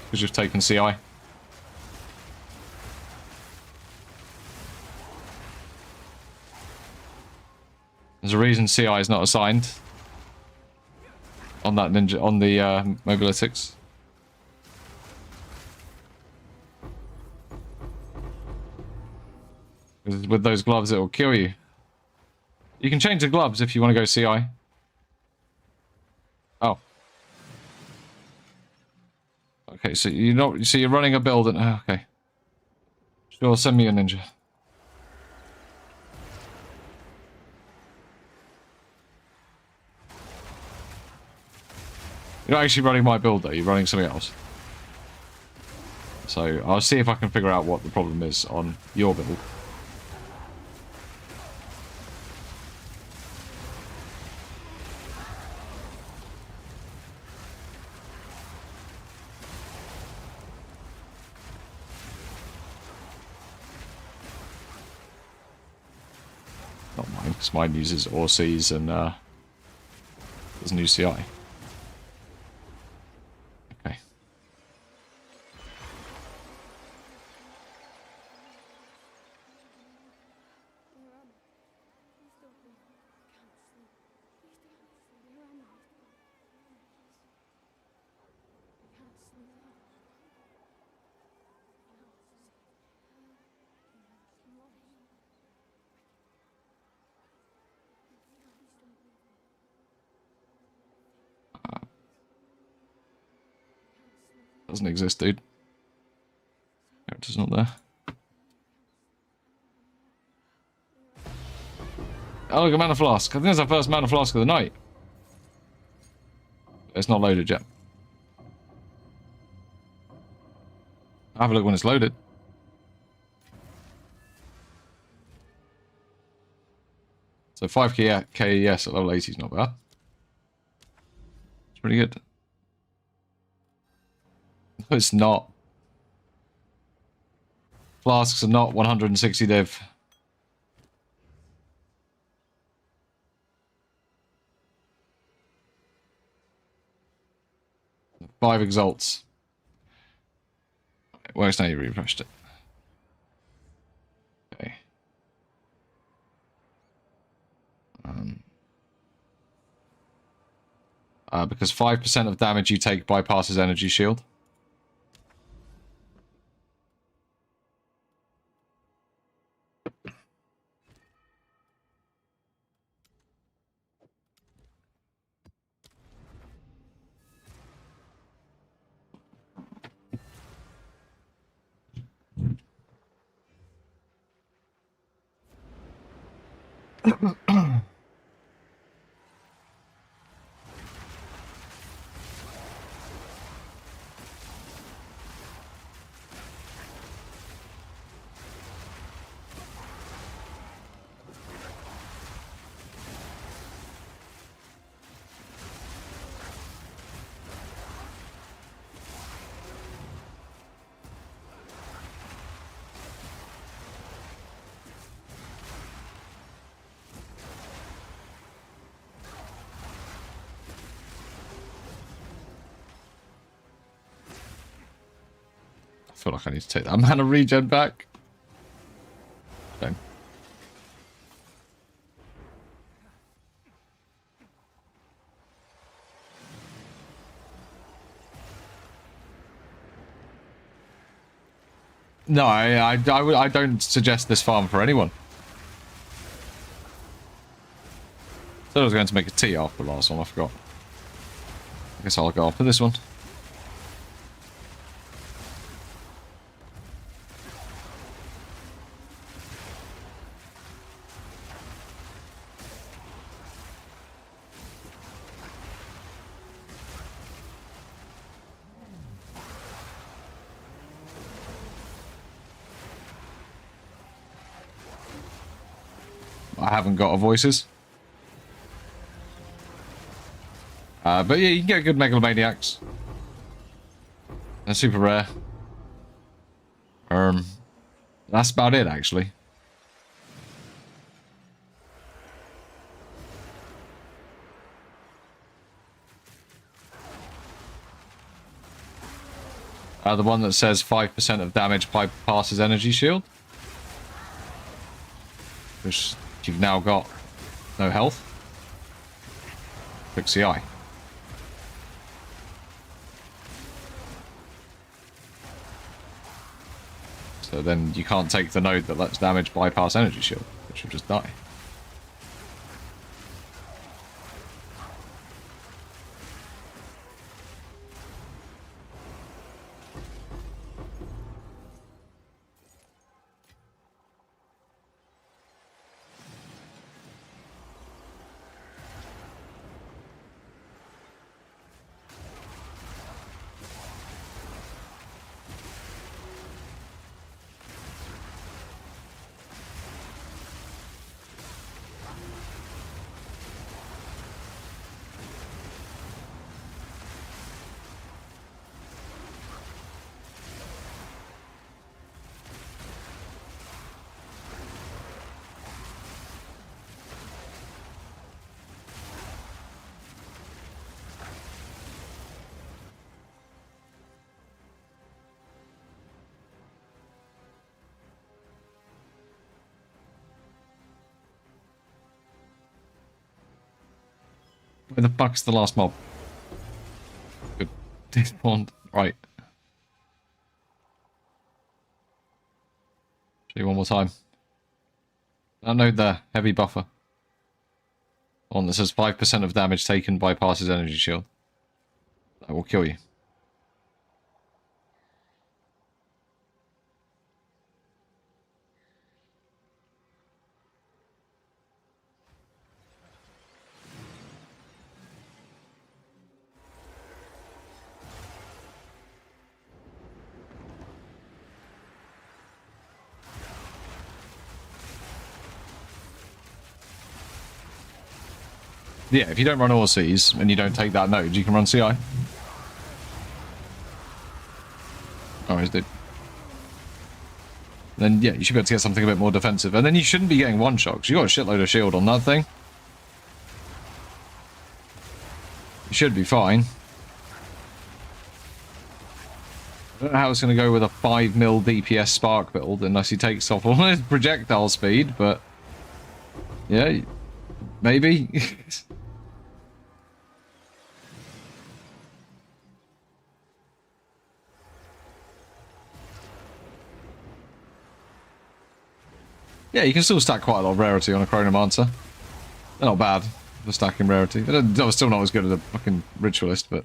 Because you've taken CI. There's a reason CI is not assigned on that Ninja, on the Mobilytics. Because with those gloves, it will kill you. You can change the gloves if you want to go CI. Oh. Okay, so you're not. So you're running a build, and okay. Sure, send me a Ninja. You're not actually running my build though. You're running something else. So I'll see if I can figure out what the problem is on your build. Not mine, because mine uses ORCs and there's new CI. Okay. Doesn't exist, dude. Character's not there. Oh, look, a mana flask. I think it's our first mana flask of the night. It's not loaded yet. I'll have a look when it's loaded. So 5k KES at level 80 is not bad. It's pretty good. No, it's not. Flasks are not 160 div. 5 exalts. It works now, you refreshed it. Okay. Because 5% of damage you take bypasses energy shield. I feel like I need to take that mana regen back. Okay. No, I don't suggest this farm for anyone. So I was going to make a tea after the last one, I forgot. I guess I'll go after this one. I haven't got a voices. But yeah, you can get good megalomaniacs. They're super rare. That's about it, actually. The one that says 5% of damage passes energy shield. Which you've now got no health. Fix the eye. So then you can't take the node that lets damage bypass energy shield, which will just die. Where the fuck's the last mob? Good. Despawned. Right. Show you one more time. That node there. Heavy buffer. One that says 5% of damage taken bypasses energy shield. That will kill you. Yeah, if you don't run Orsees and you don't take that node, you can run CI. Alright, dude. Then, yeah, you should be able to get something a bit more defensive. And then you shouldn't be getting one-shot, because you got a shitload of shield on that thing. You should be fine. I don't know how it's going to go with a 5 mil DPS spark build, unless he takes off all his projectile speed, but... yeah, maybe. Yeah, you can still stack quite a lot of rarity on a Chronomancer. They're not bad for stacking rarity. They're still not as good as a fucking Ritualist, but...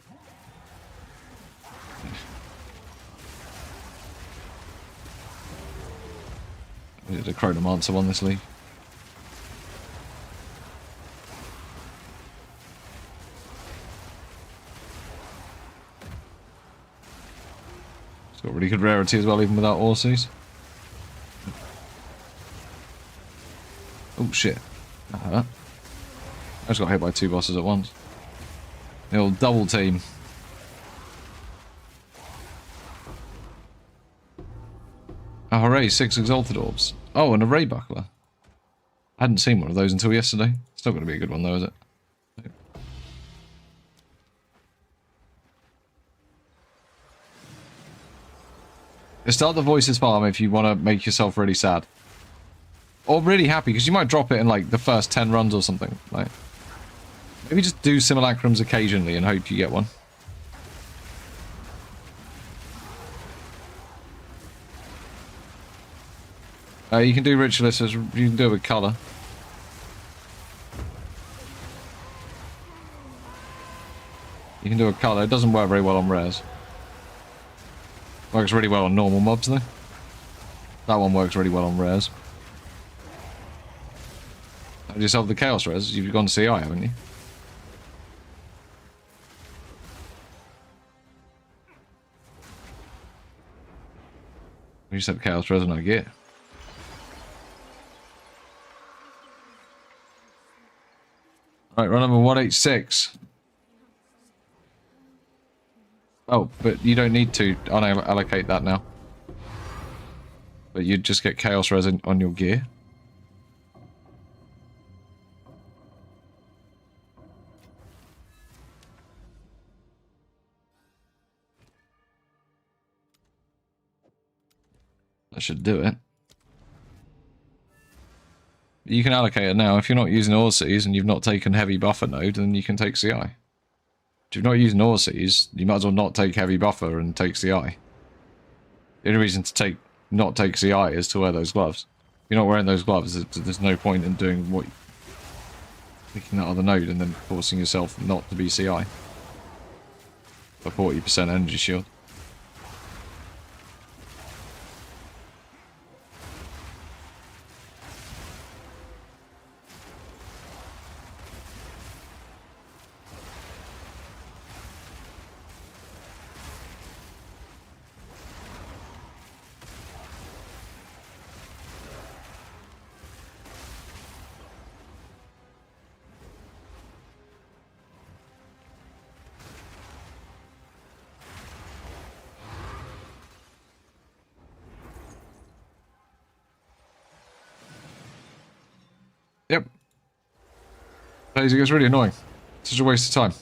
we did a Chronomancer one this league. It's got really good rarity as well, even without Orsees. Oh shit. That hurt. I just got hit by 2 bosses at once. The old double team. Oh hooray, 6 Exalted Orbs. Oh, and a Ray Buckler. I hadn't seen one of those until yesterday. It's not going to be a good one though, is it? Start the Voices farm if you want to make yourself really sad. Or really happy, because you might drop it in, like, the first 10 runs or something. Like, maybe just do simulacrums occasionally and hope you get one. You can do ritualists, you can do it with colour. You can do a colour. It doesn't work very well on rares. Works really well on normal mobs, though. That one works really well on rares. Have yourself the Chaos res. You've gone CI, haven't you? You said Chaos res and I get. Alright, run number 186. Oh, but you don't need to unallocate that now. But you'd just get Chaos res on your gear. That should do it. You can allocate it now. If you're not using Orsees and you've not taken Heavy Buffer node, then you can take CI. If you're not using Orsees, you might as well not take Heavy Buffer and take CI. The only reason to not take CI is to wear those gloves. If you're not wearing those gloves, there's no point in doing what... picking that other node and then forcing yourself not to be CI. For 40% energy shield. Yep. Daisy gets really annoying. Such a waste of time.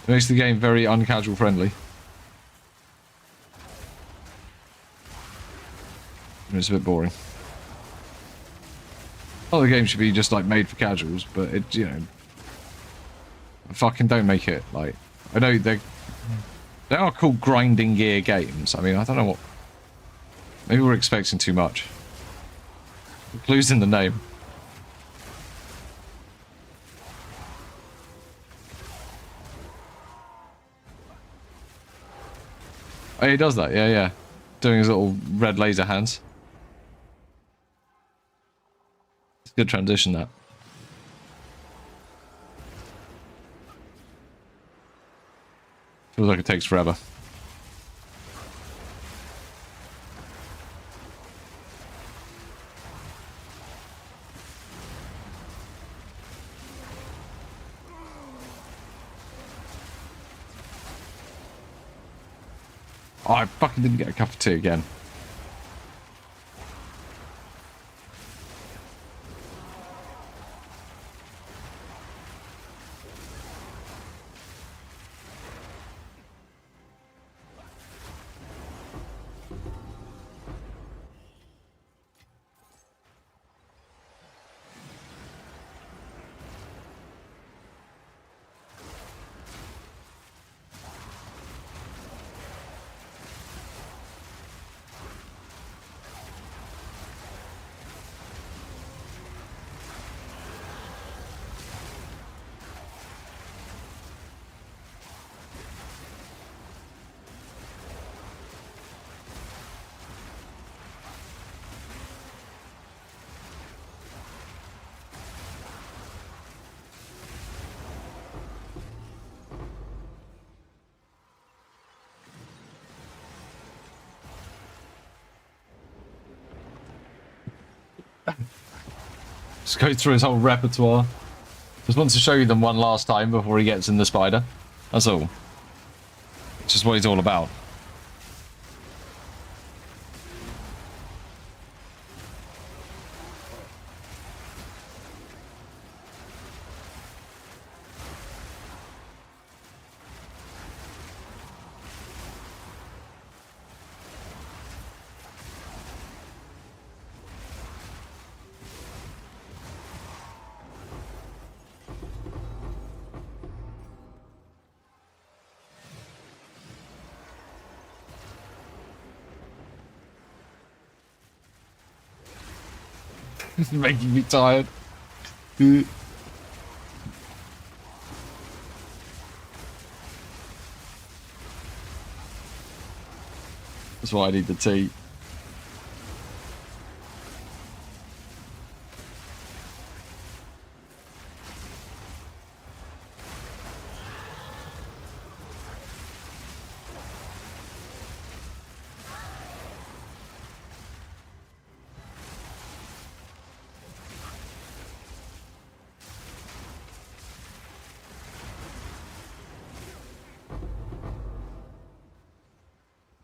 It makes the game very uncasual friendly. And it's a bit boring. Well, the game should be just like made for casuals, but it, you know, fucking don't make it like. I know they are called grinding gear games. I mean, I don't know what. Maybe we're expecting too much. Clues in the name. Oh, he does that, yeah. Doing his little red laser hands. It's a good transition, that. Feels like it takes forever. Oh, I fucking didn't get a cup of tea again. Just go through his whole repertoire. Just wants to show you them one last time before he gets in the spider. That's all. It's just what he's all about. Making me tired. That's why I need the tea.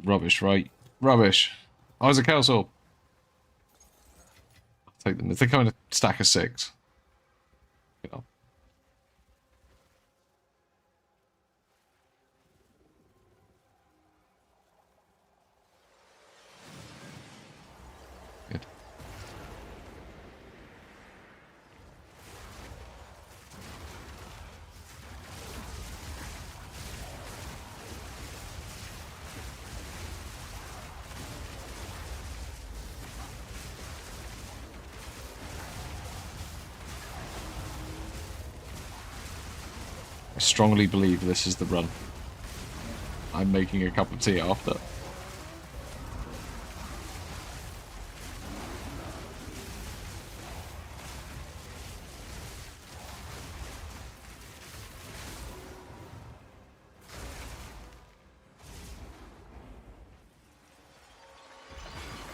Rubbish, right? Rubbish. I was a council. I'll take them. If they come in a stack of 6. You know. Good. I strongly believe this is the run. I'm making a cup of tea after.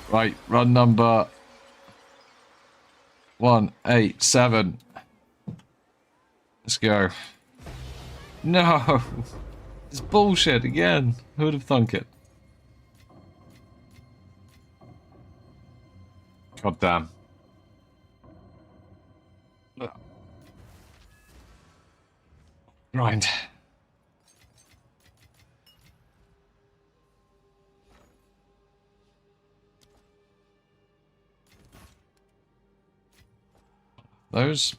Right, run number 187. Let's go. No! It's bullshit again. Who would have thunk it? God damn. Grind. Those.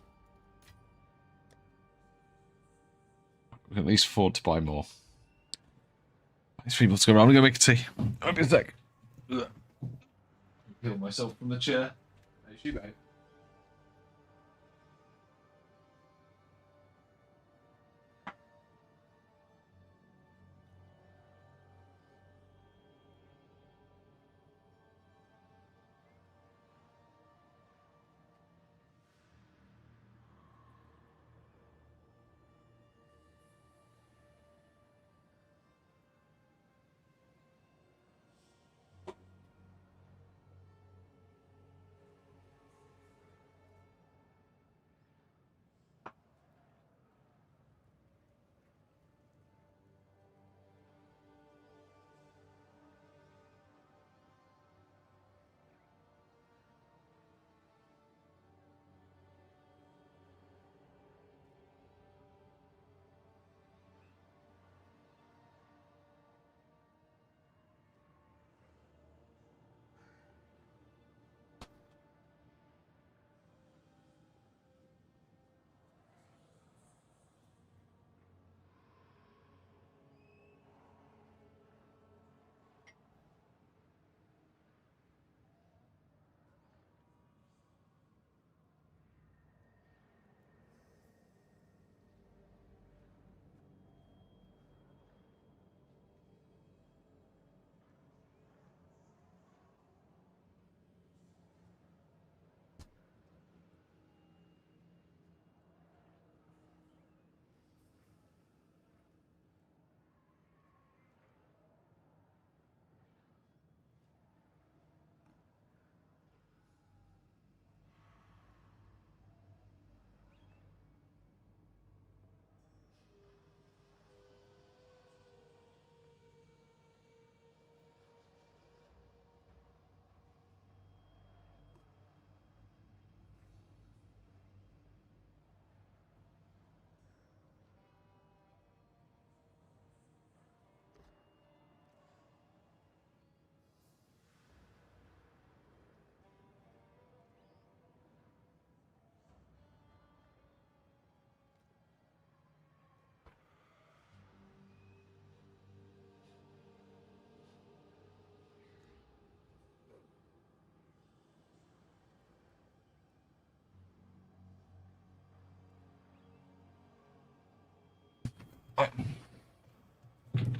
We can at least afford to buy more. These people to go around. I'm gonna make a tea. I'll be a sec. Peel myself from the chair. Hey, she babe.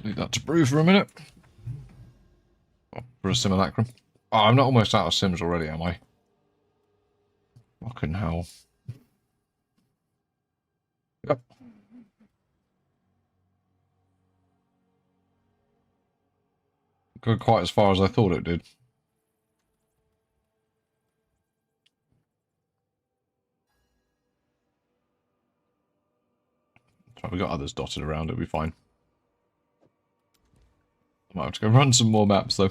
Leave that to brew for a minute. Oh, for a simulacrum. Oh, I'm not almost out of sims already, am I? Fucking hell. Yep. Go quite as far as I thought it did. So we've got others dotted around, it'll be fine. I might have to go run some more maps though.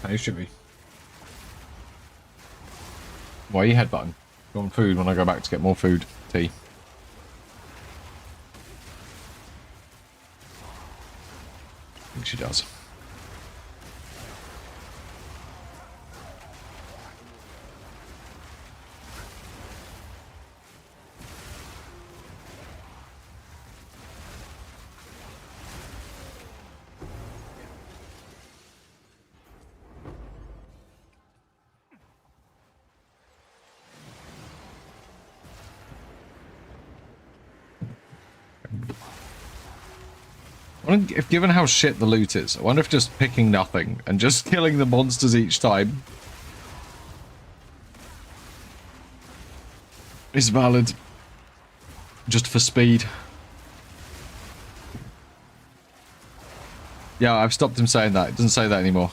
Hey, should be. Why are you headbutting? Go on food when I go back to get more food. Tea. I think she does. I wonder if, given how shit the loot is, I wonder if just picking nothing and just killing the monsters each time is valid. Just for speed. Yeah, I've stopped him saying that. It doesn't say that anymore.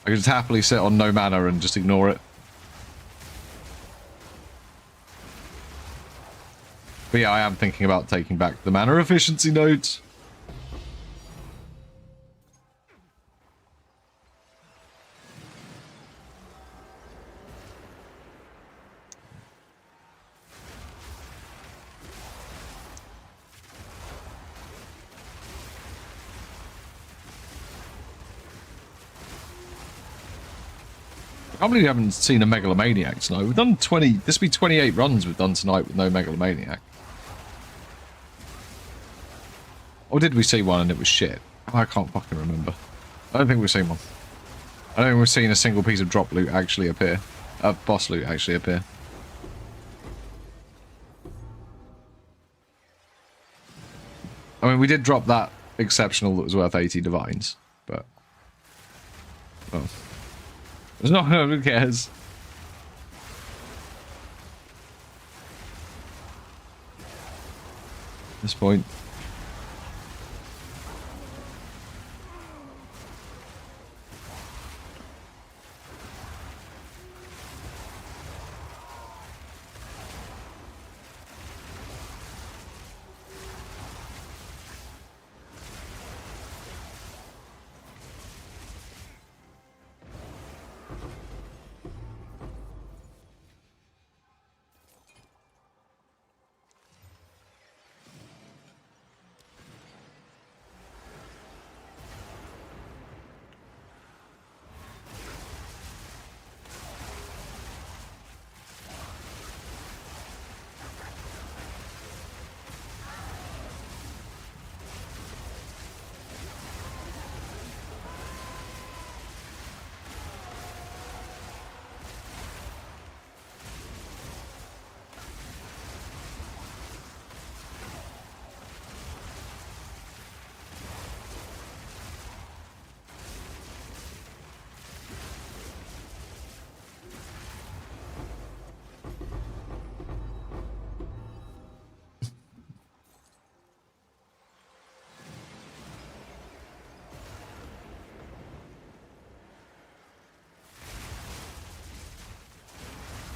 I can just happily sit on no mana and just ignore it. But yeah, I am thinking about taking back the mana efficiency nodes. I can't believe we haven't seen a Megalomaniac tonight. We've done 20... This will be 28 runs we've done tonight with no Megalomaniac. Or did we see one and it was shit? I can't fucking remember. I don't think we've seen one. I don't think we've seen a single piece of drop loot actually appear. Boss loot actually appear. I mean, we did drop that exceptional that was worth 80 divines, but... Well... There's no one who cares. At this point.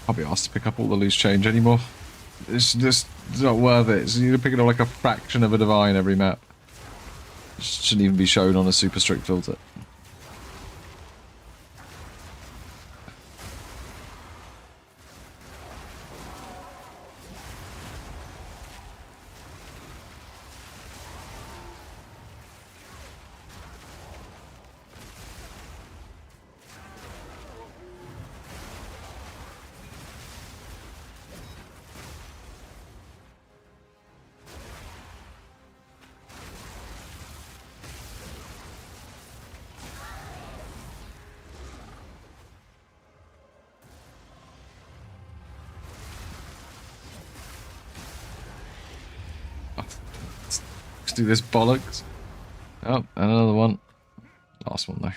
I'll be asked to pick up all the loose change anymore. It's just not worth it. So you need to pick it up like a fraction of a divine every map. It shouldn't even be shown on a super strict filter. Let's do this bollocks. Oh, another one. Last one, though.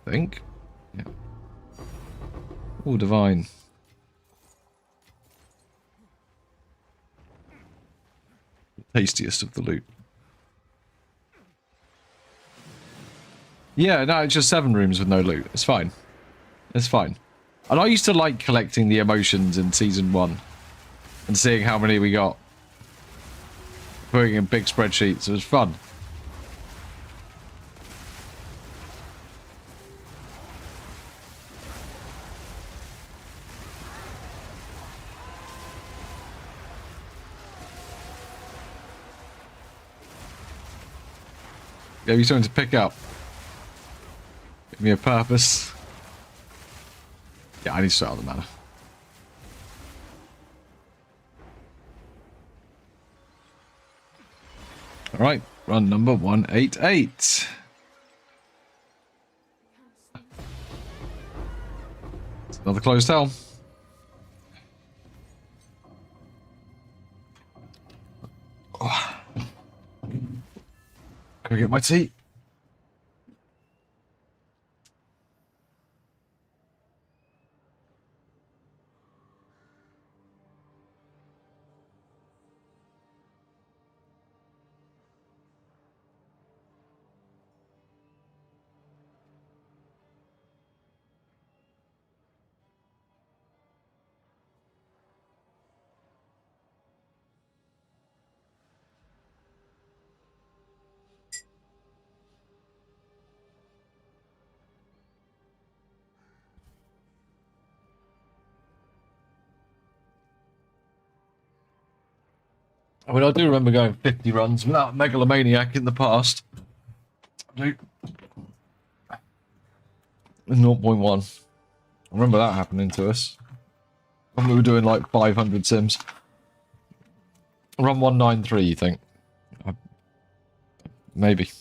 I think. Yeah. Oh, divine. Tastiest of the loot. Yeah, no, it's just 7 rooms with no loot. It's fine. It's fine. And I used to like collecting the emotions in Season 1. And seeing how many we got. Putting in big spreadsheets. It was fun. Gave you something to pick up. Give me a purpose. Yeah, I need to sort out the mana. Alright, run number 188. It's another closed hell. Oh. Can I get my tea? I mean, I do remember going 50 runs without Megalomaniac in the past. I 0.1. I remember that happening to us. When we were doing like 500 sims. Run 193, you think? Maybe.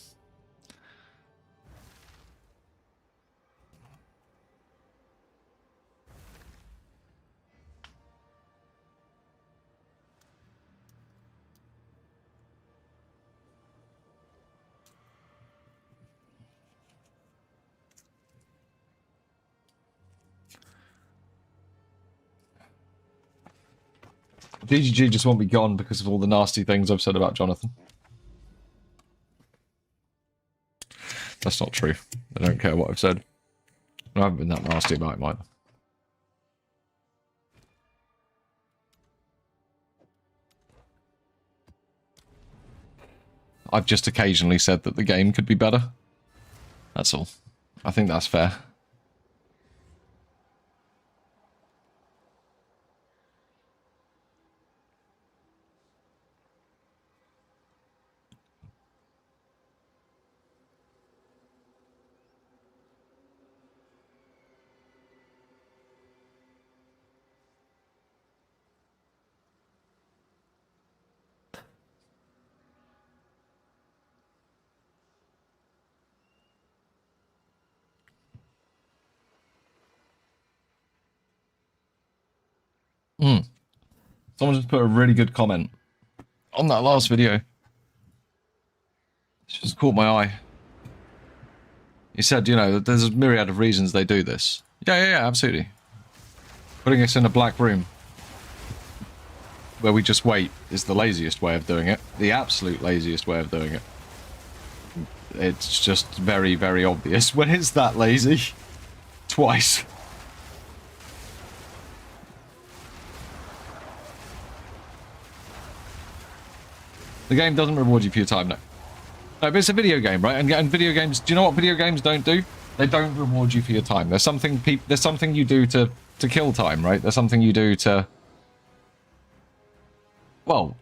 GGG just won't be gone because of all the nasty things I've said about Jonathan. That's not true. I don't care what I've said. I haven't been that nasty about him either. I've just occasionally said that the game could be better. That's all. I think that's fair. Someone just put a really good comment on that last video. It's just caught my eye. He said, you know, there's a myriad of reasons they do this. Yeah, absolutely. Putting us in a black room where we just wait is the laziest way of doing it. The absolute laziest way of doing it. It's just very, very obvious when it's that lazy. Twice. The game doesn't reward you for your time, no. No, but it's a video game, right? And video games, do you know what video games don't do? They don't reward you for your time. There's something you do to kill time, right? There's something you do to... Well,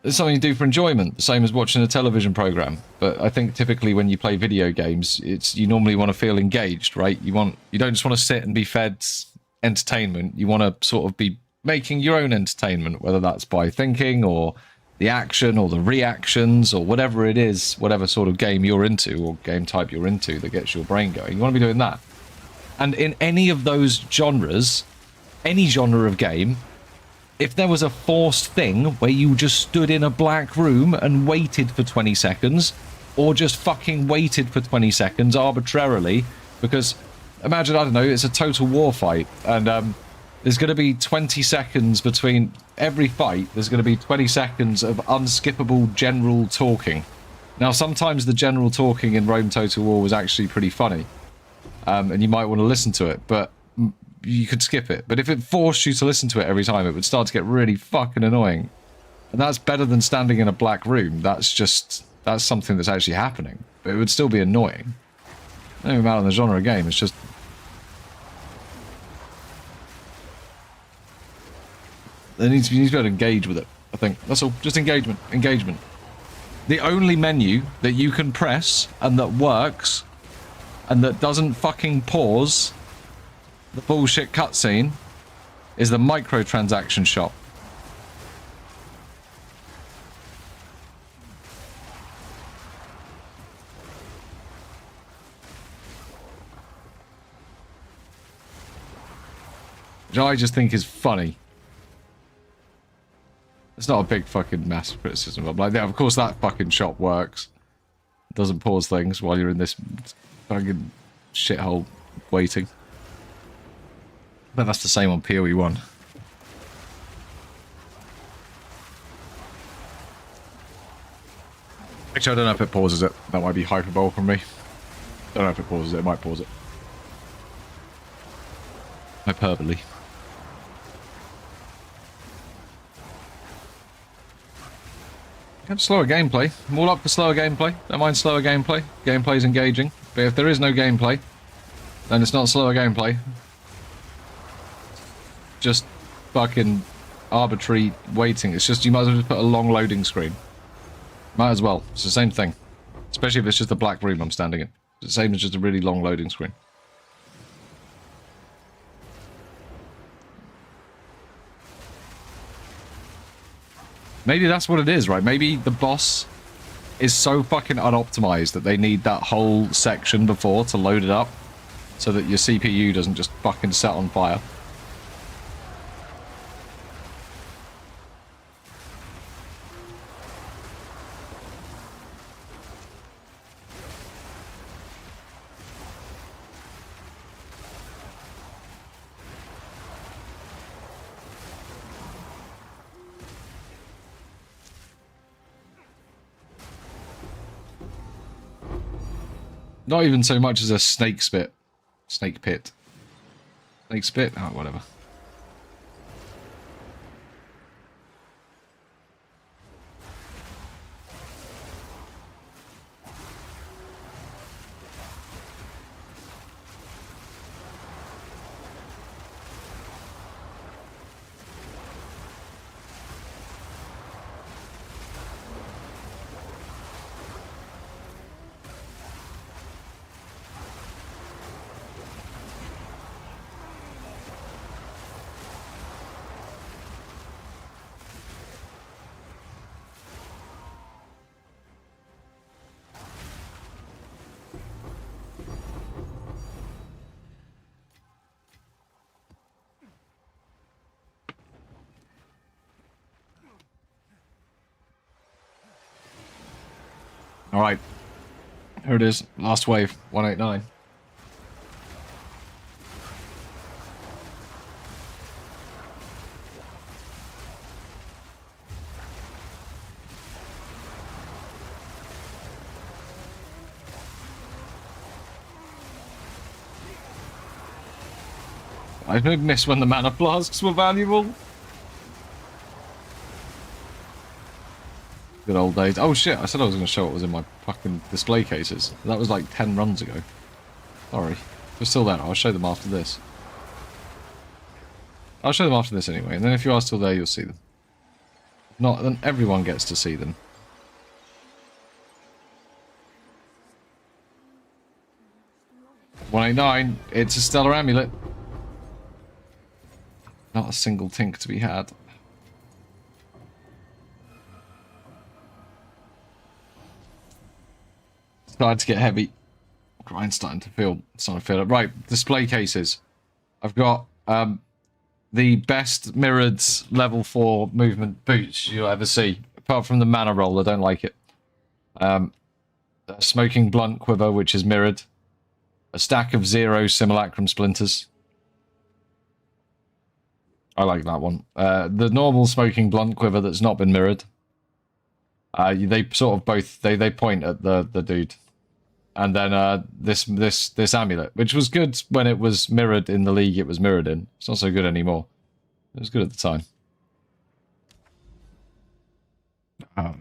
there's something you do for enjoyment, the same as watching a television program. But I think typically when you play video games, you normally want to feel engaged, right? You don't just want to sit and be fed entertainment. You want to sort of be making your own entertainment, whether that's by thinking or the action or the reactions or whatever it is, whatever sort of game you're into or game type you're into that gets your brain going. You want to be doing that. And in any of those genres, any genre of game, if there was a forced thing where you just stood in a black room and waited for 20 seconds, or just fucking waited for 20 seconds arbitrarily, because imagine, I don't know, it's a total war fight, and there's going to be 20 seconds between every fight, there's going to be 20 seconds of unskippable general talking. Now, sometimes the general talking in Rome Total War was actually pretty funny, and you might want to listen to it, but you could skip it. But if it forced you to listen to it every time, it would start to get really fucking annoying. And that's better than standing in a black room. That's something that's actually happening. But it would still be annoying. It doesn't matter on the genre of game, it's just... you need to be able to engage with it, I think. That's all. Just engagement. Engagement. The only menu that you can press and that works and that doesn't fucking pause the bullshit cutscene is the microtransaction shop. Which I just think is funny. It's not a big fucking massive criticism. I'm like, yeah, of course that fucking shop works. It doesn't pause things while you're in this fucking shithole waiting. But that's the same on PoE 1. Actually, I don't know if it pauses it. That might be hyperbole from me. I don't know if it pauses it. It might pause it. Hyperbole. Have slower gameplay. I'm all up for slower gameplay. Don't mind slower gameplay. Gameplay's engaging. But if there is no gameplay, then it's not slower gameplay. Just fucking arbitrary waiting. It's just, you might as well just put a long loading screen. Might as well. It's the same thing. Especially if it's just a black room I'm standing in. It's the same as just a really long loading screen. Maybe that's what it is, right? Maybe the boss is so fucking unoptimized that they need that whole section before to load it up so that your CPU doesn't just fucking set on fire. Not even so much as a snake spit. Snake pit. Snake spit? Oh, whatever. Alright. Here it is. Last wave. 189. I missed when the mana flasks were valuable. Good old days. Oh shit, I said I was going to show what was in my fucking display cases. That was like 10 runs ago. Sorry. They're still there. I'll show them after this. I'll show them after this anyway, and then if you are still there, you'll see them. If not, then everyone gets to see them. $189. It's a stellar amulet. Not a single tink to be had. Starting to get heavy. grind's starting to feel it. Right, display cases. I've got the best mirrored level 4 movement boots you'll ever see. Apart from the mana roll, I don't like it. A smoking blunt quiver, which is mirrored. A stack of 0 simulacrum splinters. I like that one. The normal smoking blunt quiver that's not been mirrored. They sort of both they point at the dude. And then this amulet, which was good when it was mirrored in the league it was mirrored in. It's not so good anymore. It was good at the time. A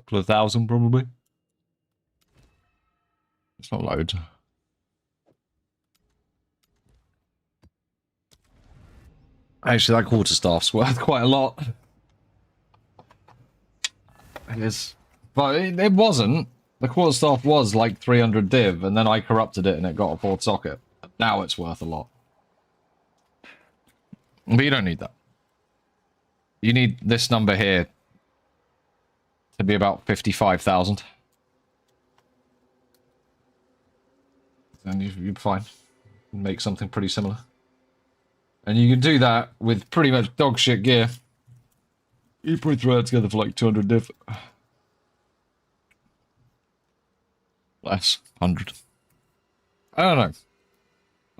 couple of thousand probably. It's not loads. Actually, that quarterstaff's worth quite a lot. It is. But it wasn't. The quarterstaff was like 300 div, and then I corrupted it and it got a 4th socket. Now it's worth a lot. But you don't need that. You need this number here to be about 55,000. And you're fine. Make something pretty similar. And you can do that with pretty much dog shit gear. You probably throw it together for like 200 div. Less. 100. I don't know.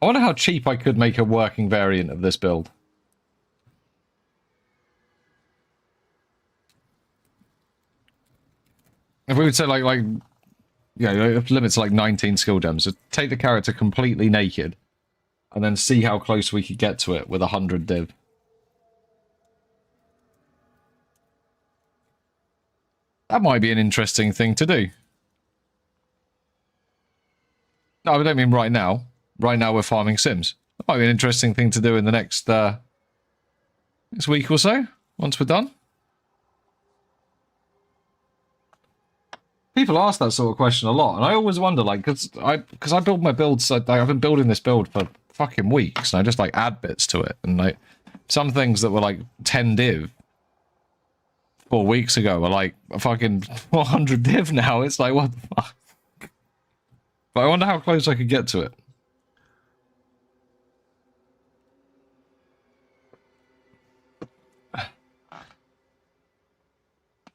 I wonder how cheap I could make a working variant of this build. If we would say limits like 19 skill gems, so take the character completely naked, and then see how close we could get to it with 100 div. That might be an interesting thing to do. No, I don't mean right now. Right now we're farming Sims. That might be an interesting thing to do in the next week or so, once we're done. People ask that sort of question a lot, and I always wonder, like, because I build my builds, I've been building this build for fucking weeks, and I just, like, add bits to it, and, like, some things that were, like, 10 div 4 weeks ago are, like, fucking 400 div now. It's like, what the fuck? But I wonder how close I could get to it.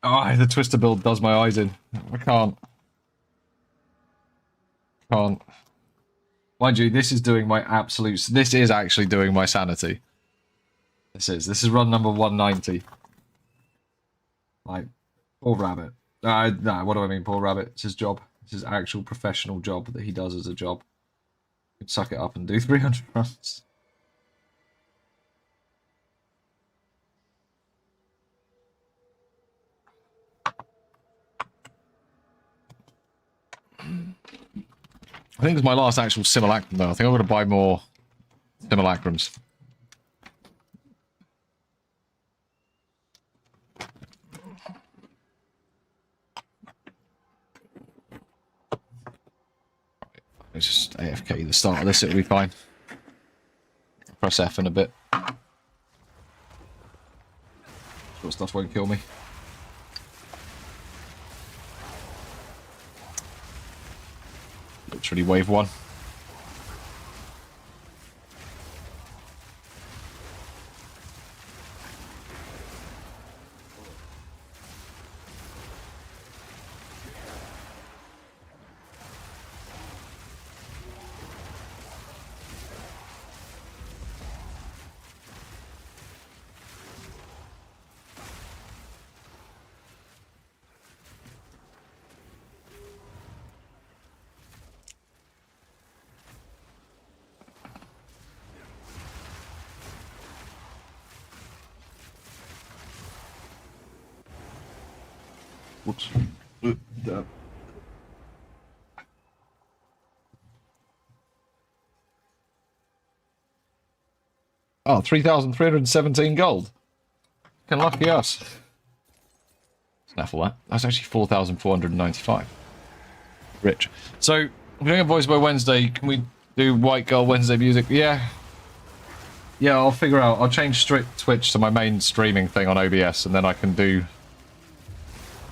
Oh, the twister build does my eyes in. I can't. Mind you, this is doing my absolute... This is actually doing my sanity. This is run number 190. Like, poor rabbit. Nah, what do I mean, poor rabbit? It's his job. It's his actual professional job that he does as a job. He'd suck it up and do 300 runs. I think it's my last actual simulacrum though. I think I'm going to buy more simulacrums. It's just AFK the start of this, it'll be fine. Press F in a bit. Short stuff won't kill me. Literally wave 1. Whoops. Oh, 3,317 gold. Can lucky us. Snaffle that. That's actually 4,495. Rich. So, we're doing a voice by Wednesday. Can we do White Girl Wednesday music? Yeah. Yeah, I'll figure out. I'll change Twitch to my main streaming thing on OBS, and then I can do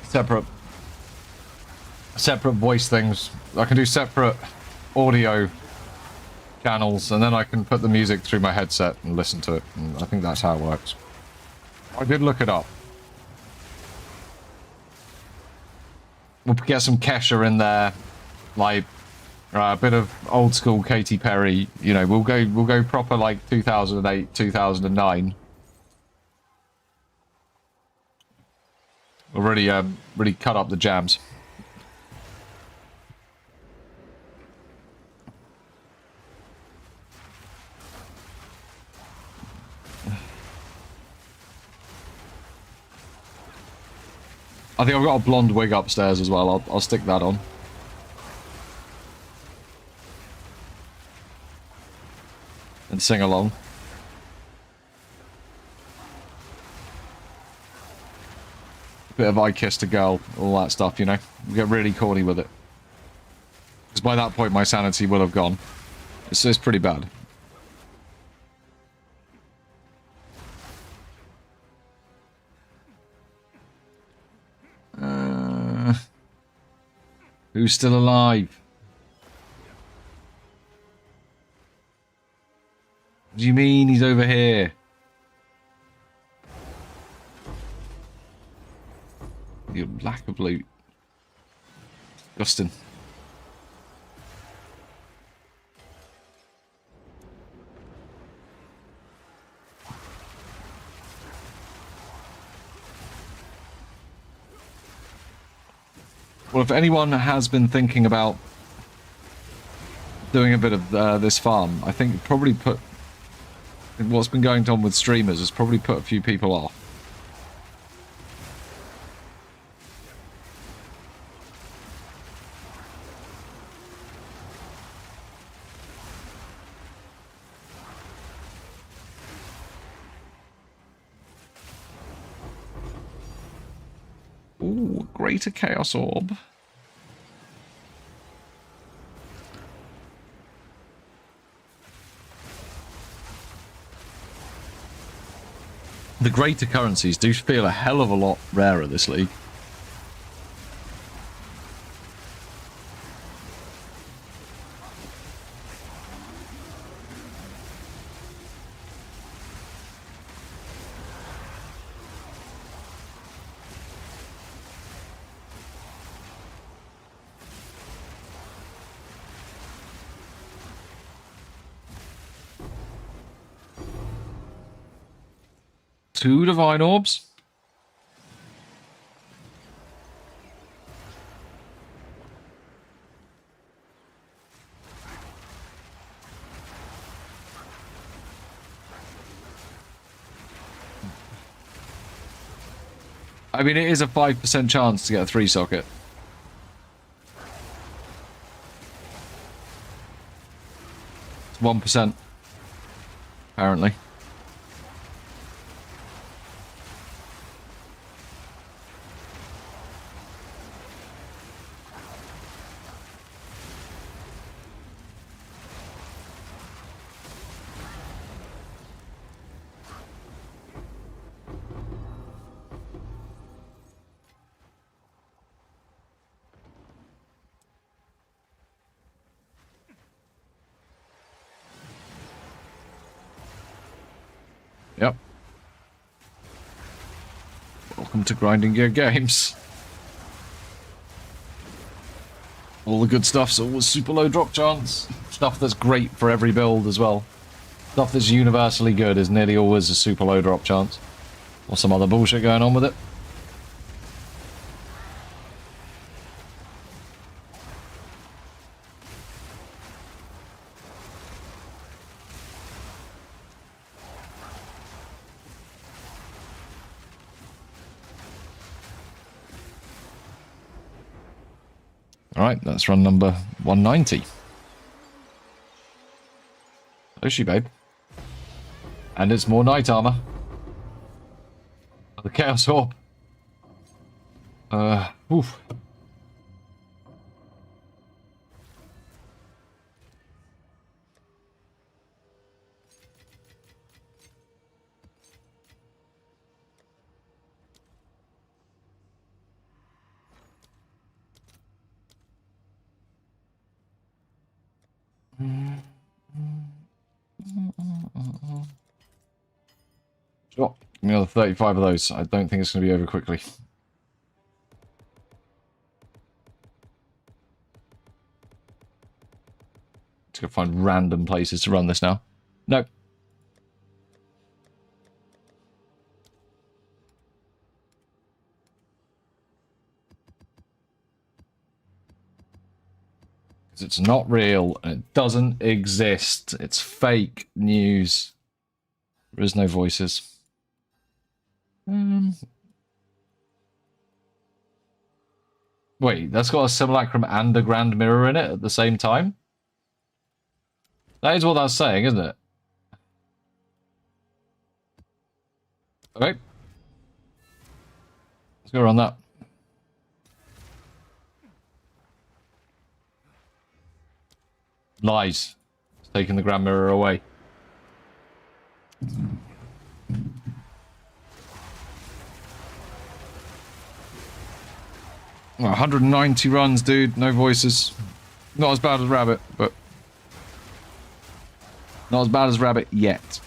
separate separate voice things. I can do separate audio channels, and then I can put the music through my headset and listen to it. And I think that's how it works. I did look it up. We'll get some Kesha in there, like a bit of old school Katy Perry. You know, we'll go proper like 2008, 2009. We'll really cut up the jams. I think I've got a blonde wig upstairs as well. I'll stick that on. And sing along. Bit of I Kissed a Girl, all that stuff, you know. We get really corny with it. Because by that point my sanity will have gone. It's pretty bad. Who's still alive? What do you mean he's over here? Your lack of loot. Disgusting. Well, if anyone has been thinking about doing a bit of this farm, I think probably put... What's been going on with streamers has probably put a few people off. Ooh, Greater Chaos Orb. The greater currencies do feel a hell of a lot rarer this league. Two Divine Orbs. I mean, it is a 5% chance to get a 3-socket. It's 1%, apparently. Yep. Welcome to Grinding Gear Games. All the good stuff's always super low drop chance. Stuff that's great for every build as well. Stuff that's universally good is nearly always a super low drop chance. Or some other bullshit going on with it. Alright, that's run number 190. Hello, she babe. And it's more knight armor. The Chaos Orb. Oof. Sure. Give me another 35 of those. I don't think it's going to be over quickly. Just going to find random places to run this now. No. Because it's not real and it doesn't exist. It's fake news. There is no voices. Wait, that's got a simulacrum and a grand mirror in it at the same time? That is what that's saying, isn't it? Okay. Let's go around that. Lies. It's taking the grand mirror away. 190 runs, dude. No voices. Not as bad as Rabbit, but... not as bad as Rabbit yet.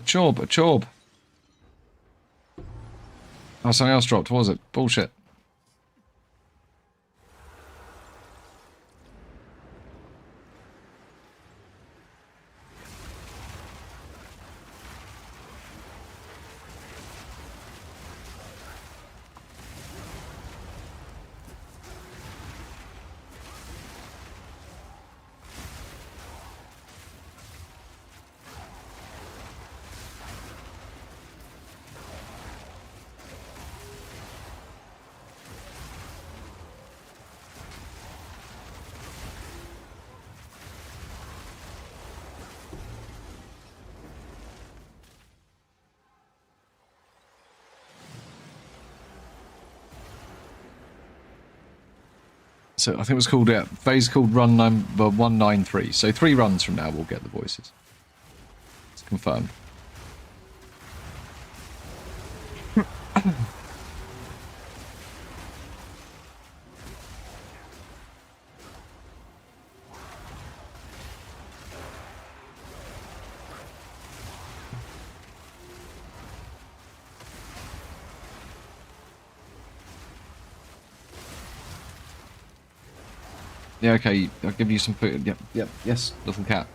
A chorb. Oh, something else dropped, what was it? Bullshit. So I think it was called, phase called run number 193. So 3 runs from now we'll get the voices. It's confirmed. Yeah, okay, I'll give you some food. Yep, yes, little cat.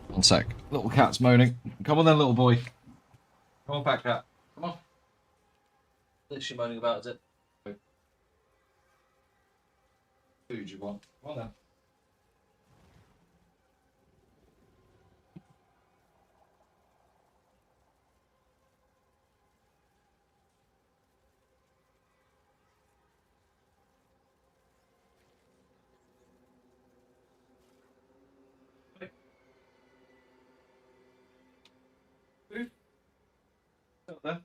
1 sec. Little cat's moaning. Come on then, little boy. Come on, fat cat. Come on. This you're moaning about, is it? Food you want. Come on then. Food? Out there.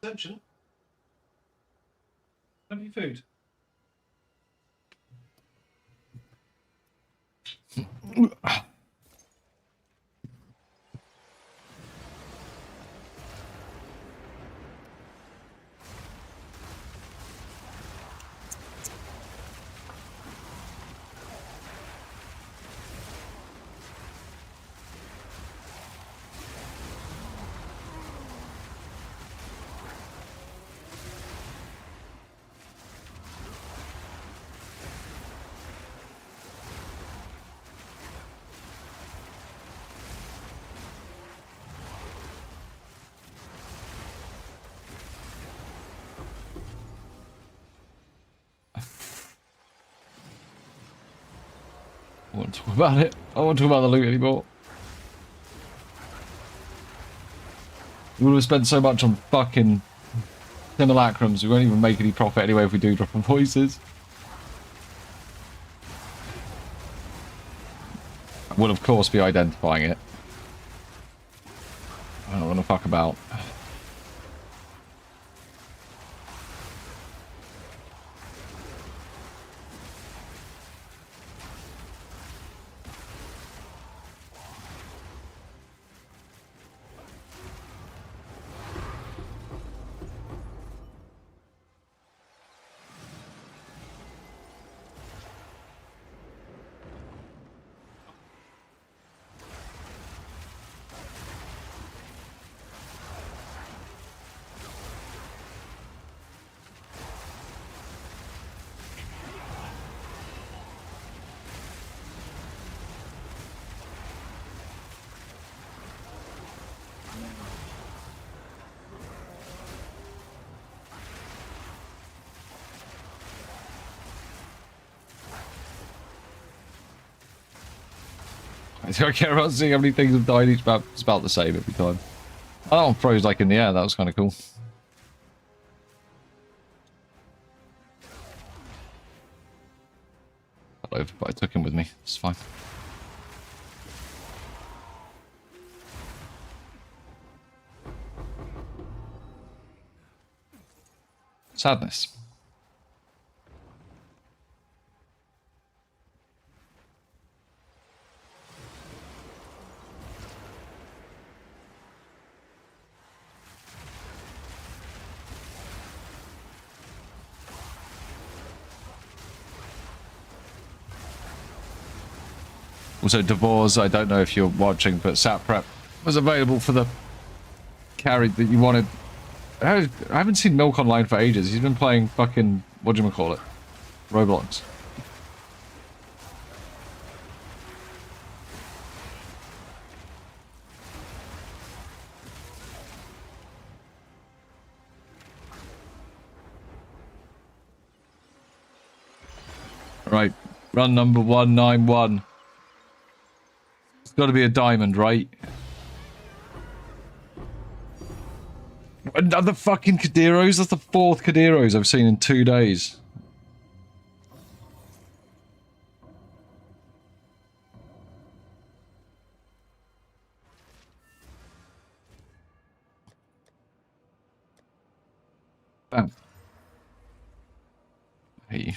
Attention. Have you food? I won't talk about it. I won't talk about the loot anymore. We would have spent so much on fucking simulacrums, we won't even make any profit anyway if we do drop on voices. I will, of course, be identifying it. I don't want to fuck about. I don't care about seeing how many things have died each map. It's about the same every time. Oh, that one froze like in the air. That was kind of cool. But I took him with me. It's fine. Sadness. Also, Devors, I don't know if you're watching, but Sat Prep was available for the carry that you wanted. I haven't seen Milk online for ages. He's been playing fucking, whatchamacallit, Roblox. Right, run number 191. It's got to be a diamond, right? Another fucking Kaderos? That's the 4th Kaderos I've seen in 2 days. Damn. Hey.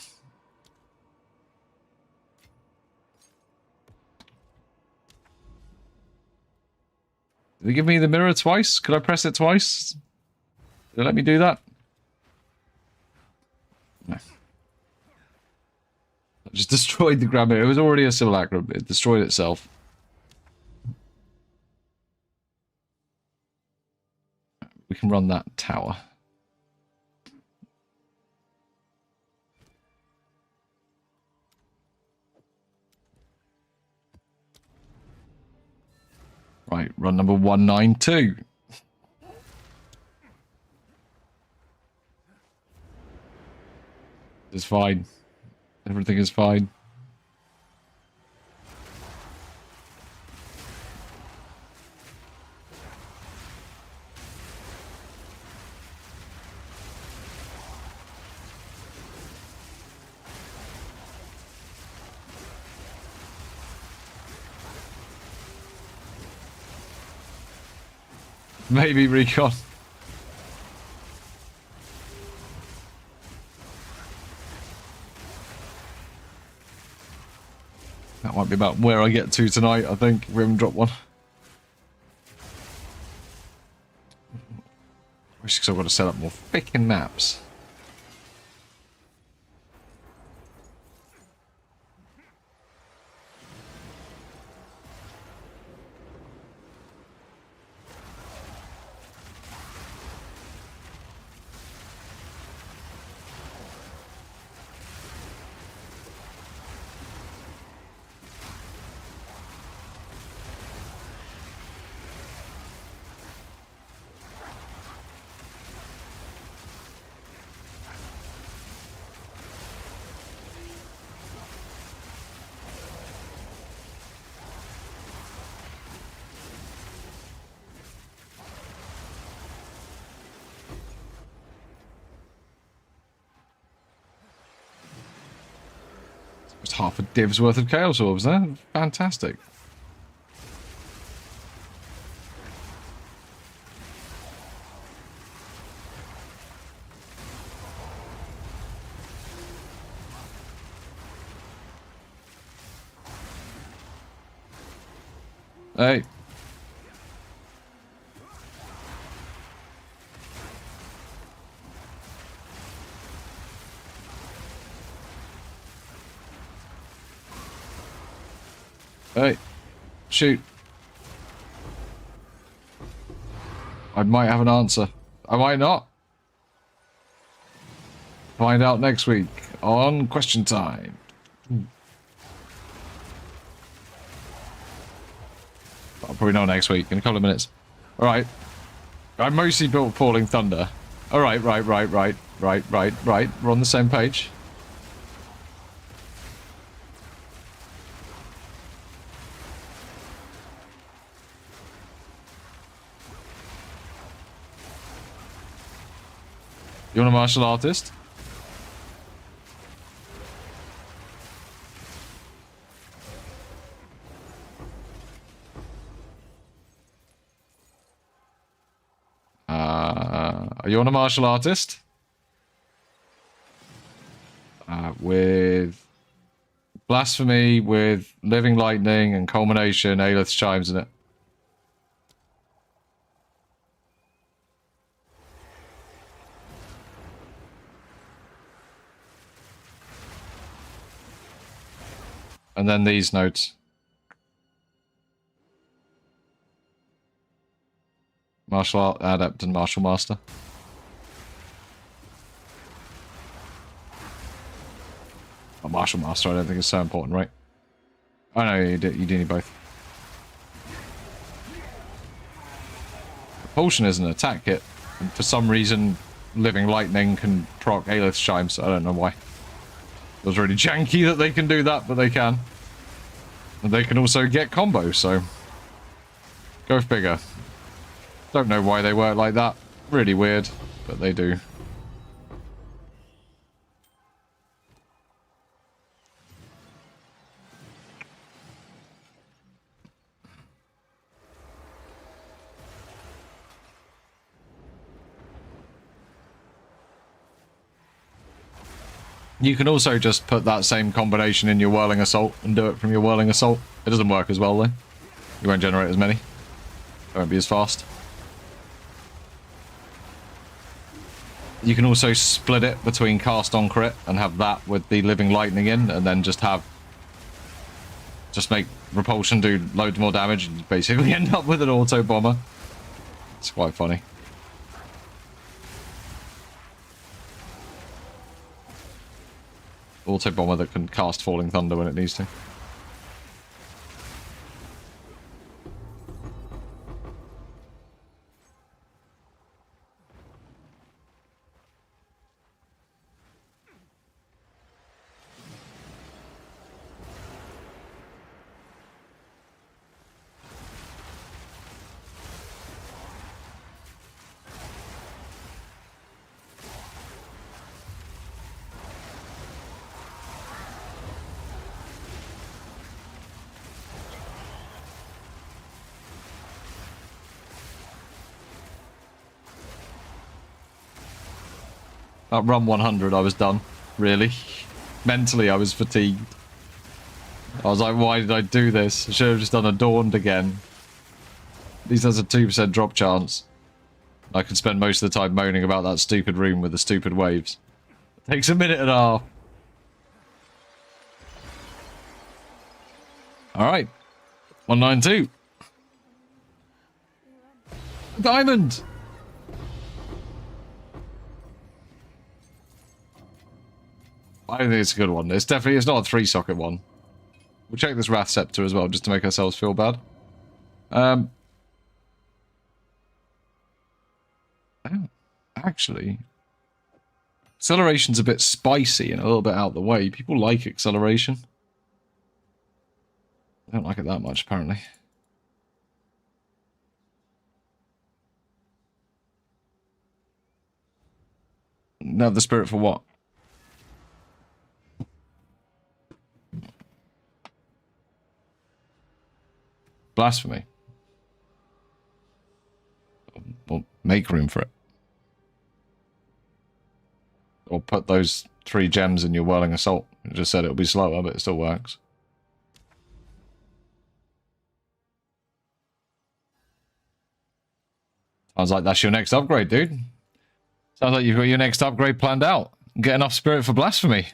Did they give me the mirror twice? Could I press it twice? Did it let me do that? No. I just destroyed the grab mirror. It was already a simulacrum. It destroyed itself. We can run that tower. Right, run number 192. It's fine. Everything is fine. Maybe recon. That might be about where I get to tonight, I think. We haven't dropped one. Wish because I've got to set up more freaking maps. Half a div's worth of Chaos Orbs there. Fantastic. Hey. Hey. Shoot. I might have an answer. I might not. Find out next week on Question Time. I'll probably know next week in a couple of minutes. Alright. I mostly built Falling Thunder. Alright, right. We're on the same page. You want a martial artist? Are you on a martial artist? With Blasphemy, with Living Lightning and Culmination, Aelith's Chimes in it. And then these notes. Martial Art Adept and Martial Master. Oh, Martial Master, I don't think it's so important, right? Oh no, you do need both. Propulsion is an attack hit, and for some reason, Living Lightning can proc Aelith's Chimes. I don't know why. It was really janky that they can do that, but they can. And they can also get combos, so... Go figure. Don't know why they work like that. Really weird, but they do. You can also just put that same combination in your Whirling Assault and do it from your Whirling Assault. It doesn't work as well, though. You won't generate as many. It won't be as fast. You can also split it between Cast on Crit and have that with the Living Lightning in, and then just have... Just make Repulsion do loads more damage, and you basically end up with an Auto Bomber. It's quite funny. Auto Bomber that can cast Falling Thunder when it needs to. At run 100, I was done. Really. Mentally, I was fatigued. I was like, why did I do this? I should have just done Adorned again. At least there's a 2% drop chance. I can spend most of the time moaning about that stupid room with the stupid waves. It takes a minute and a half. Alright. 192. Diamond! I don't think it's a good one. It's not a 3-socket one. We'll check this Wrath Scepter as well, just to make ourselves feel bad. Oh, actually, Acceleration's a bit spicy and a little bit out the way. People like Acceleration. I don't like it that much, apparently. Now the Spirit for what? Blasphemy. Well, make room for it. Or put those 3 gems in your Whirling Assault. It just said it'll be slower, but it still works. I was like, that's your next upgrade, dude. Sounds like you've got your next upgrade planned out. Get enough spirit for blasphemy.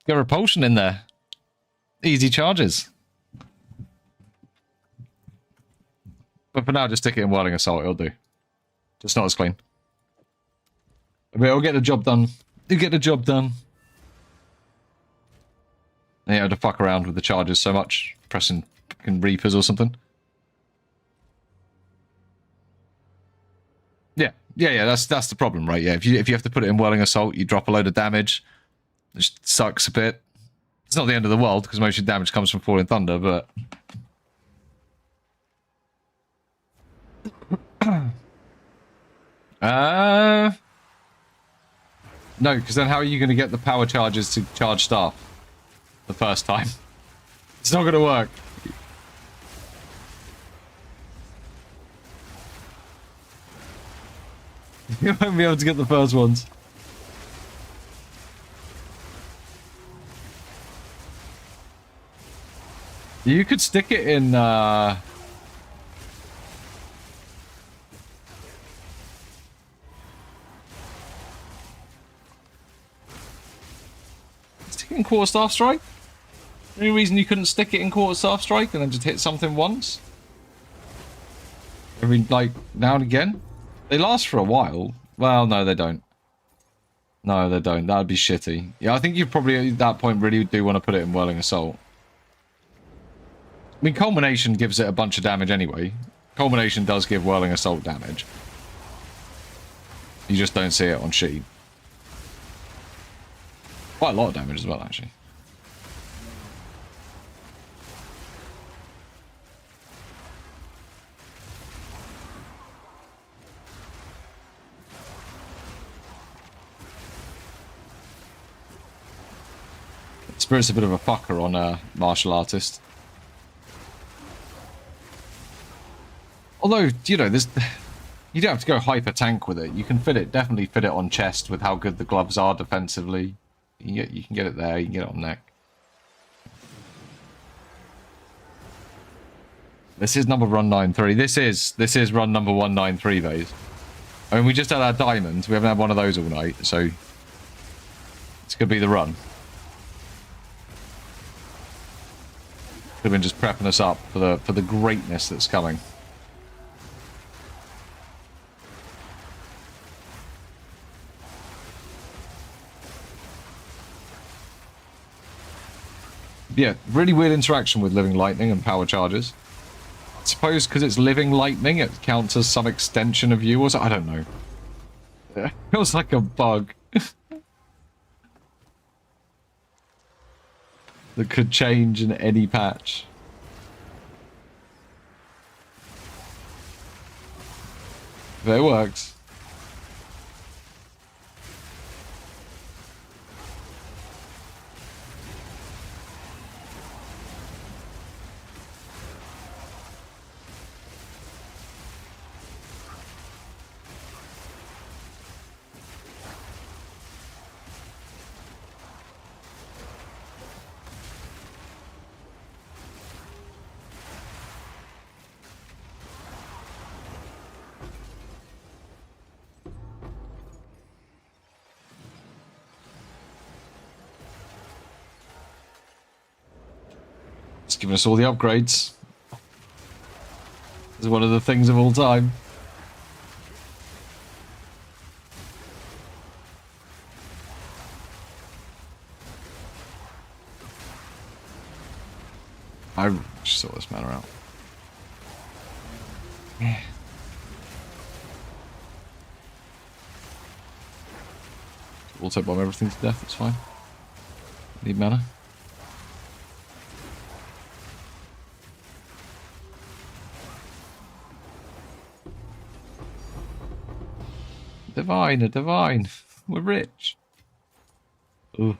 Get repulsion in there. Easy charges. But for now, just stick it in whirling assault. It'll do. Just not as clean. But it'll get the job done. You get the job done. And you have to fuck around with the charges so much. Pressing fucking Reapers or something. Yeah, that's the problem, right? Yeah, if you have to put it in whirling assault, you drop a load of damage. It just sucks a bit. It's not the end of the world, because most of your damage comes from falling thunder, but... No, because then how are you going to get the power charges to charge staff the first time? It's not going to work. You won't be able to get the first ones. You could stick it in, stick it in Quarterstaff Strike? Any reason you couldn't stick it in Quarterstaff Strike and then just hit something once? I mean, like, now and again? They last for a while. Well, no, they don't. No, they don't. That'd be shitty. Yeah, I think you probably, at that point, really do want to put it in Whirling Assault. I mean, Culmination gives it a bunch of damage anyway. Culmination does give Whirling Assault damage. You just don't see it on sheet. Quite a lot of damage as well, actually. Spirit's a bit of a fucker on a martial artist. Although, you know, there's... You don't have to go hyper tank with it. You can definitely fit it on chest with how good the gloves are defensively. You can get it there, you can get it on neck. This is number run 93. This is run number 193, Vase. I mean, we just had our diamond. We haven't had one of those all night, so... This could be the run. Could have been just prepping us up for the greatness that's coming. Yeah, really weird interaction with living lightning and power charges. I suppose because it's living lightning, it counts as some extension of you or something. I don't know. It feels like a bug. That could change in any patch. If it works. Giving us all the upgrades. It's one of the things of all time. I just sort this matter out. Yeah. Auto bomb everything to death, it's fine. Need mana. Divine, a divine. We're rich. Ooh.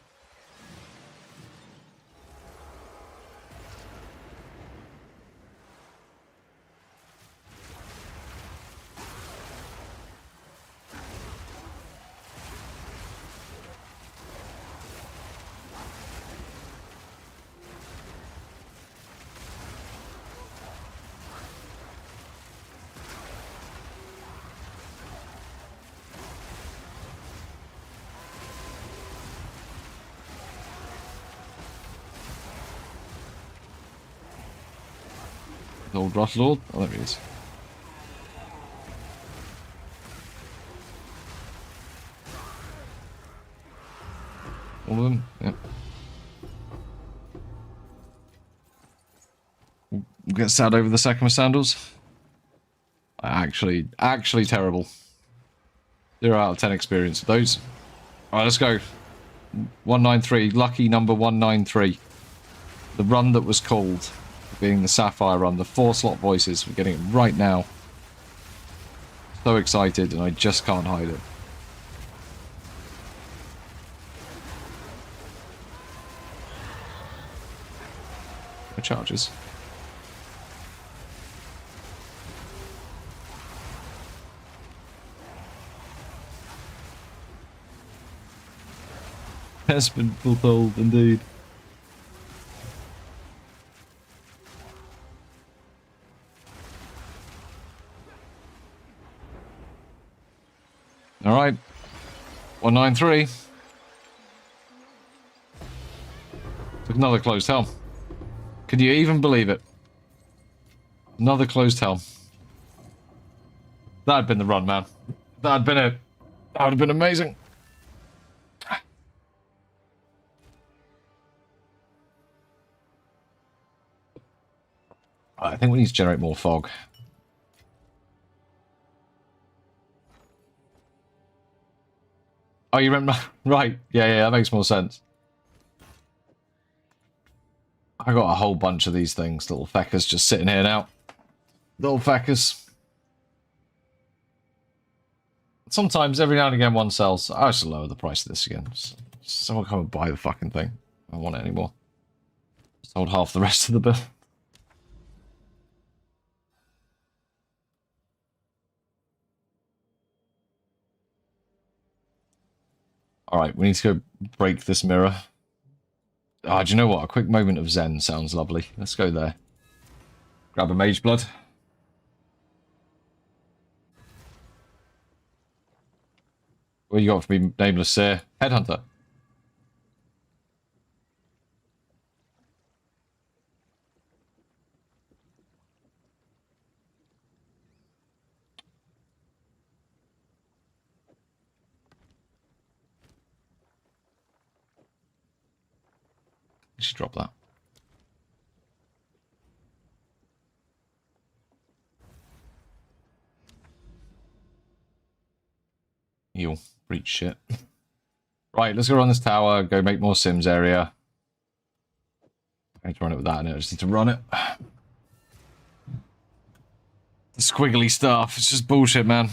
The old Rust Lord. Oh, there he is. All of them? Yep. We'll get sad over the second with sandals. Actually terrible. 0 out of 10 experience of those. Alright, let's go. 193. Lucky number 193. The run that was called. Being the Sapphire run. The 4-slot voices. We're getting it right now. So excited, and I just can't hide it. No charges. Has been fulfilled, indeed. All right, 193. Took another closed helm. Could you even believe it? Another closed helm. That had been the run, man. That had been it. That would have been amazing. I think we need to generate more fog. Oh, you remember? Right. Yeah, that makes more sense. I got a whole bunch of these things. Little feckers just sitting here now. Little feckers. Sometimes, every now and again, one sells. I should lower the price of this again. Someone come and buy the fucking thing. I don't want it anymore. Sold half the rest of the bill. Alright, we need to go break this mirror. Ah, do you know what? A quick moment of zen sounds lovely. Let's go there. Grab a mage blood. What you got for me, nameless seer? Headhunter. Just drop that. You'll breach shit. Right, let's go run this tower, go make more Sims area. I need to run it with that, and I just need to run it. The squiggly stuff, it's just bullshit, man.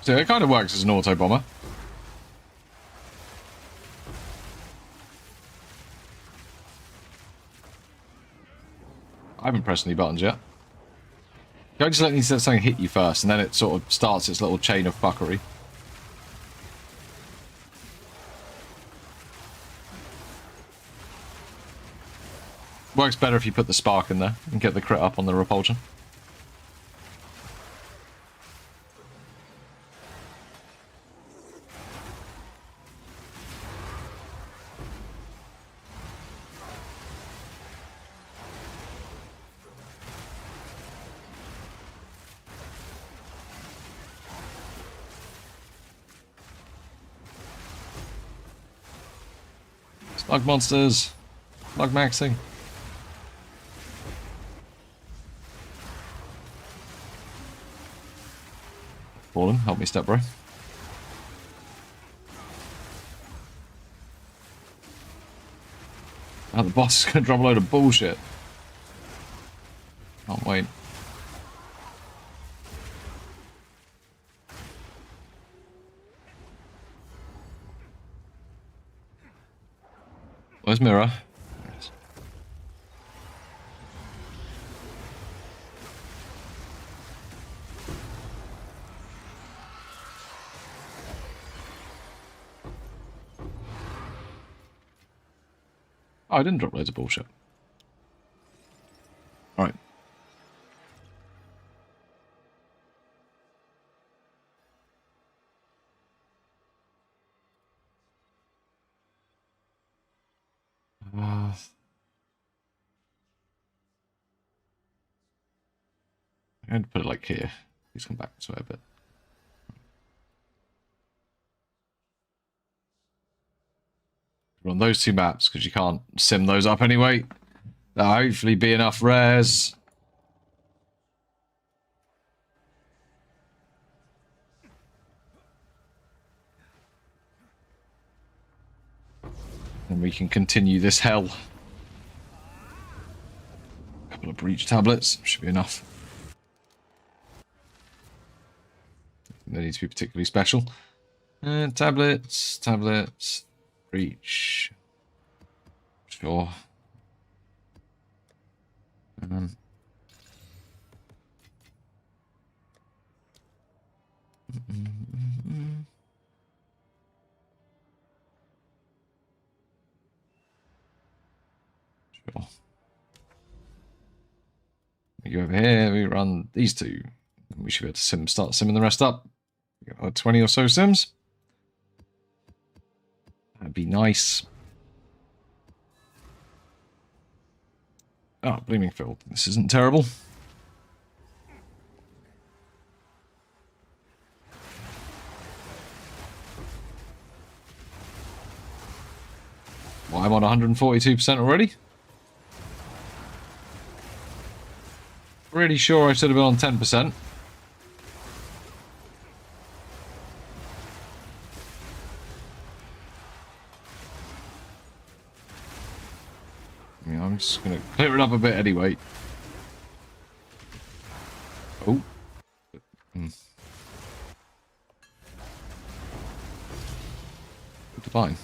So it kind of works as an auto bomber. I haven't pressed any buttons yet. Go just let something hit you first, and then it sort of starts its little chain of fuckery. Works better if you put the spark in there and get the crit up on the repulsion. Slug monsters. Slug maxing. Fallen, help me step, bro. Oh, the boss is gonna drop a load of bullshit. Can't wait. Where's Mirror? Yes. Oh, I didn't drop loads of bullshit. Alright. going to put it like here. Please come back this way a bit. We're on those two maps because you can't sim those up anyway. There'll hopefully be enough rares. And we can continue this hell. A couple of breach tablets should be enough. They need to be particularly special. Tablets, breach. Sure. Sure. We go over here, we run these two. We should be able to start simming the rest up. We got 20 or so sims. That'd be nice. Oh, Blooming Field. This isn't terrible. Well, I'm on 142% already. Pretty sure I should have been on 10%. Yeah, I'm just going to clear it up a bit anyway. Oh. Divine.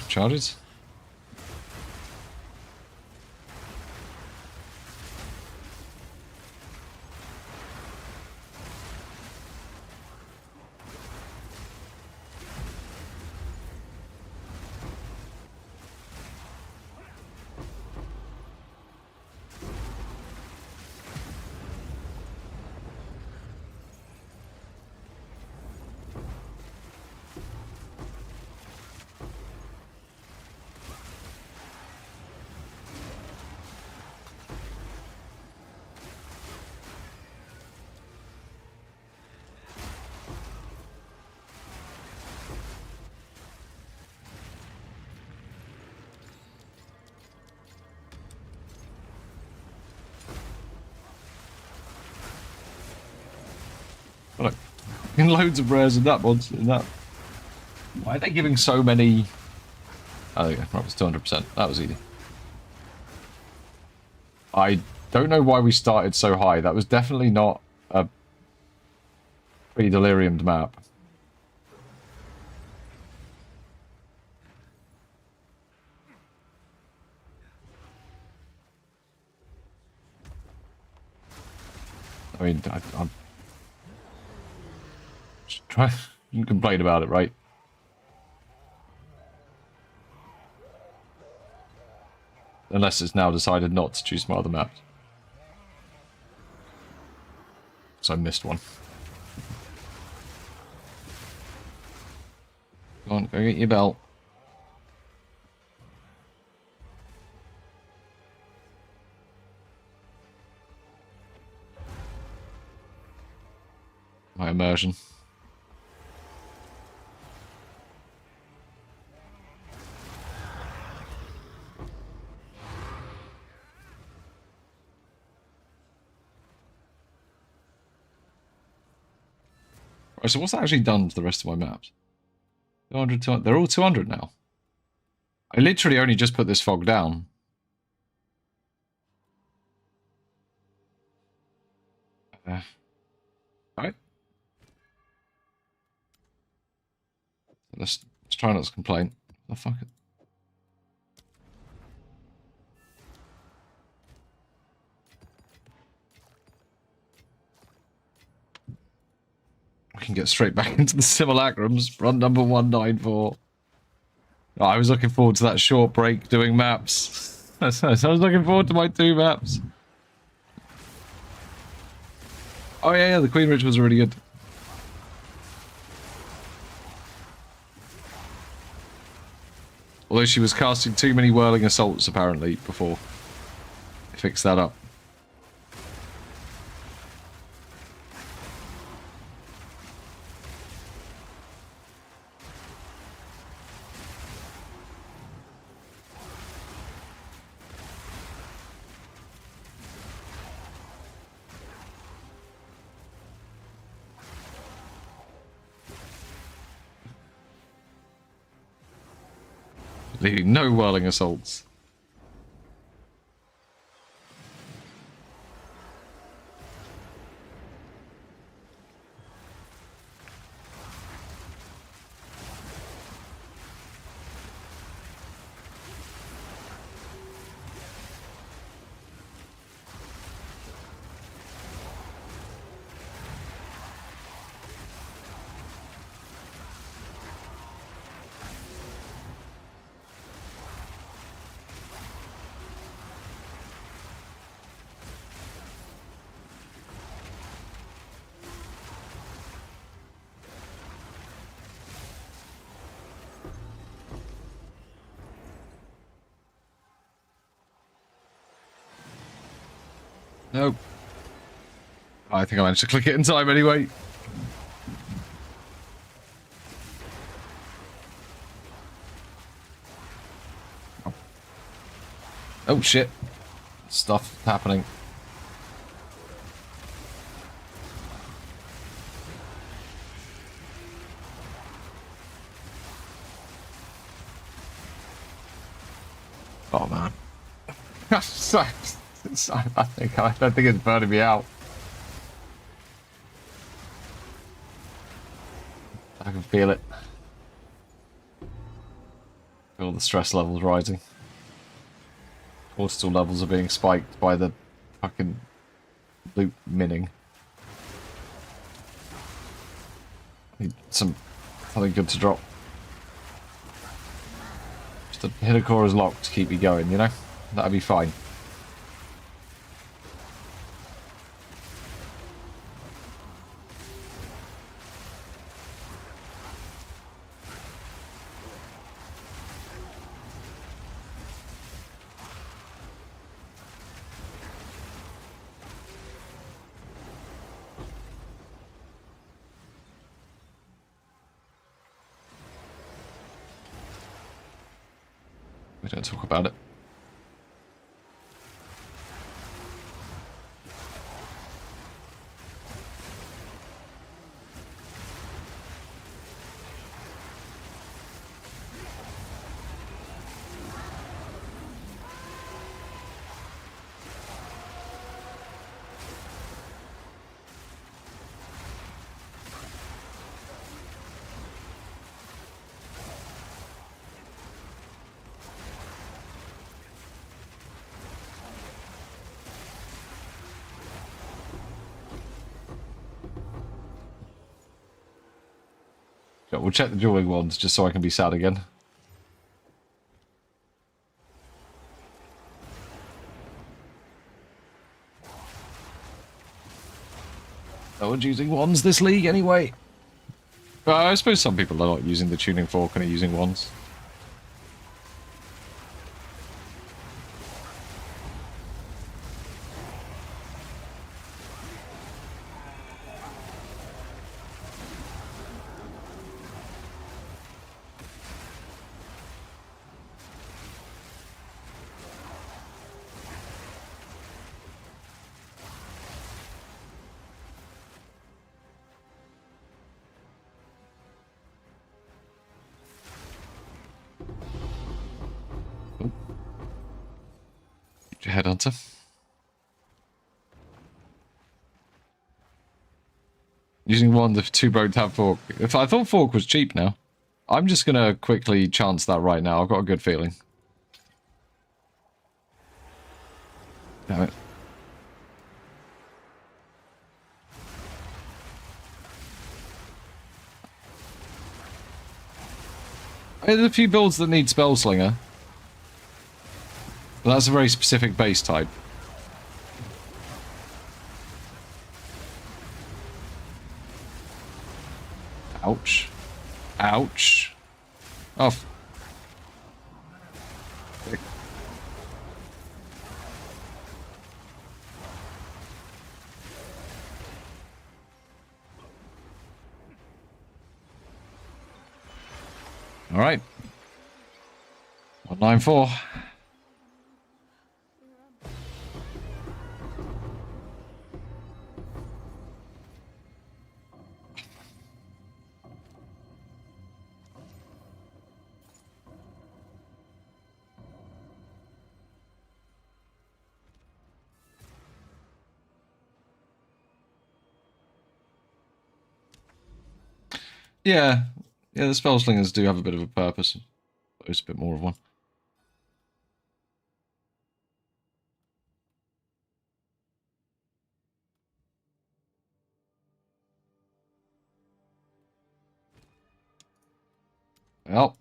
Charges. Look, in loads of rares in that monster. In that, why are they giving so many? Oh, there you go. Right, it's 200%. That was easy. I don't know why we started so high. That was definitely not a pre-deliriumed map. I mean, I'm just trying to complain about it, right? Unless it's now decided not to choose my other maps. So I missed one. Go on, go get your belt. My immersion. Right, so what's that actually done to the rest of my maps? 200, 200, they're all 200 now. I literally only just put this fog down. Alright. Let's try not to complain. Oh, fuck it. We can get straight back into the simulacrums. Run number 194. Oh, I was looking forward to that short break doing maps. I was looking forward to my 2 maps. Oh yeah, the Queen Ridge was really good. Although she was casting too many whirling assaults apparently before. They fixed that up. Leading no whirling assaults. Nope. I think I managed to click it in time anyway. Oh shit. Stuff happening. Oh man. I don't think it's burning me out. I can feel it. Feel the stress levels rising. Cortisol levels are being spiked by the fucking loot minning. Need something good to drop. Just a hit a core is locked to keep you going, you know? That'd be fine. We don't talk about it. We'll check the dueling ones just so I can be sad again. No one's using wands this league anyway. I suppose some people are not using the tuning fork and are using wands. Headhunter. Using wand if two broke to have fork. If I thought fork was cheap now. I'm just gonna quickly chance that right now. I've got a good feeling. Damn it. There's a few builds that need Spell Slinger. But that's a very specific base type. Ouch. Ouch. Oh. All right. 194. Yeah. Yeah, the spell slingers do have a bit of a purpose. It's a bit more of one. Well,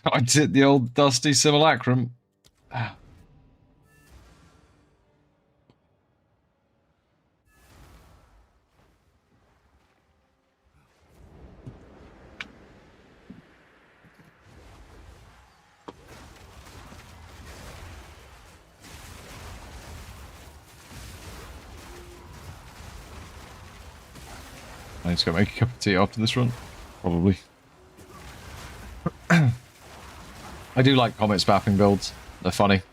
I did the old dusty simulacrum. I need to go make a cup of tea after this run. Probably. I do like comet spaffing builds. They're funny.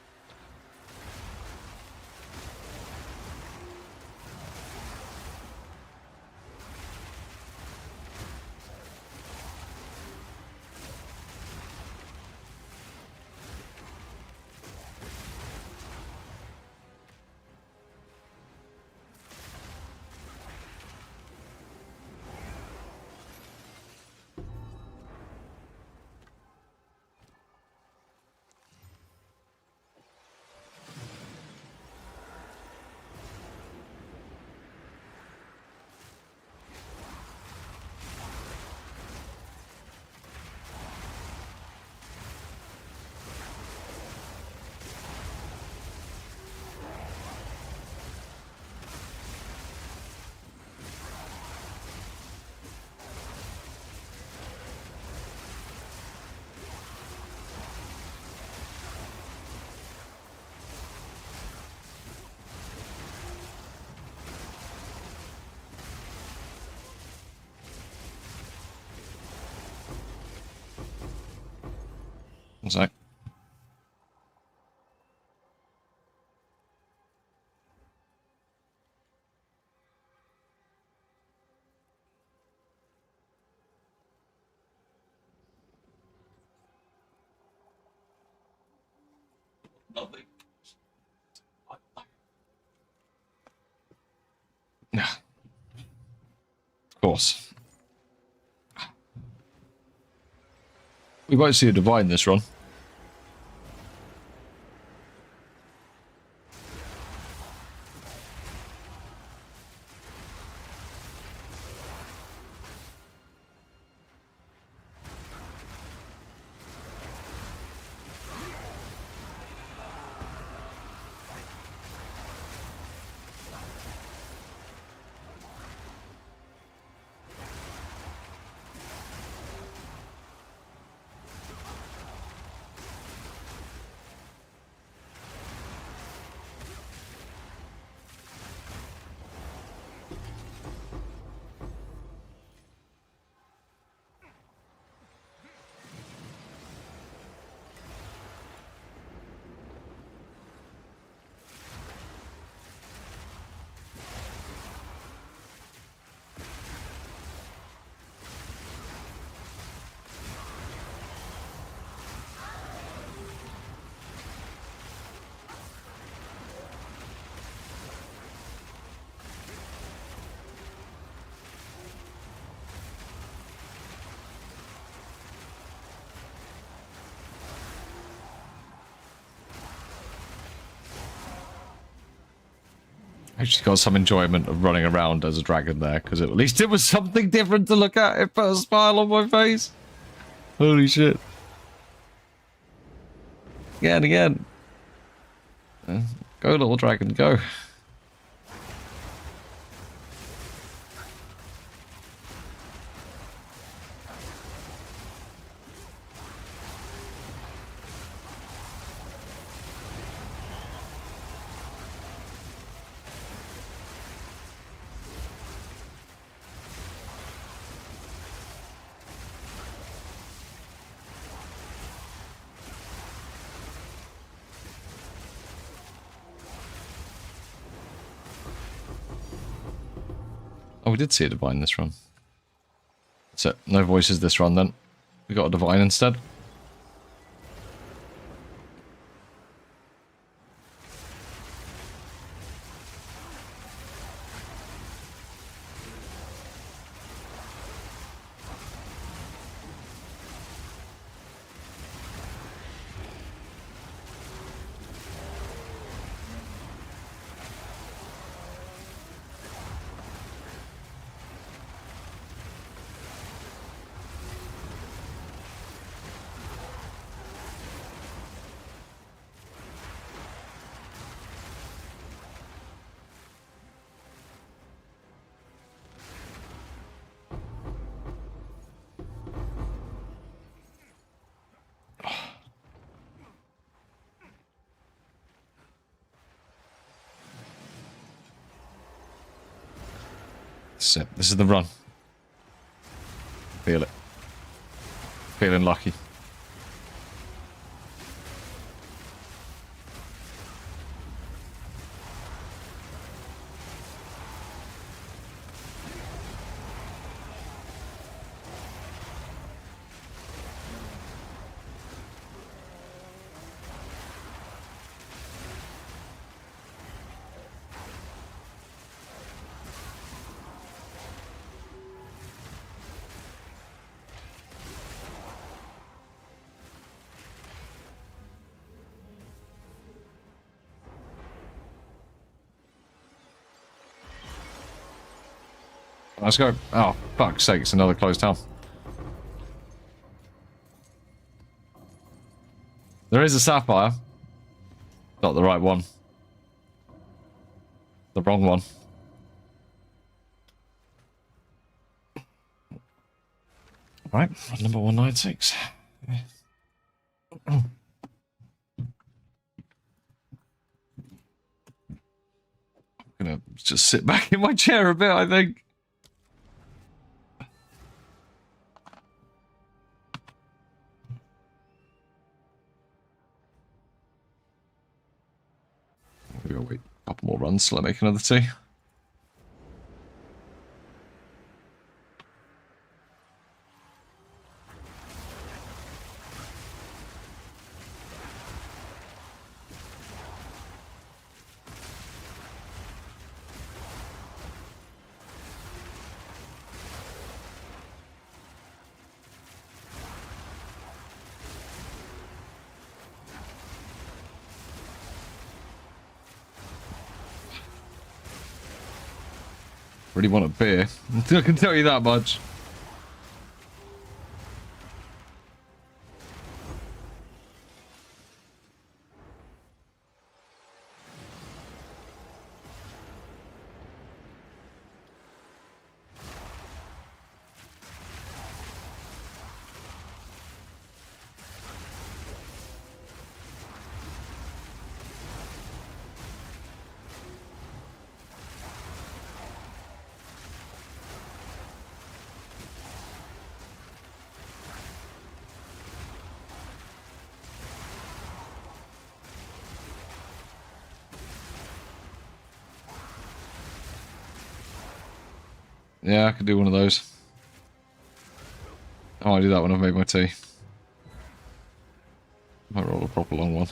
One sec. Nothing. Of course. We won't see a divine this run. Actually got some enjoyment of running around as a dragon there, because at least it was something different to look at. It put a smile on my face. Holy shit. Again. Go, little dragon, go. Oh, we did see a divine this run. That's it. No voices this run then. We got a divine instead. This is it. This is the run. Feel it. Feeling lucky. Let's go. Oh, fuck's sake, it's another closed town. There is a sapphire. Not the right one. The wrong one. Right, number 196. I'm gonna just sit back in my chair a bit, I think. We'll wait a couple more runs till I make another tea. Really want a beer. I can tell you that much. Yeah, I could do one of those. I might do that when I've made my tea. Might roll a proper long one.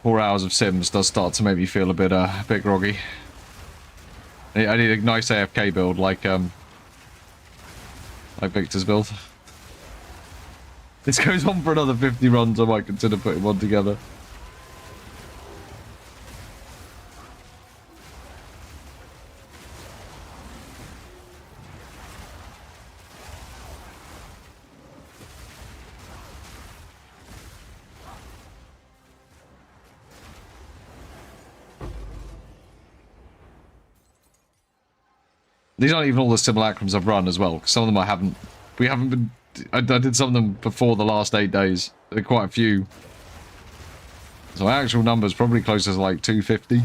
Four hours of Sims does start to make me feel a bit groggy. I need a nice AFK build like Victor's build. This goes on for another 50 runs, I might consider putting one together. These aren't even all the simulacrums I've run as well, because some of them I haven't... We haven't been... I did some of them before the last 8 days. There are quite a few. So my actual number's probably closer to like 250,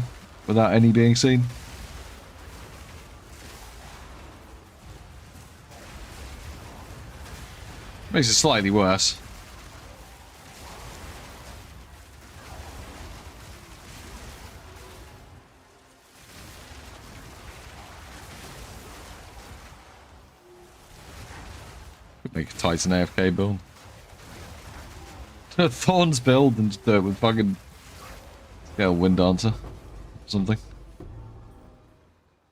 without any being seen. Makes it slightly worse. Make a Titan AFK build. Thorns build and just do it with fucking... Yeah, Wind Dancer. Something.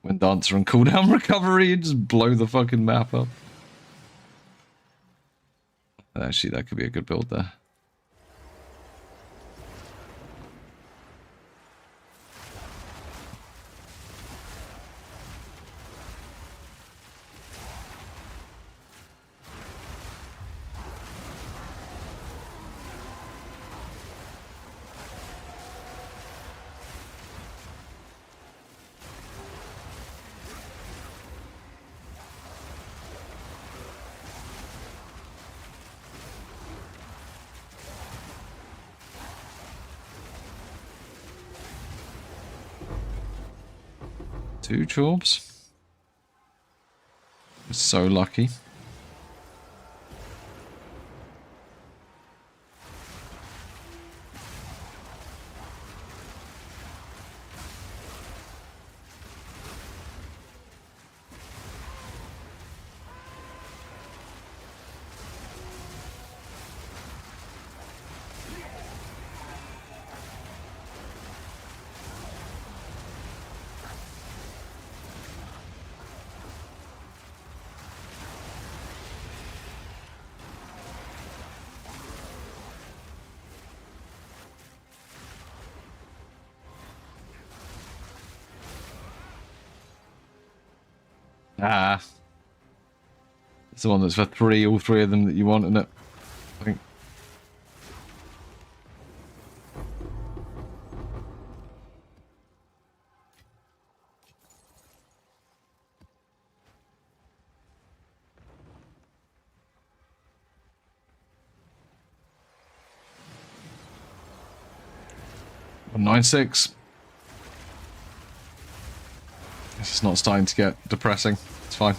Wind Dancer and cooldown recovery and just blow the fucking map up. Actually, that could be a good build there. Two chorbs. So lucky. Ah. It's the one that's for three, all three of them that you want, isn't it? I think. One 9-6. This is not starting to get depressing. It's fine.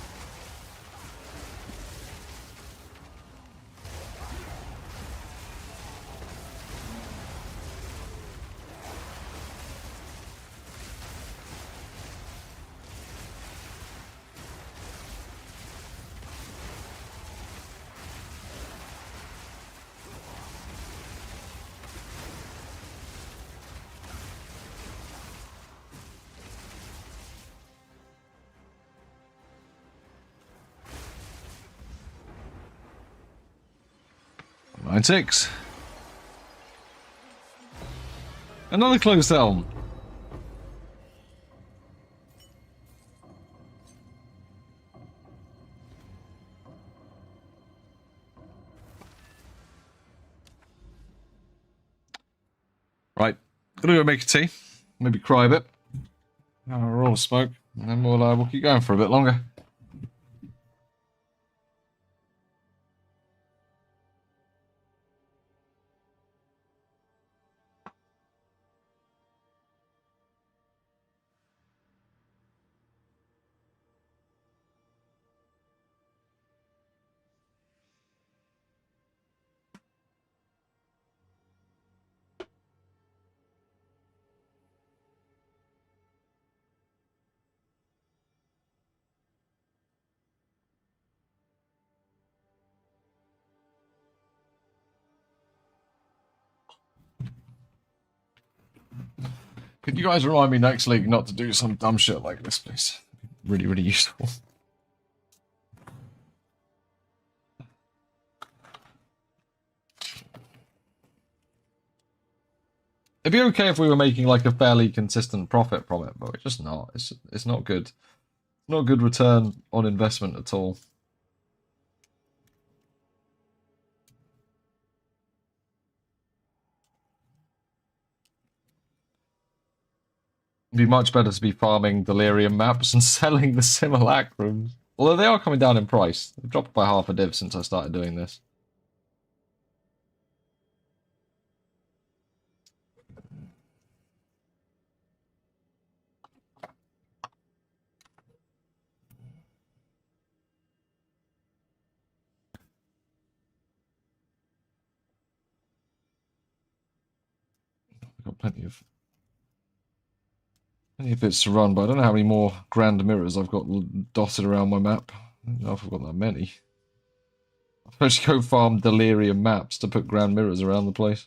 Nine 6. Another closed helm. Right, gonna go make a tea. Maybe cry a bit. Roll of smoke, and then we'll keep going for a bit longer. Could you guys remind me next league not to do some dumb shit like this, please? really, really useful. It'd be okay if we were making like a fairly consistent profit from it, but we're just not. It's not good. Not good return on investment at all. It'd be much better to be farming delirium maps and selling the simulacrums. Although they are coming down in price. They've dropped by half a div since I started doing this. I've got plenty of bits to run, but I don't know how many more grand mirrors I've got dotted around my map. I don't know if I've got that many. I should go farm delirium maps to put grand mirrors around the place.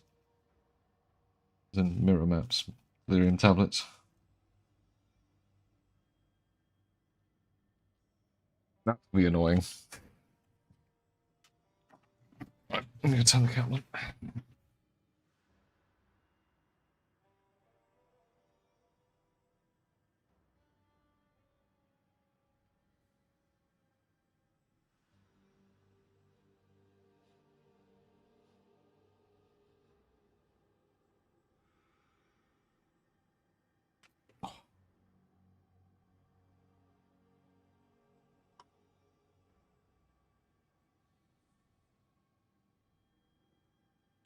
Then mirror maps, delirium tablets. That would be annoying. Right, I'm going to turn the cat on.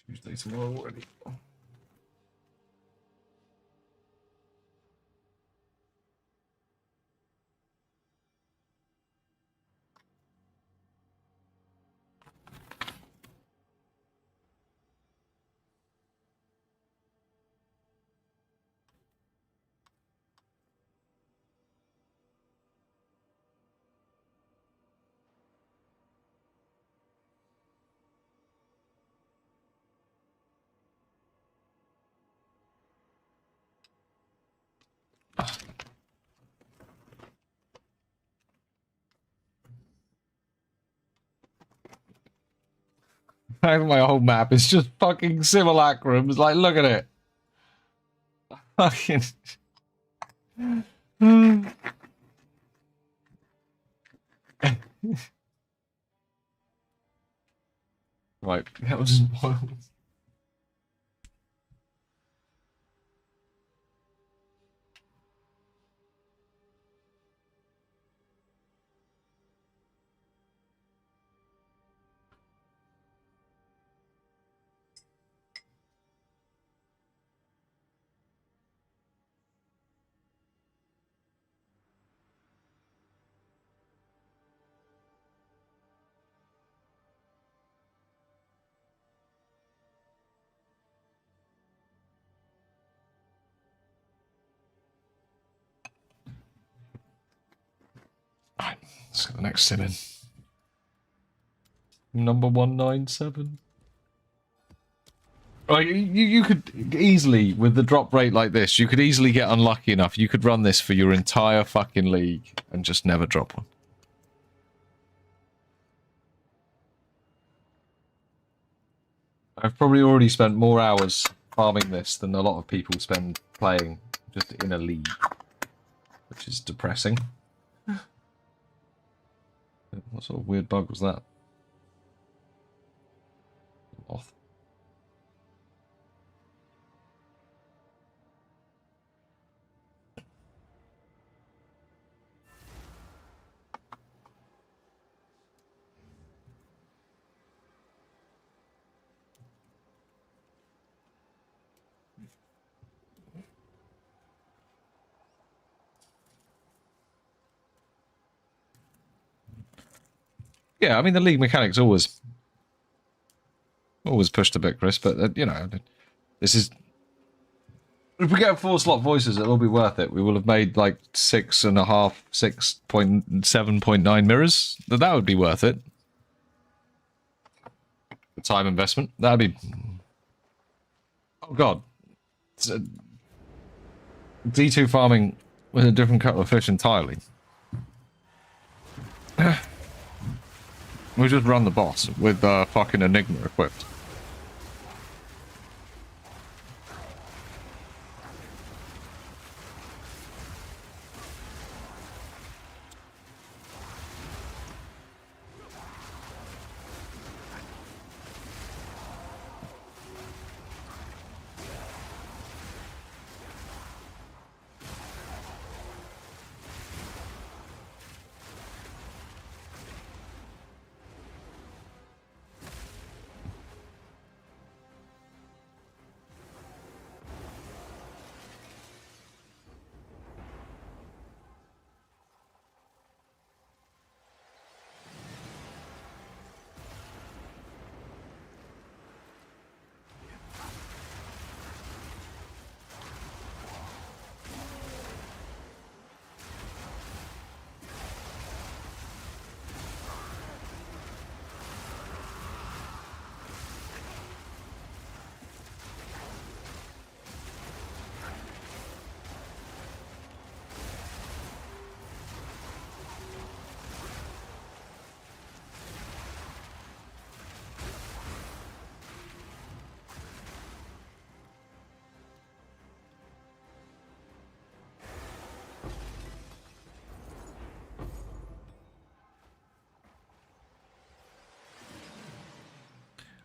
Tuesday tomorrow already. My whole map is just fucking simulacrums. Like, look at it. Fucking. Right, that was wild. Right, let's get the next sim in. Number 197. Right, you could easily, with the drop rate like this, you could easily get unlucky enough. You could run this for your entire fucking league and just never drop one. I've probably already spent more hours farming this than a lot of people spend playing just in a league, which is depressing. What sort of weird bug was that? Moth. Yeah, I mean, the league mechanics always pushed a bit, Chris, but, you know, this is... If we get 4 slot voices, it'll be worth it. We will have made, like, 6.5, 6.7.9 mirrors. That would be worth it. The time investment. That'd be... Oh, God. D2 farming with a different kettle of fish entirely. We just run the boss with fucking Enigma equipped.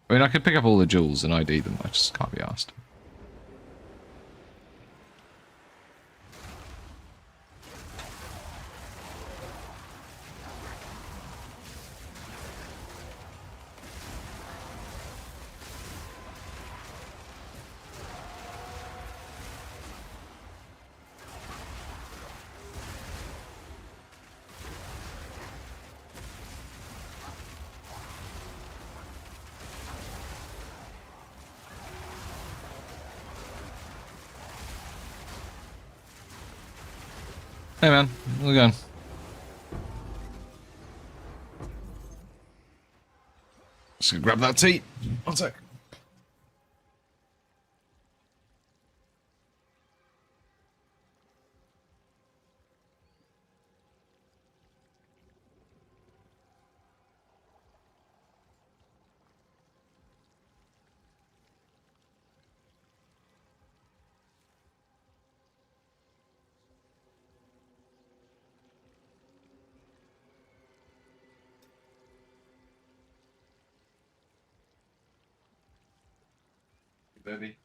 I mean, I could pick up all the jewels and ID them. I just can't be asked. Hey man, how's it going? Just gonna grab that tea. One sec. Baby.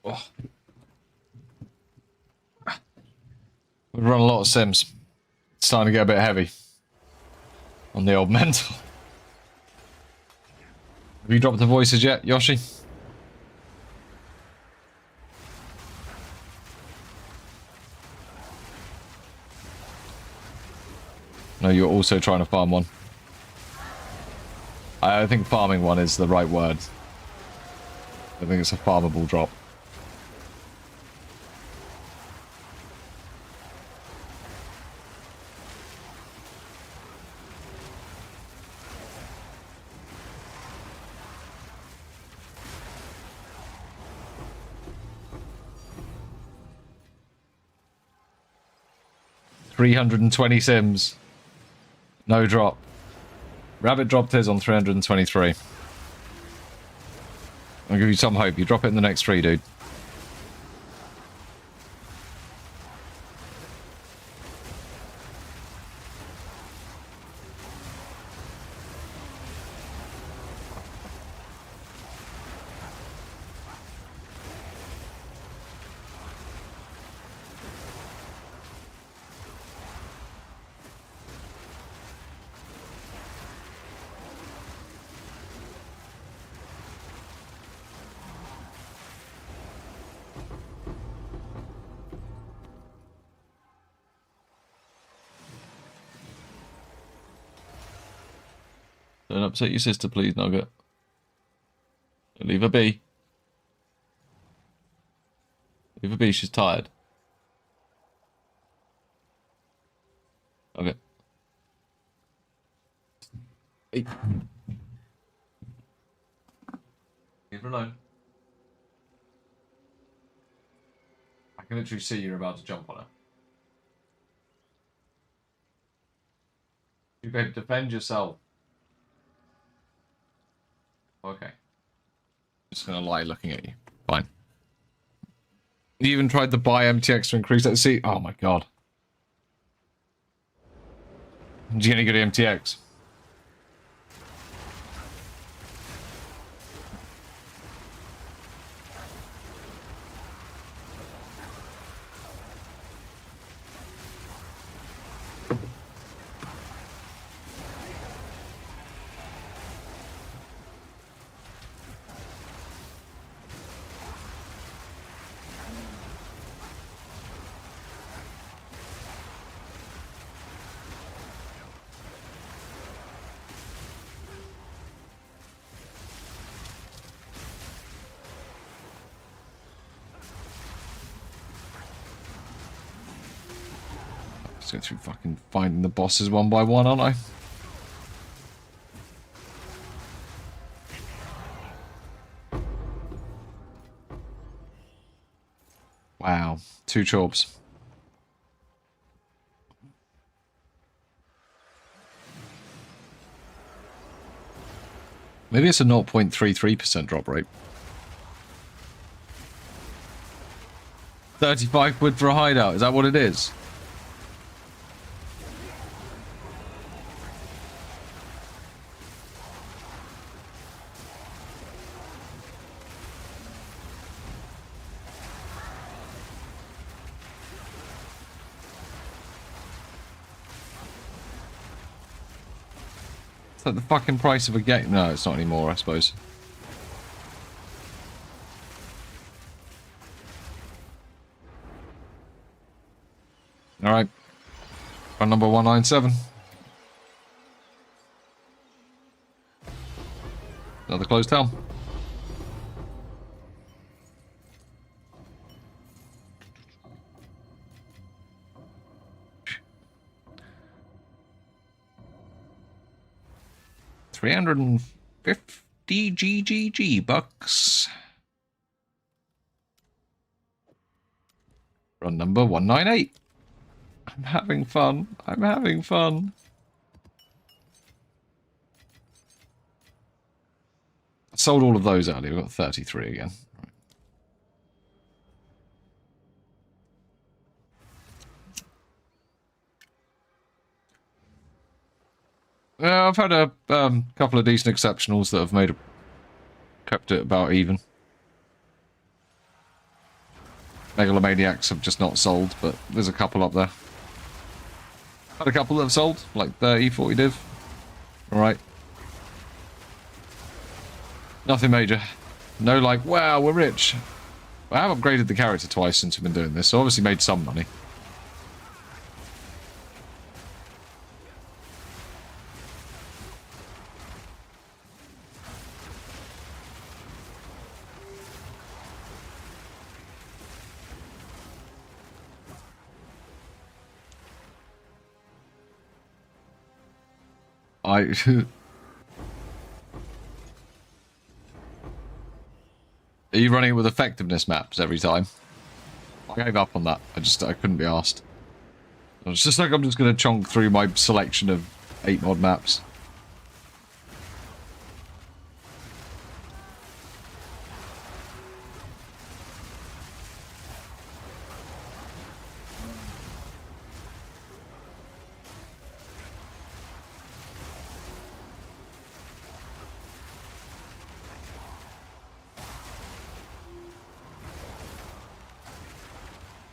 Oh. We've run a lot of Sims. It's starting to get a bit heavy on the old mental. Have you dropped the voices yet, Yoshi? No, you're also trying to farm one. I think farming one is the right word. I think it's a farmable drop. $320 Sims. No drop. Rabbit dropped his on 323. I'll give you some hope. You drop it in the next 3, dude. Don't upset your sister, please, Nugget. Leave her be. Leave her be, she's tired. Okay. Hey. Leave her alone. can literally see you're about to jump on her. You better defend yourself. Okay. Just gonna lie looking at you. Fine. You even tried to buy MTX to increase that seat? Oh my god. Did you get any good MTX? Just go through fucking finding the bosses one by one, aren't I? Wow. 2 chorbs. Maybe it's a 0.33% drop rate. 35 quid for a hideout, is that what it is? Is that the fucking price of a game? No, it's not anymore, I suppose. Alright. Run number 197. Another closed town. $350 GGG bucks. Run number 198. I'm having fun. I'm having fun. I sold all of those earlier. We've got 33 again. I've had a couple of decent exceptionals that have kept it about even. Megalomaniacs have just not sold, but there's a couple up there. Had a couple that have sold, like 30, 40 div. Alright. Nothing major. No like, wow, we're rich. I have upgraded the character twice since we've been doing this, so obviously made some money. Are you running it with effectiveness maps every time? I gave up on that. I couldn't be asked. It's just like I'm just going to chonk through my selection of 8 mod maps.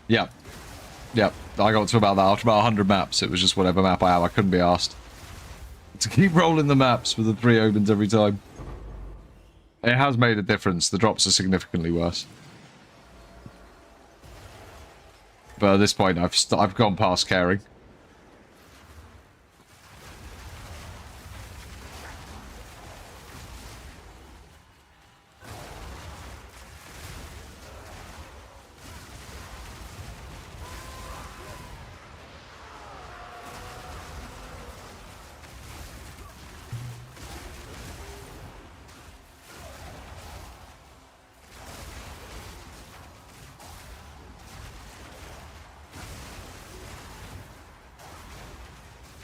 Yeah. Yeah. I got to about that. After about 100 maps, it was just whatever map I have. I couldn't be asked to keep rolling the maps with the 3 opens every time. It has made a difference. The drops are significantly worse. But at this point, I've gone past caring.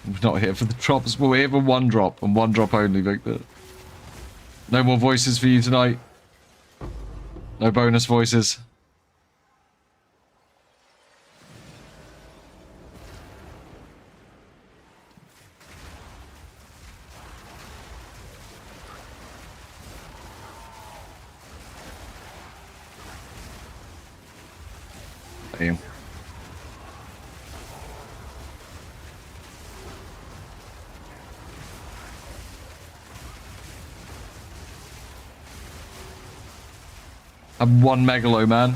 We're not here for the drops, but we're here for one drop, and one drop only, Victor. No more voices for you tonight. No bonus voices. Damn. I'm one Megalo, man.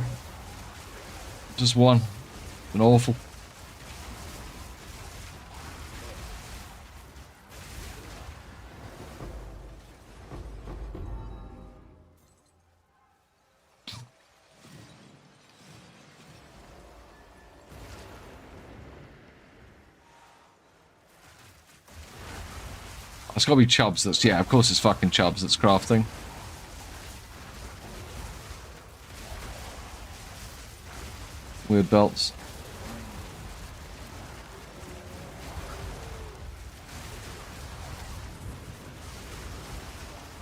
Just one. An awful. It's gotta be Chubbs that's... Yeah, of course it's fucking Chubbs that's crafting. Weird belts.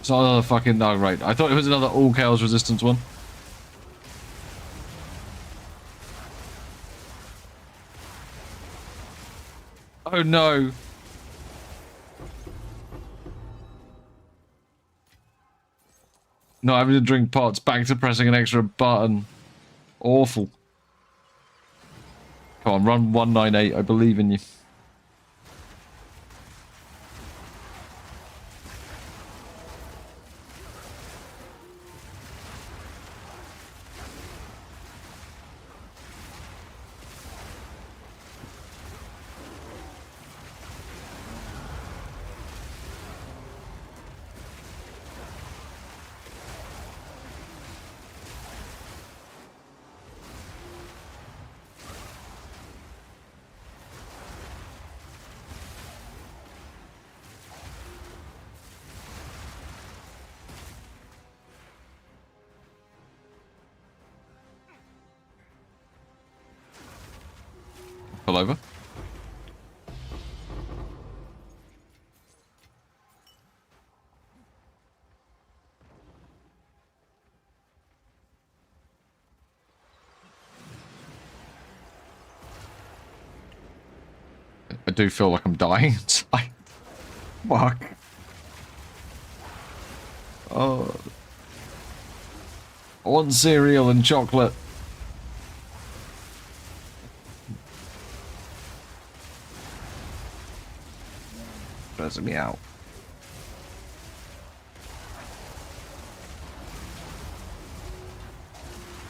It's not another fucking... No, right. I thought it was another all chaos resistance one. Oh no. Not having to drink pots, back to pressing an extra button. Awful. Come on, run 198, I believe in you. Pull over. I do feel like I'm dying inside. Fuck. Oh. I want cereal and chocolate. Stressing me out.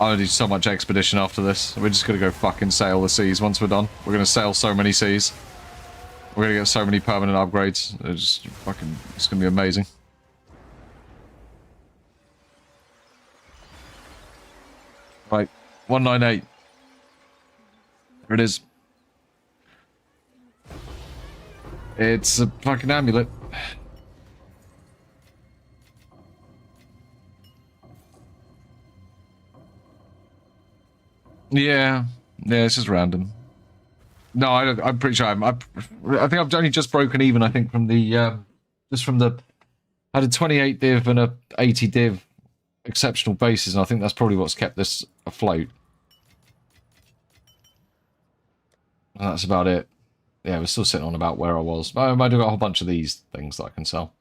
I'm gonna do so much expedition after this. We're just gonna go fucking sail the seas once we're done. We're gonna sail so many seas. We're gonna get so many permanent upgrades. It's fucking... It's gonna be amazing. Right. 198. There it is. It's a fucking amulet. Yeah. Yeah, it's just random. No, I'm pretty sure I think I've only just broken even, I think, from the... just from the... I had a 28 div and a 80 div exceptional bases, and I think that's probably what's kept this afloat. And that's about it. Yeah, we're still sitting on about where I was. I might have got a whole bunch of these things that I can sell.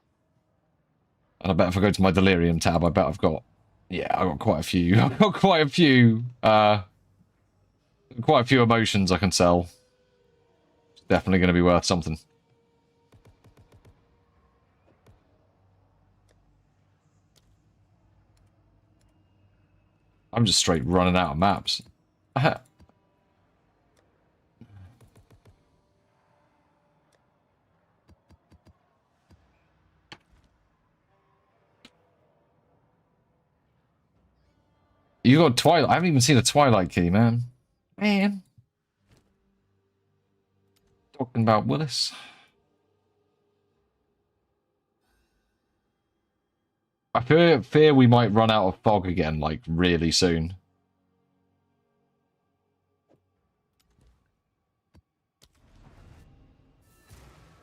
And I bet if I go to my Delirium tab, I bet I've got... Yeah, I've got quite a few. I've got quite a few... quite a few emotions I can sell. It's definitely going to be worth something. I'm just straight running out of maps. You got Twilight. I haven't even seen a Twilight key, man. Man. Talking about Willis. I fear we might run out of fog again, like, really soon.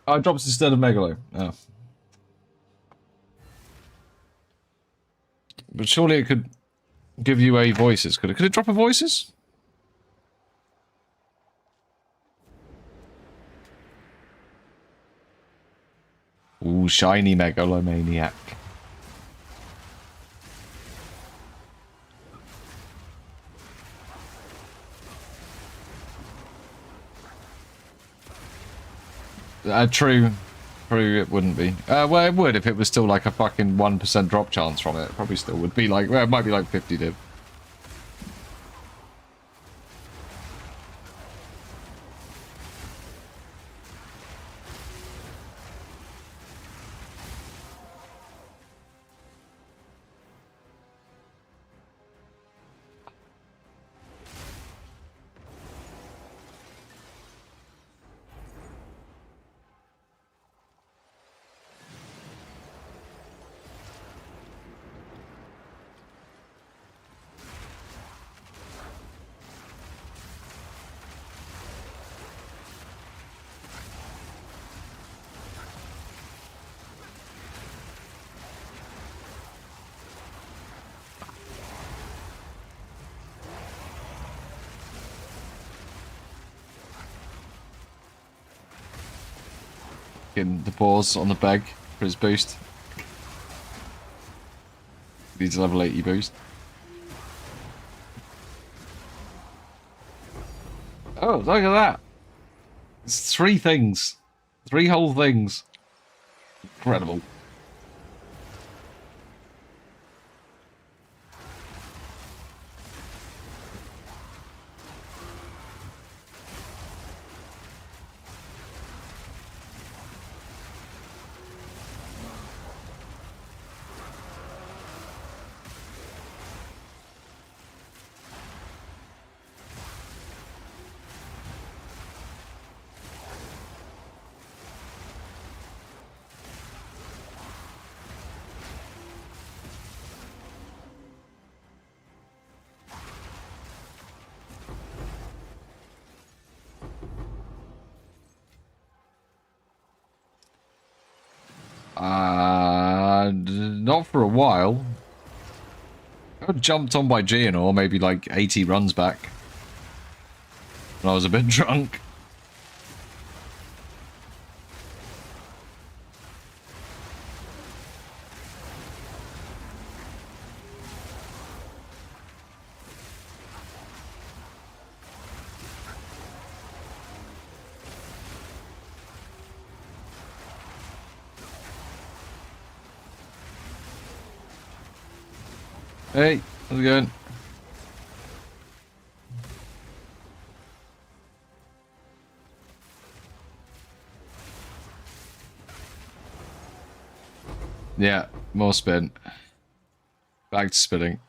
Oh, it drops instead of Megalo. Oh. But surely it could give you a voices. Could it drop a voices? Ooh, shiny Megalomaniac. True. True, it wouldn't be. Well, it would if it was still like a fucking 1% drop chance from it. It probably still would be like, well, it might be like 50 div. Getting the pause on the bag for his boost. Needs a level 80 boost. Oh, look at that! It's 3 things. 3 whole things. Incredible. Not for a while. I got jumped on by Geonor maybe like 80 runs back. When I was a bit drunk. Hey, how's it going? Yeah, more spin. Back to spinning.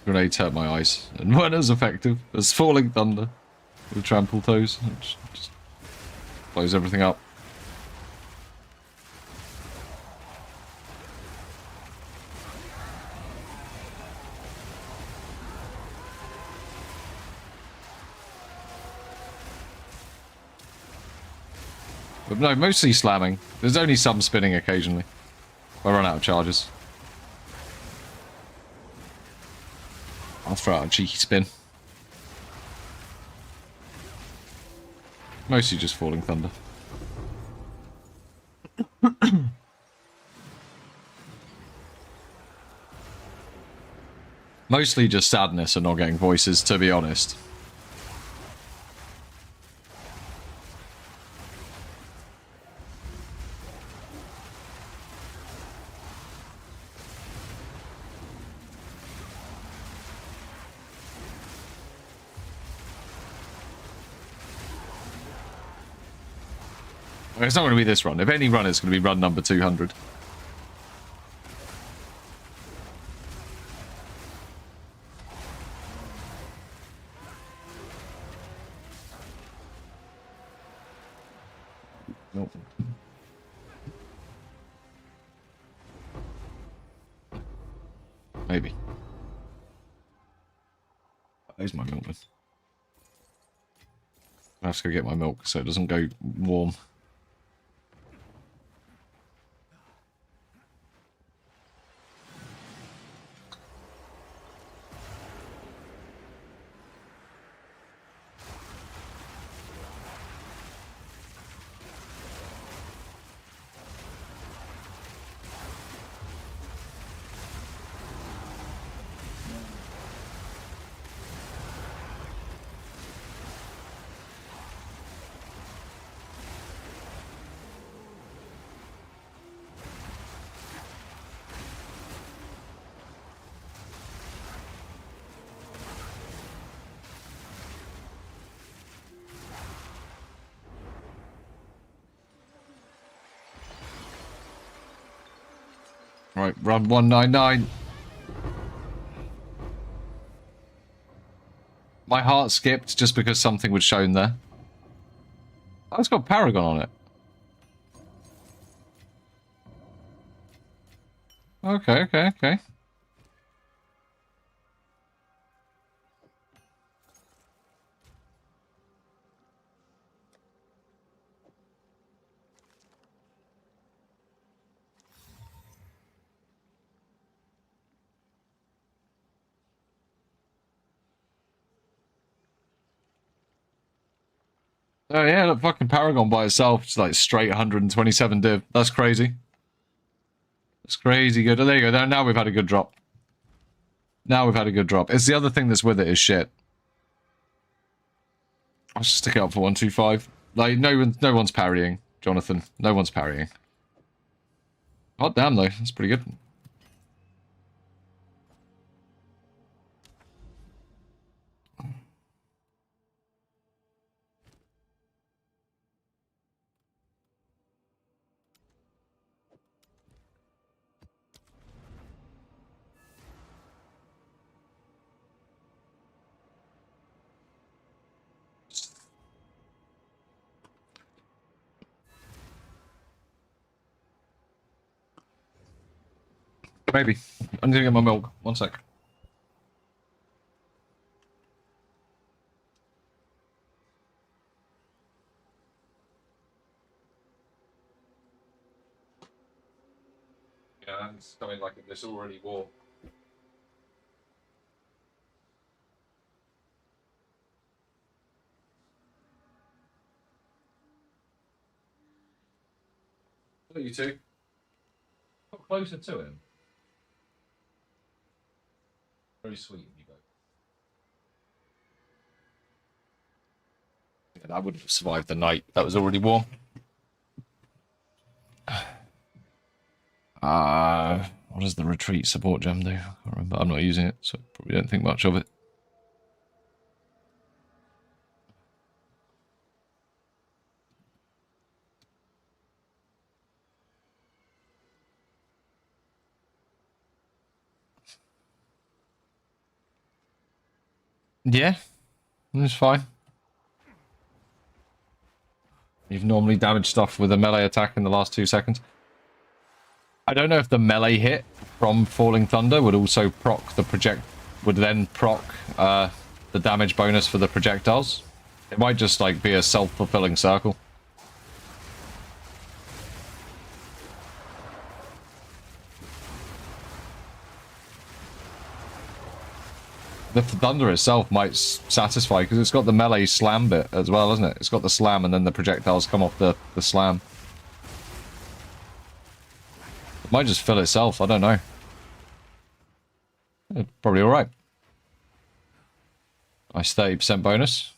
Grenades hurt my eyes and weren't as effective as Falling Thunder with Trample Toes. Just blows everything up. But no, mostly slamming. There's only some spinning occasionally. I run out of charges. I'll throw out a cheeky spin. Mostly just Falling Thunder. Mostly just sadness and not getting voices, to be honest. It's not going to be this run. If any run, it's going to be run number 200. Nope. Maybe. There's my milk. I have to go get my milk so it doesn't go warm. Right, run 199. My heart skipped just because something was shown there. Oh, it's got Paragon on it. Okay, okay, okay. Oh yeah, look, fucking Paragon by itself, it's like straight 127 div. That's crazy. That's crazy good. Oh, there you go. Now we've had a good drop. Now we've had a good drop. It's the other thing that's with it is shit. I'll just stick it up for 125. Like, no one's parrying, Jonathan. No one's parrying. Hot damn, though. That's pretty good. Maybe. I'm gonna get my milk. One sec. Yeah, it's coming like this already war. Look, you two. Got closer to him. Very sweet of you both. Yeah, that wouldn't have survived the night. That was already warm. What does the retreat support gem do? I can't remember. I'm not using it, so probably don't think much of it. Yeah, it's fine. You've normally damaged stuff with a melee attack in the last 2 seconds. I don't know if the melee hit from Falling Thunder would also proc the would then proc the damage bonus for the projectiles. It might just like be a self-fulfilling circle. The thunder itself might satisfy because it's got the melee slam bit as well, isn't it? It's got the slam and then the projectiles come off the slam. It might just fill itself, I don't know. Probably alright. Nice 30% bonus.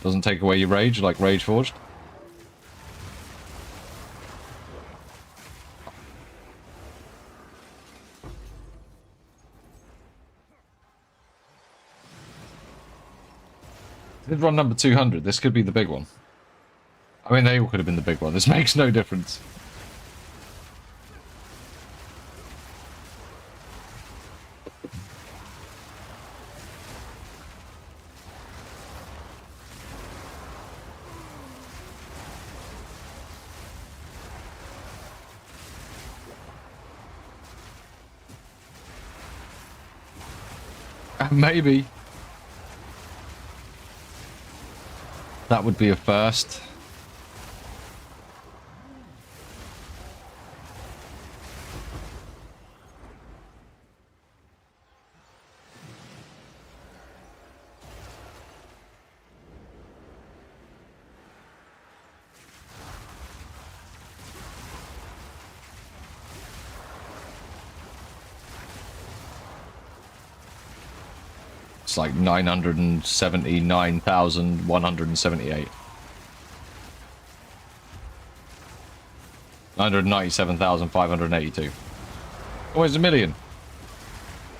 Doesn't take away your rage like Rage Forged. Did run number 200. This could be the big one. I mean, they all could have been the big one. This makes no difference. Maybe. That would be a first. It's like 979,178. 997,582. Almost a million.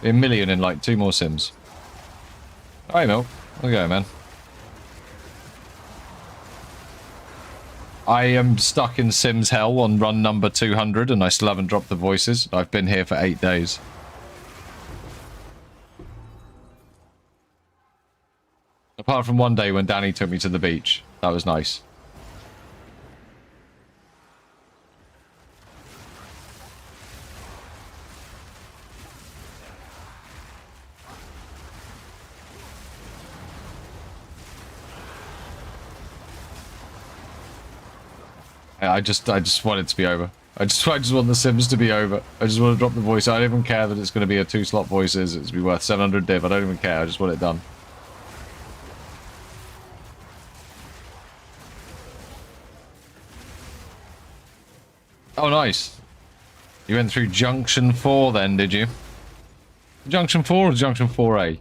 A million in like 2 more sims. Alright, Milk. Okay, man. I am stuck in Sims Hell on run number 200 and I still haven't dropped the voices. I've been here for 8 days. Apart from one day when Danny took me to the beach. That was nice. I just want it to be over. I just want the Sims to be over. I just want to drop the voice. I don't even care that it's going to be a 2-slot voices. It's be worth 700 div. I don't even care. I just want it done. Oh, nice. You went through Junction 4 then, did you? Junction 4 or Junction 4A?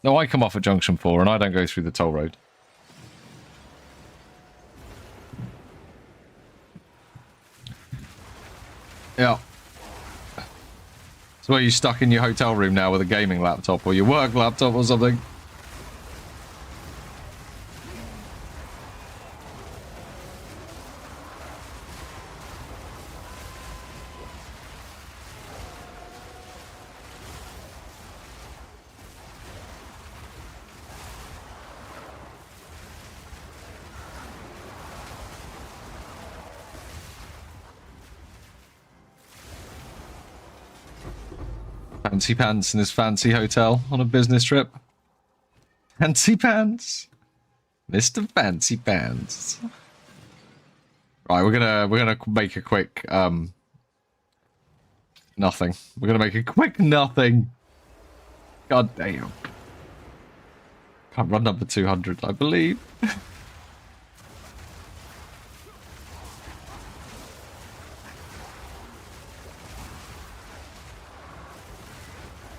No, I come off at Junction 4 and I don't go through the toll road. Yeah. So are you stuck in your hotel room now with a gaming laptop or your work laptop or something? Fancy pants in his fancy hotel on a business trip. Fancy pants. Mr. Fancy Pants. Right, we're gonna make a quick nothing. We're gonna make a quick nothing. God damn. Can't run number 200, I believe.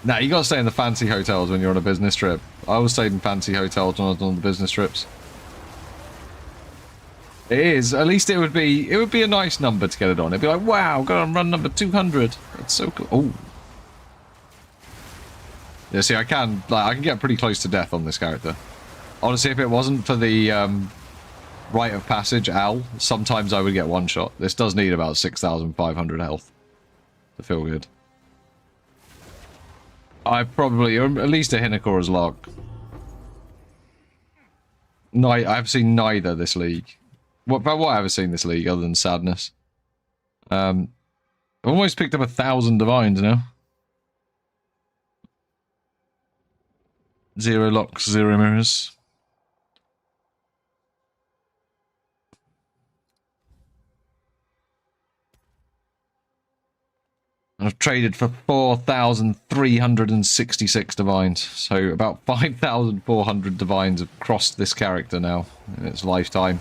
Nah, you gotta stay in the fancy hotels when you're on a business trip. I always stayed in fancy hotels when I was on the business trips. It is. At least it would be a nice number to get it on. It'd be like, wow, got on run number 200. That's so cool. Oh. Yeah, see, I can get pretty close to death on this character. Honestly, if it wasn't for the rite of passage, Al, sometimes I would get one shot. This does need about 6,500 health to feel good. I probably, or at least a Hinokora's log. No, I've seen neither this league. What have I seen this league other than sadness? I've almost picked up 1,000 divines now. 0 locks, 0 mirrors. I've traded for 4,366 divines, so about 5,400 divines have crossed this character now in its lifetime.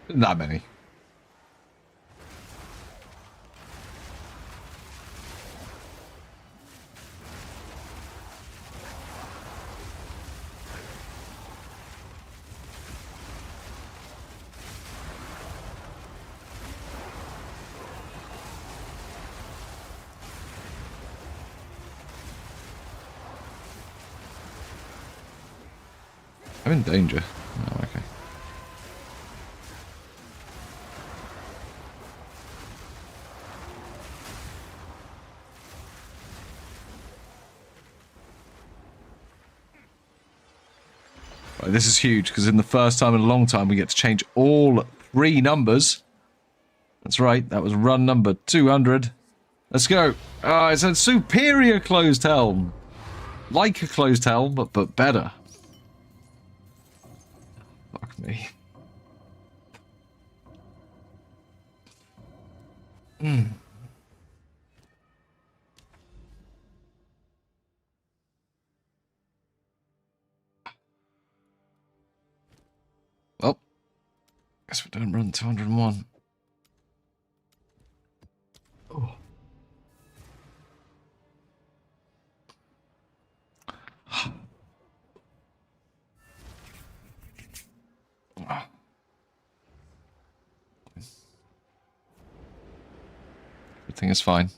Isn't that many? I'm in danger. Oh, okay. Right, this is huge, because in the first time in a long time we get to change all 3 numbers. That's right, that was run number 200. Let's go. It's a superior closed helm. Like a closed helm, but better. Fuck me. Well, guess we don't run 201. Oh. Everything is fine.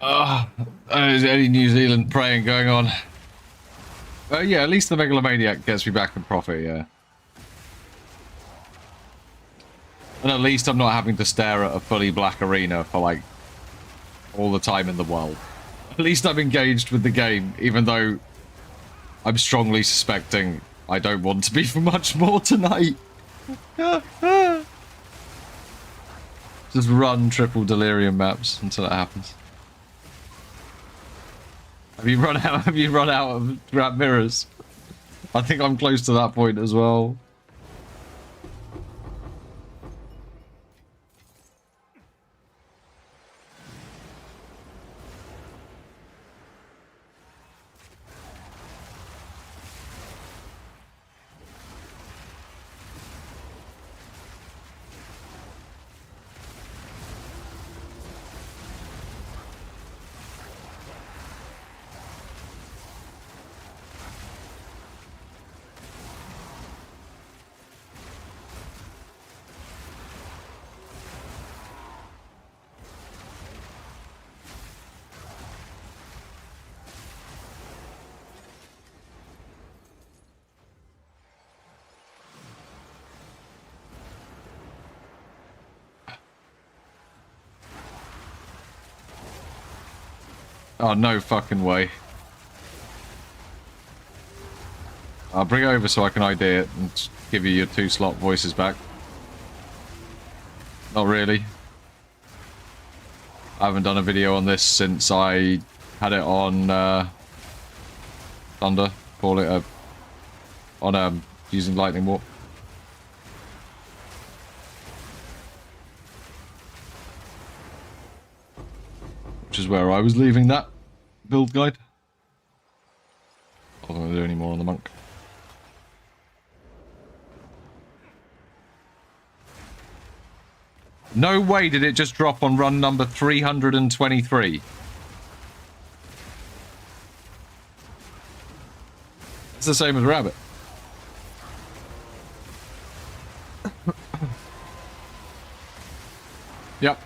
Any New Zealand praying going on. Yeah, at least the megalomaniac gets me back in profit, yeah. And at least I'm not having to stare at a fully black arena for, like, all the time in the world. At least I'm engaged with the game, even though I'm strongly suspecting I don't want to be for much more tonight. Just run triple delirium maps until it happens. Have you run out? Have you run out of wrap mirrors? I think I'm close to that point as well. Oh, no fucking way. I'll bring it over so I can ID it and give you your 2-slot voices back. Not really. I haven't done a video on this since I had it on Thunder. Call it on using Lightning Warp. Which is where I was leaving that build guide. I wasn't going to do any more on the monk. No way did it just drop on run number 323. It's the same as Rabbit. Yep.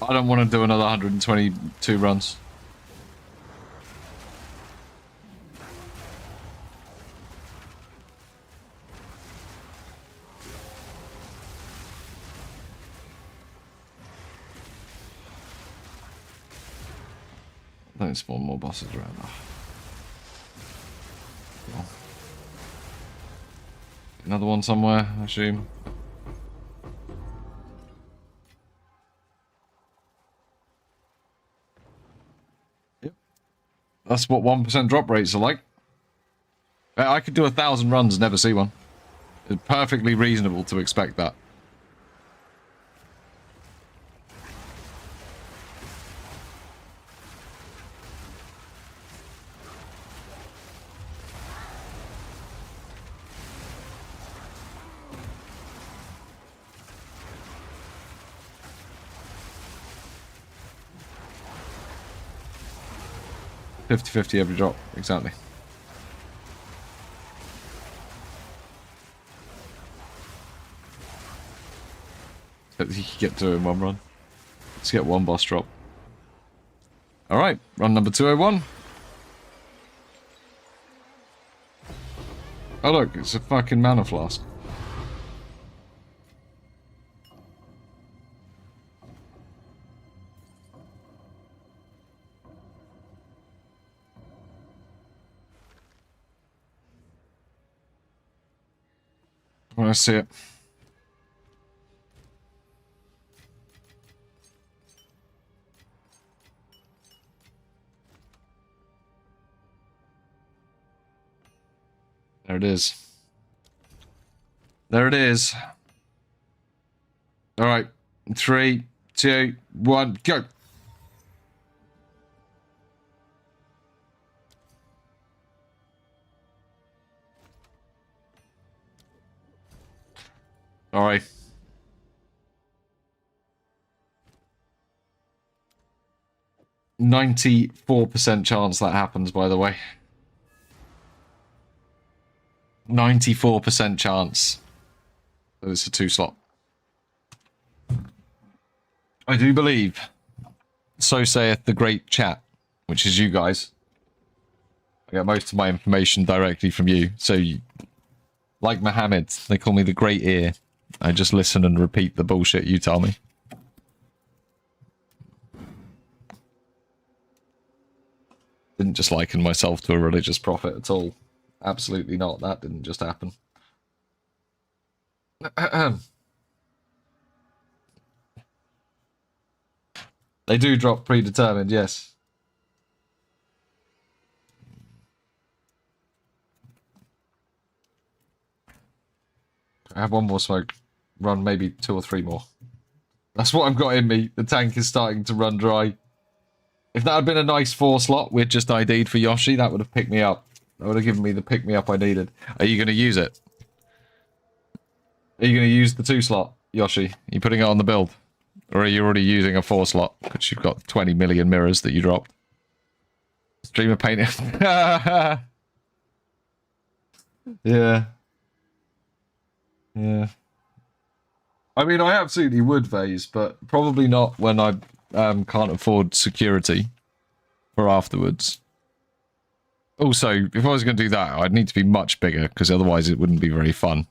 I don't want to do another 122 runs. Don't spawn more bosses around now. Another one somewhere, I assume. Yep. That's what 1% drop rates are like. I could do 1,000 runs and never see one. It's perfectly reasonable to expect that. $50-50 every drop, exactly. You can get two in one run. Let's get one boss drop. Alright, run number 201. Oh look, it's a fucking mana flask. I want to see it. There it is. There it is. All right. 3, 2, 1, go. All right. %94% chance that happens, by the way. 94% chance that it's a 2-slot. I do believe, so saith the great chat, which is you guys. I get most of my information directly from you. So, like Mohammed, they call me the great ear. I just listen and repeat the bullshit you tell me. Didn't just liken myself to a religious prophet at all. Absolutely not. That didn't just happen. They do drop predetermined, yes. I have one more smoke. Run maybe 2 or 3 more. That's what I've got in me. The tank is starting to run dry. If that had been a nice 4-slot we'd just ID'd for Yoshi, that would have picked me up. That would have given me the pick-me-up I needed. Are you going to use it? Are you going to use the 2-slot, Yoshi? Are you putting it on the build? Or are you already using a 4-slot? Because you've got 20 million mirrors that you dropped. Streamer painting. Yeah. Yeah. I mean, I absolutely would vase, but probably not when I can't afford security for afterwards. Also, if I was going to do that, I'd need to be much bigger, because otherwise it wouldn't be very fun.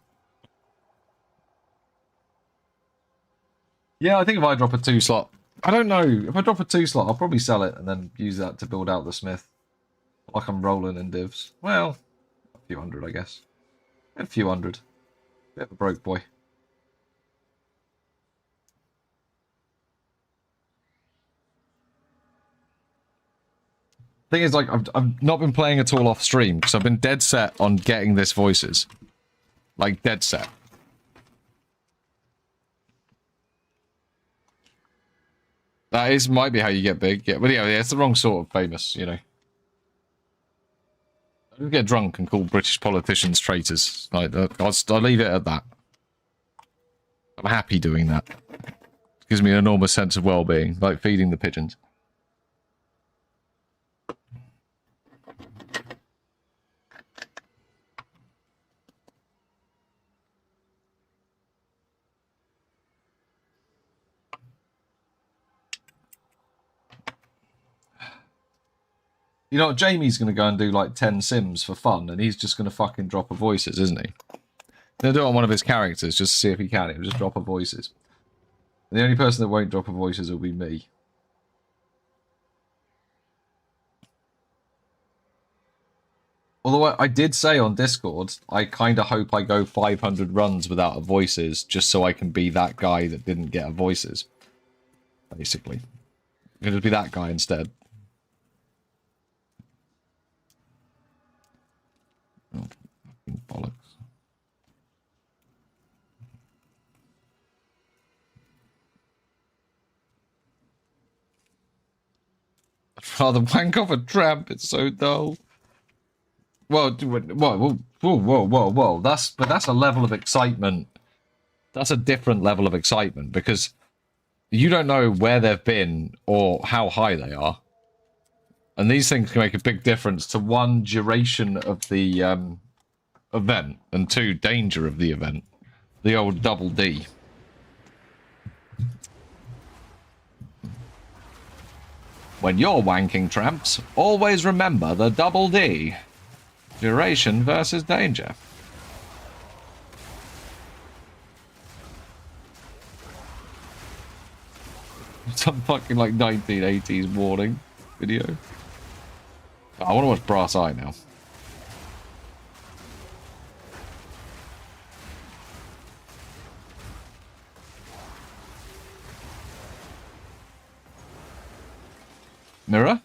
Yeah, I think if I drop a 2-slot... I don't know. If I drop a 2-slot, I'll probably sell it and then use that to build out the smith. Like I'm rolling in divs. Well, a few hundred, I guess. A few hundred. Bit of a broke boy. Thing is, like, I've not been playing at all off stream because I've been dead set on getting this voices. Like, dead set. That might be how you get big. Yeah, but yeah, it's the wrong sort of famous, you know. I don't get drunk and call British politicians traitors. Like, I'll leave it at that. I'm happy doing that. It gives me an enormous sense of well-being, like feeding the pigeons. You know, Jamie's going to go and do like 10 sims for fun, and he's just going to fucking drop a voices, isn't he? He'll do it on one of his characters just to see if he can. He'll just drop a voices. And the only person that won't drop a voices will be me. Although I did say on Discord, I kind of hope I go 500 runs without a voices, just so I can be that guy that didn't get a voices. Basically. I'm going to be that guy instead. Oh, bollocks. I'd rather wank off a tramp, it's so dull. Well, whoa. That's a level of excitement. That's a different level of excitement, because you don't know where they've been or how high they are. And these things can make a big difference to 1, duration of the event, and 2, danger of the event. The old double D. When you're wanking tramps, always remember the double D. Duration versus danger. Some fucking like 1980s warning video. Oh, I want to watch Brass Eye now. Mirror?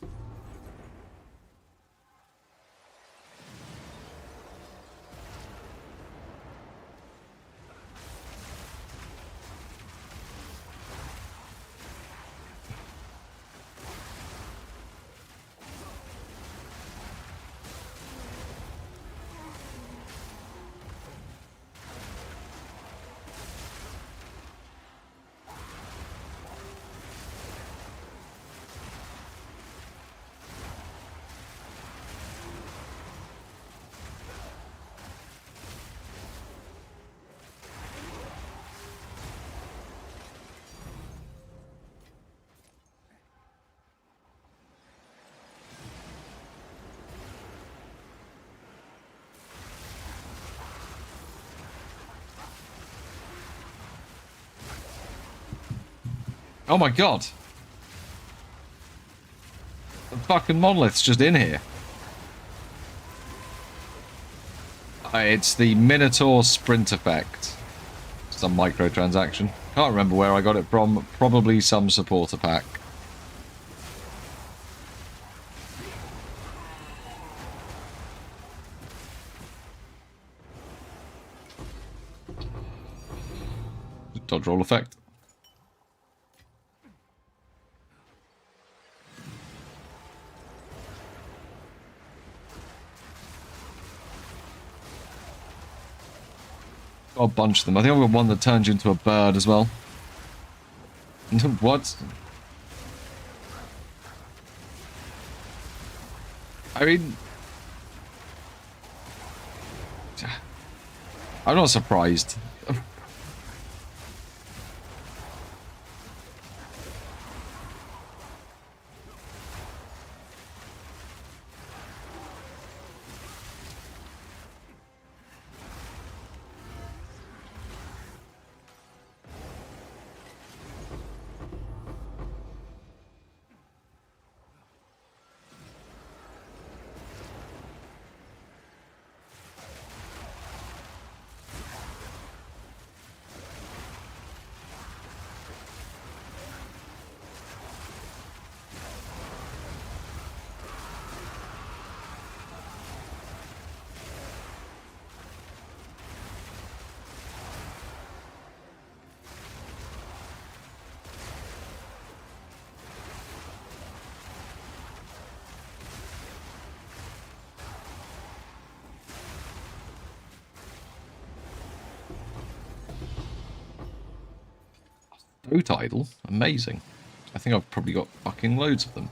Oh my god. The fucking monolith's just in here. It's the Minotaur sprint effect. Some microtransaction. Can't remember where I got it from. Probably some supporter pack. Dodge roll effect. Got a bunch of them. I think I've got one that turns you into a bird as well. What? I mean... I'm not surprised. Boat idle? Amazing. I think I've probably got fucking loads of them.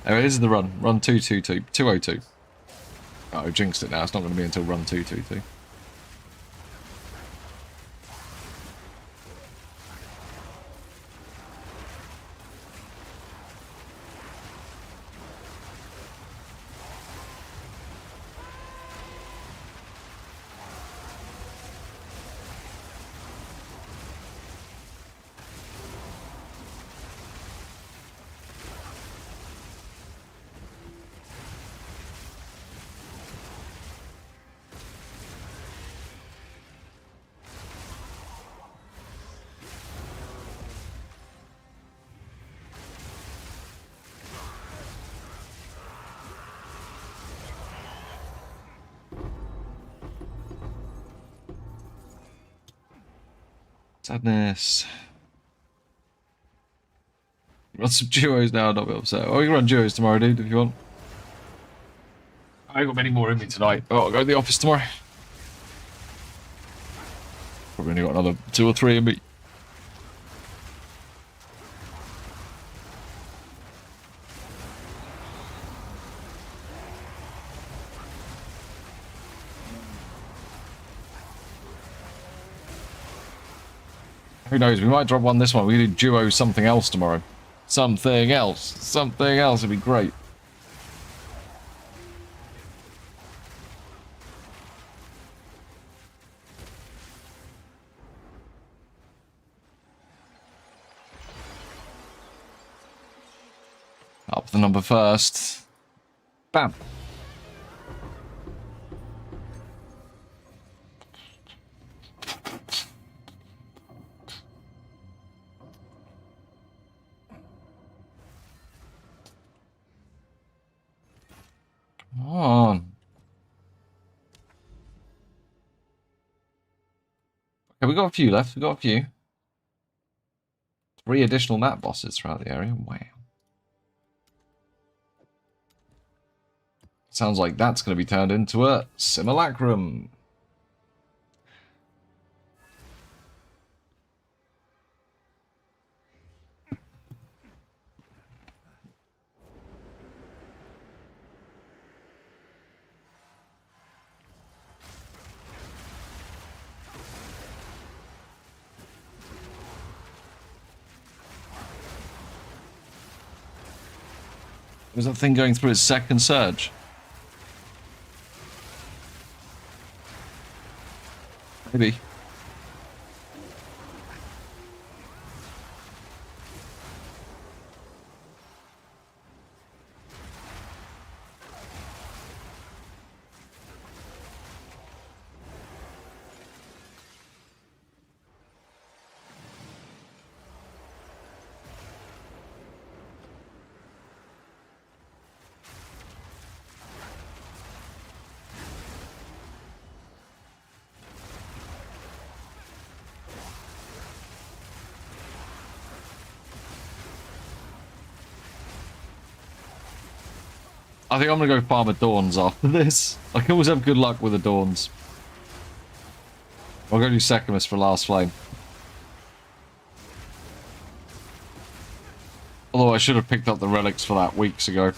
Anyway, this is the run. Run 222. 202. Oh, I jinxed it now. It's not going to be until run 222. Sadness. Run some duos now, not be upset. Oh, you can run duos tomorrow, dude, if you want. I ain't got many more in me tonight. Oh, I'll go to the office tomorrow. Probably only got another 2 or 3 in me. Who knows? We might drop one this one. We can do duo something else tomorrow. Something else. Something else would be great. Up the number first. Bam. Come on. Okay, we got a few left. We got a few. 3 additional map bosses throughout the area. Wow. Sounds like that's going to be turned into a simulacrum. Was that thing going through its second surge? Maybe. I think I'm gonna go farm a Dawns after this. I can always have good luck with the Dawns. I'll go do Secamus for Last Flame. Although I should have picked up the relics for that weeks ago.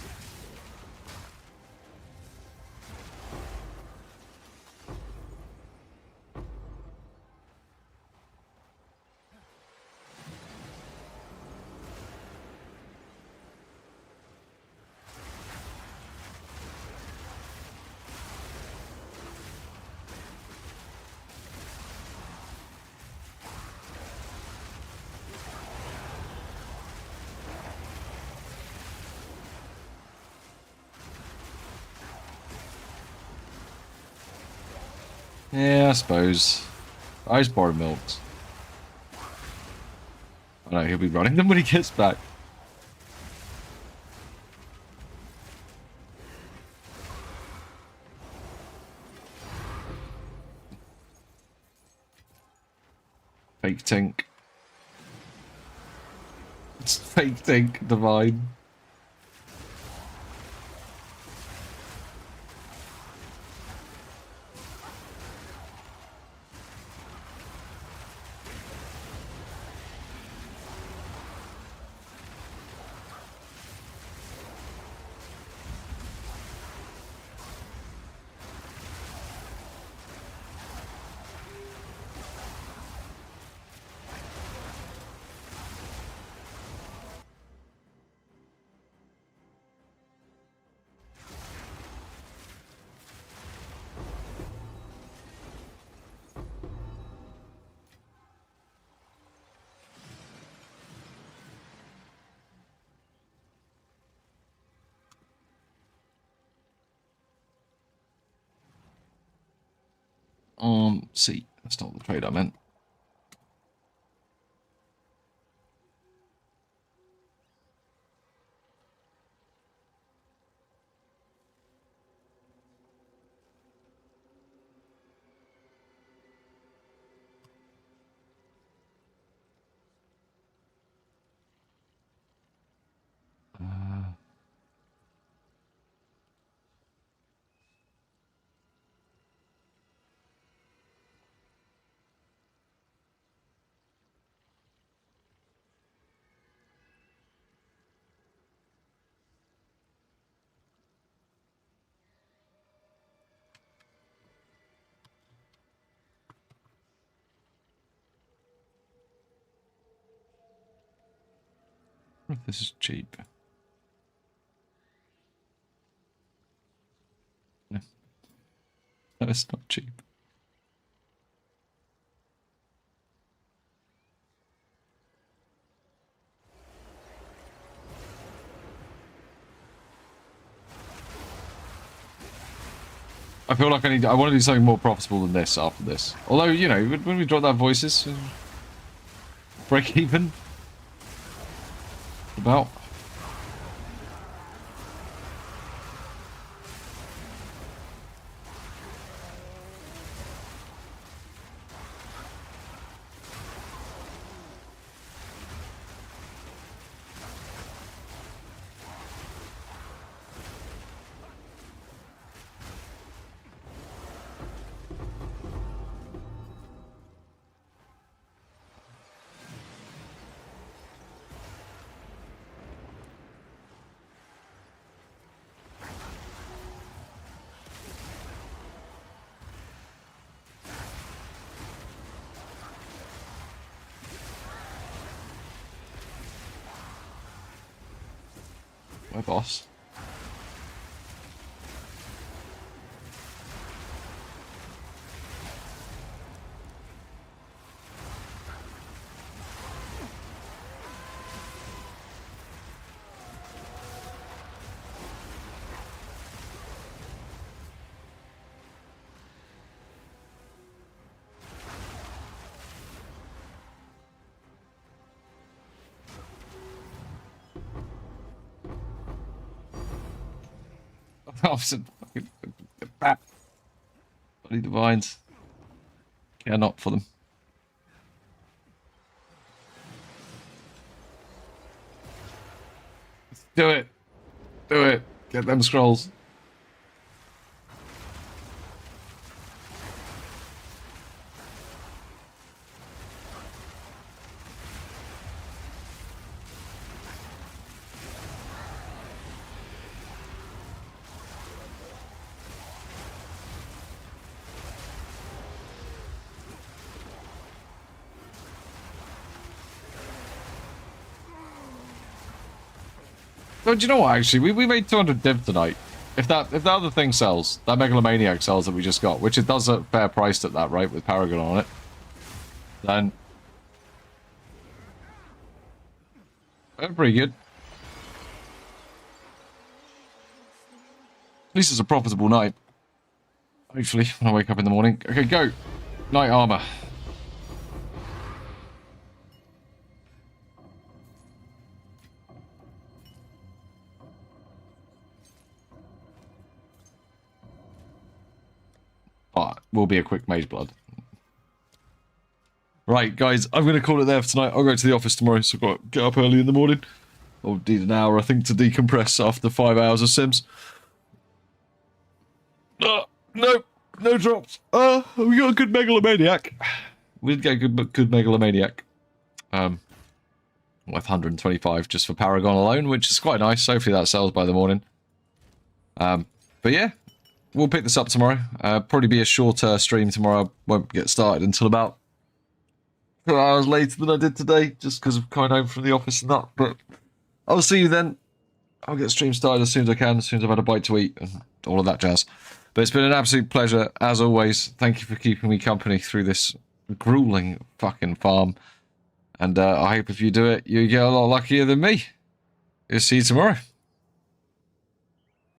Yeah, I suppose. Ice bar milks. I know he'll be running them when he gets back. Fake Tink. It's Fake Tink, divine. See, that's not the trade I meant. This is cheap. No, no, it's not cheap. I feel like I want to do something more profitable than this after this. Although, you know, when we drop that voices, break even. About. My boss. Fucking bat. Bloody divines. Care not for them. Do it. Do it. Get them scrolls. Oh, do you know what, actually? We made 200 div tonight. If that other thing sells, that Megalomaniac sells that we just got, which it does at fair price at that, right, with Paragon on it, then... pretty good. At least it's a profitable night. Hopefully, when I wake up in the morning. Okay, go! Knight armor. Will be a quick mage blood. Right, guys, I'm going to call it there for tonight. I'll go to the office tomorrow, so I've got to get up early in the morning. I'll need an hour, I think, to decompress after 5 hours of Sims. No drops. We got a good Megalomaniac. We did get a good Megalomaniac. Worth 125 just for Paragon alone, which is quite nice. Hopefully that sells by the morning. But yeah. We'll pick this up tomorrow. Probably be a shorter stream tomorrow. I won't get started until about 2 hours later than I did today, just because of coming home from the office and that. But I'll see you then. I'll get stream started as soon as I can, as soon as I've had a bite to eat and all of that jazz. But it's been an absolute pleasure, as always. Thank you for keeping me company through this grueling fucking farm. And I hope if you do it, you get a lot luckier than me. I'll see you tomorrow.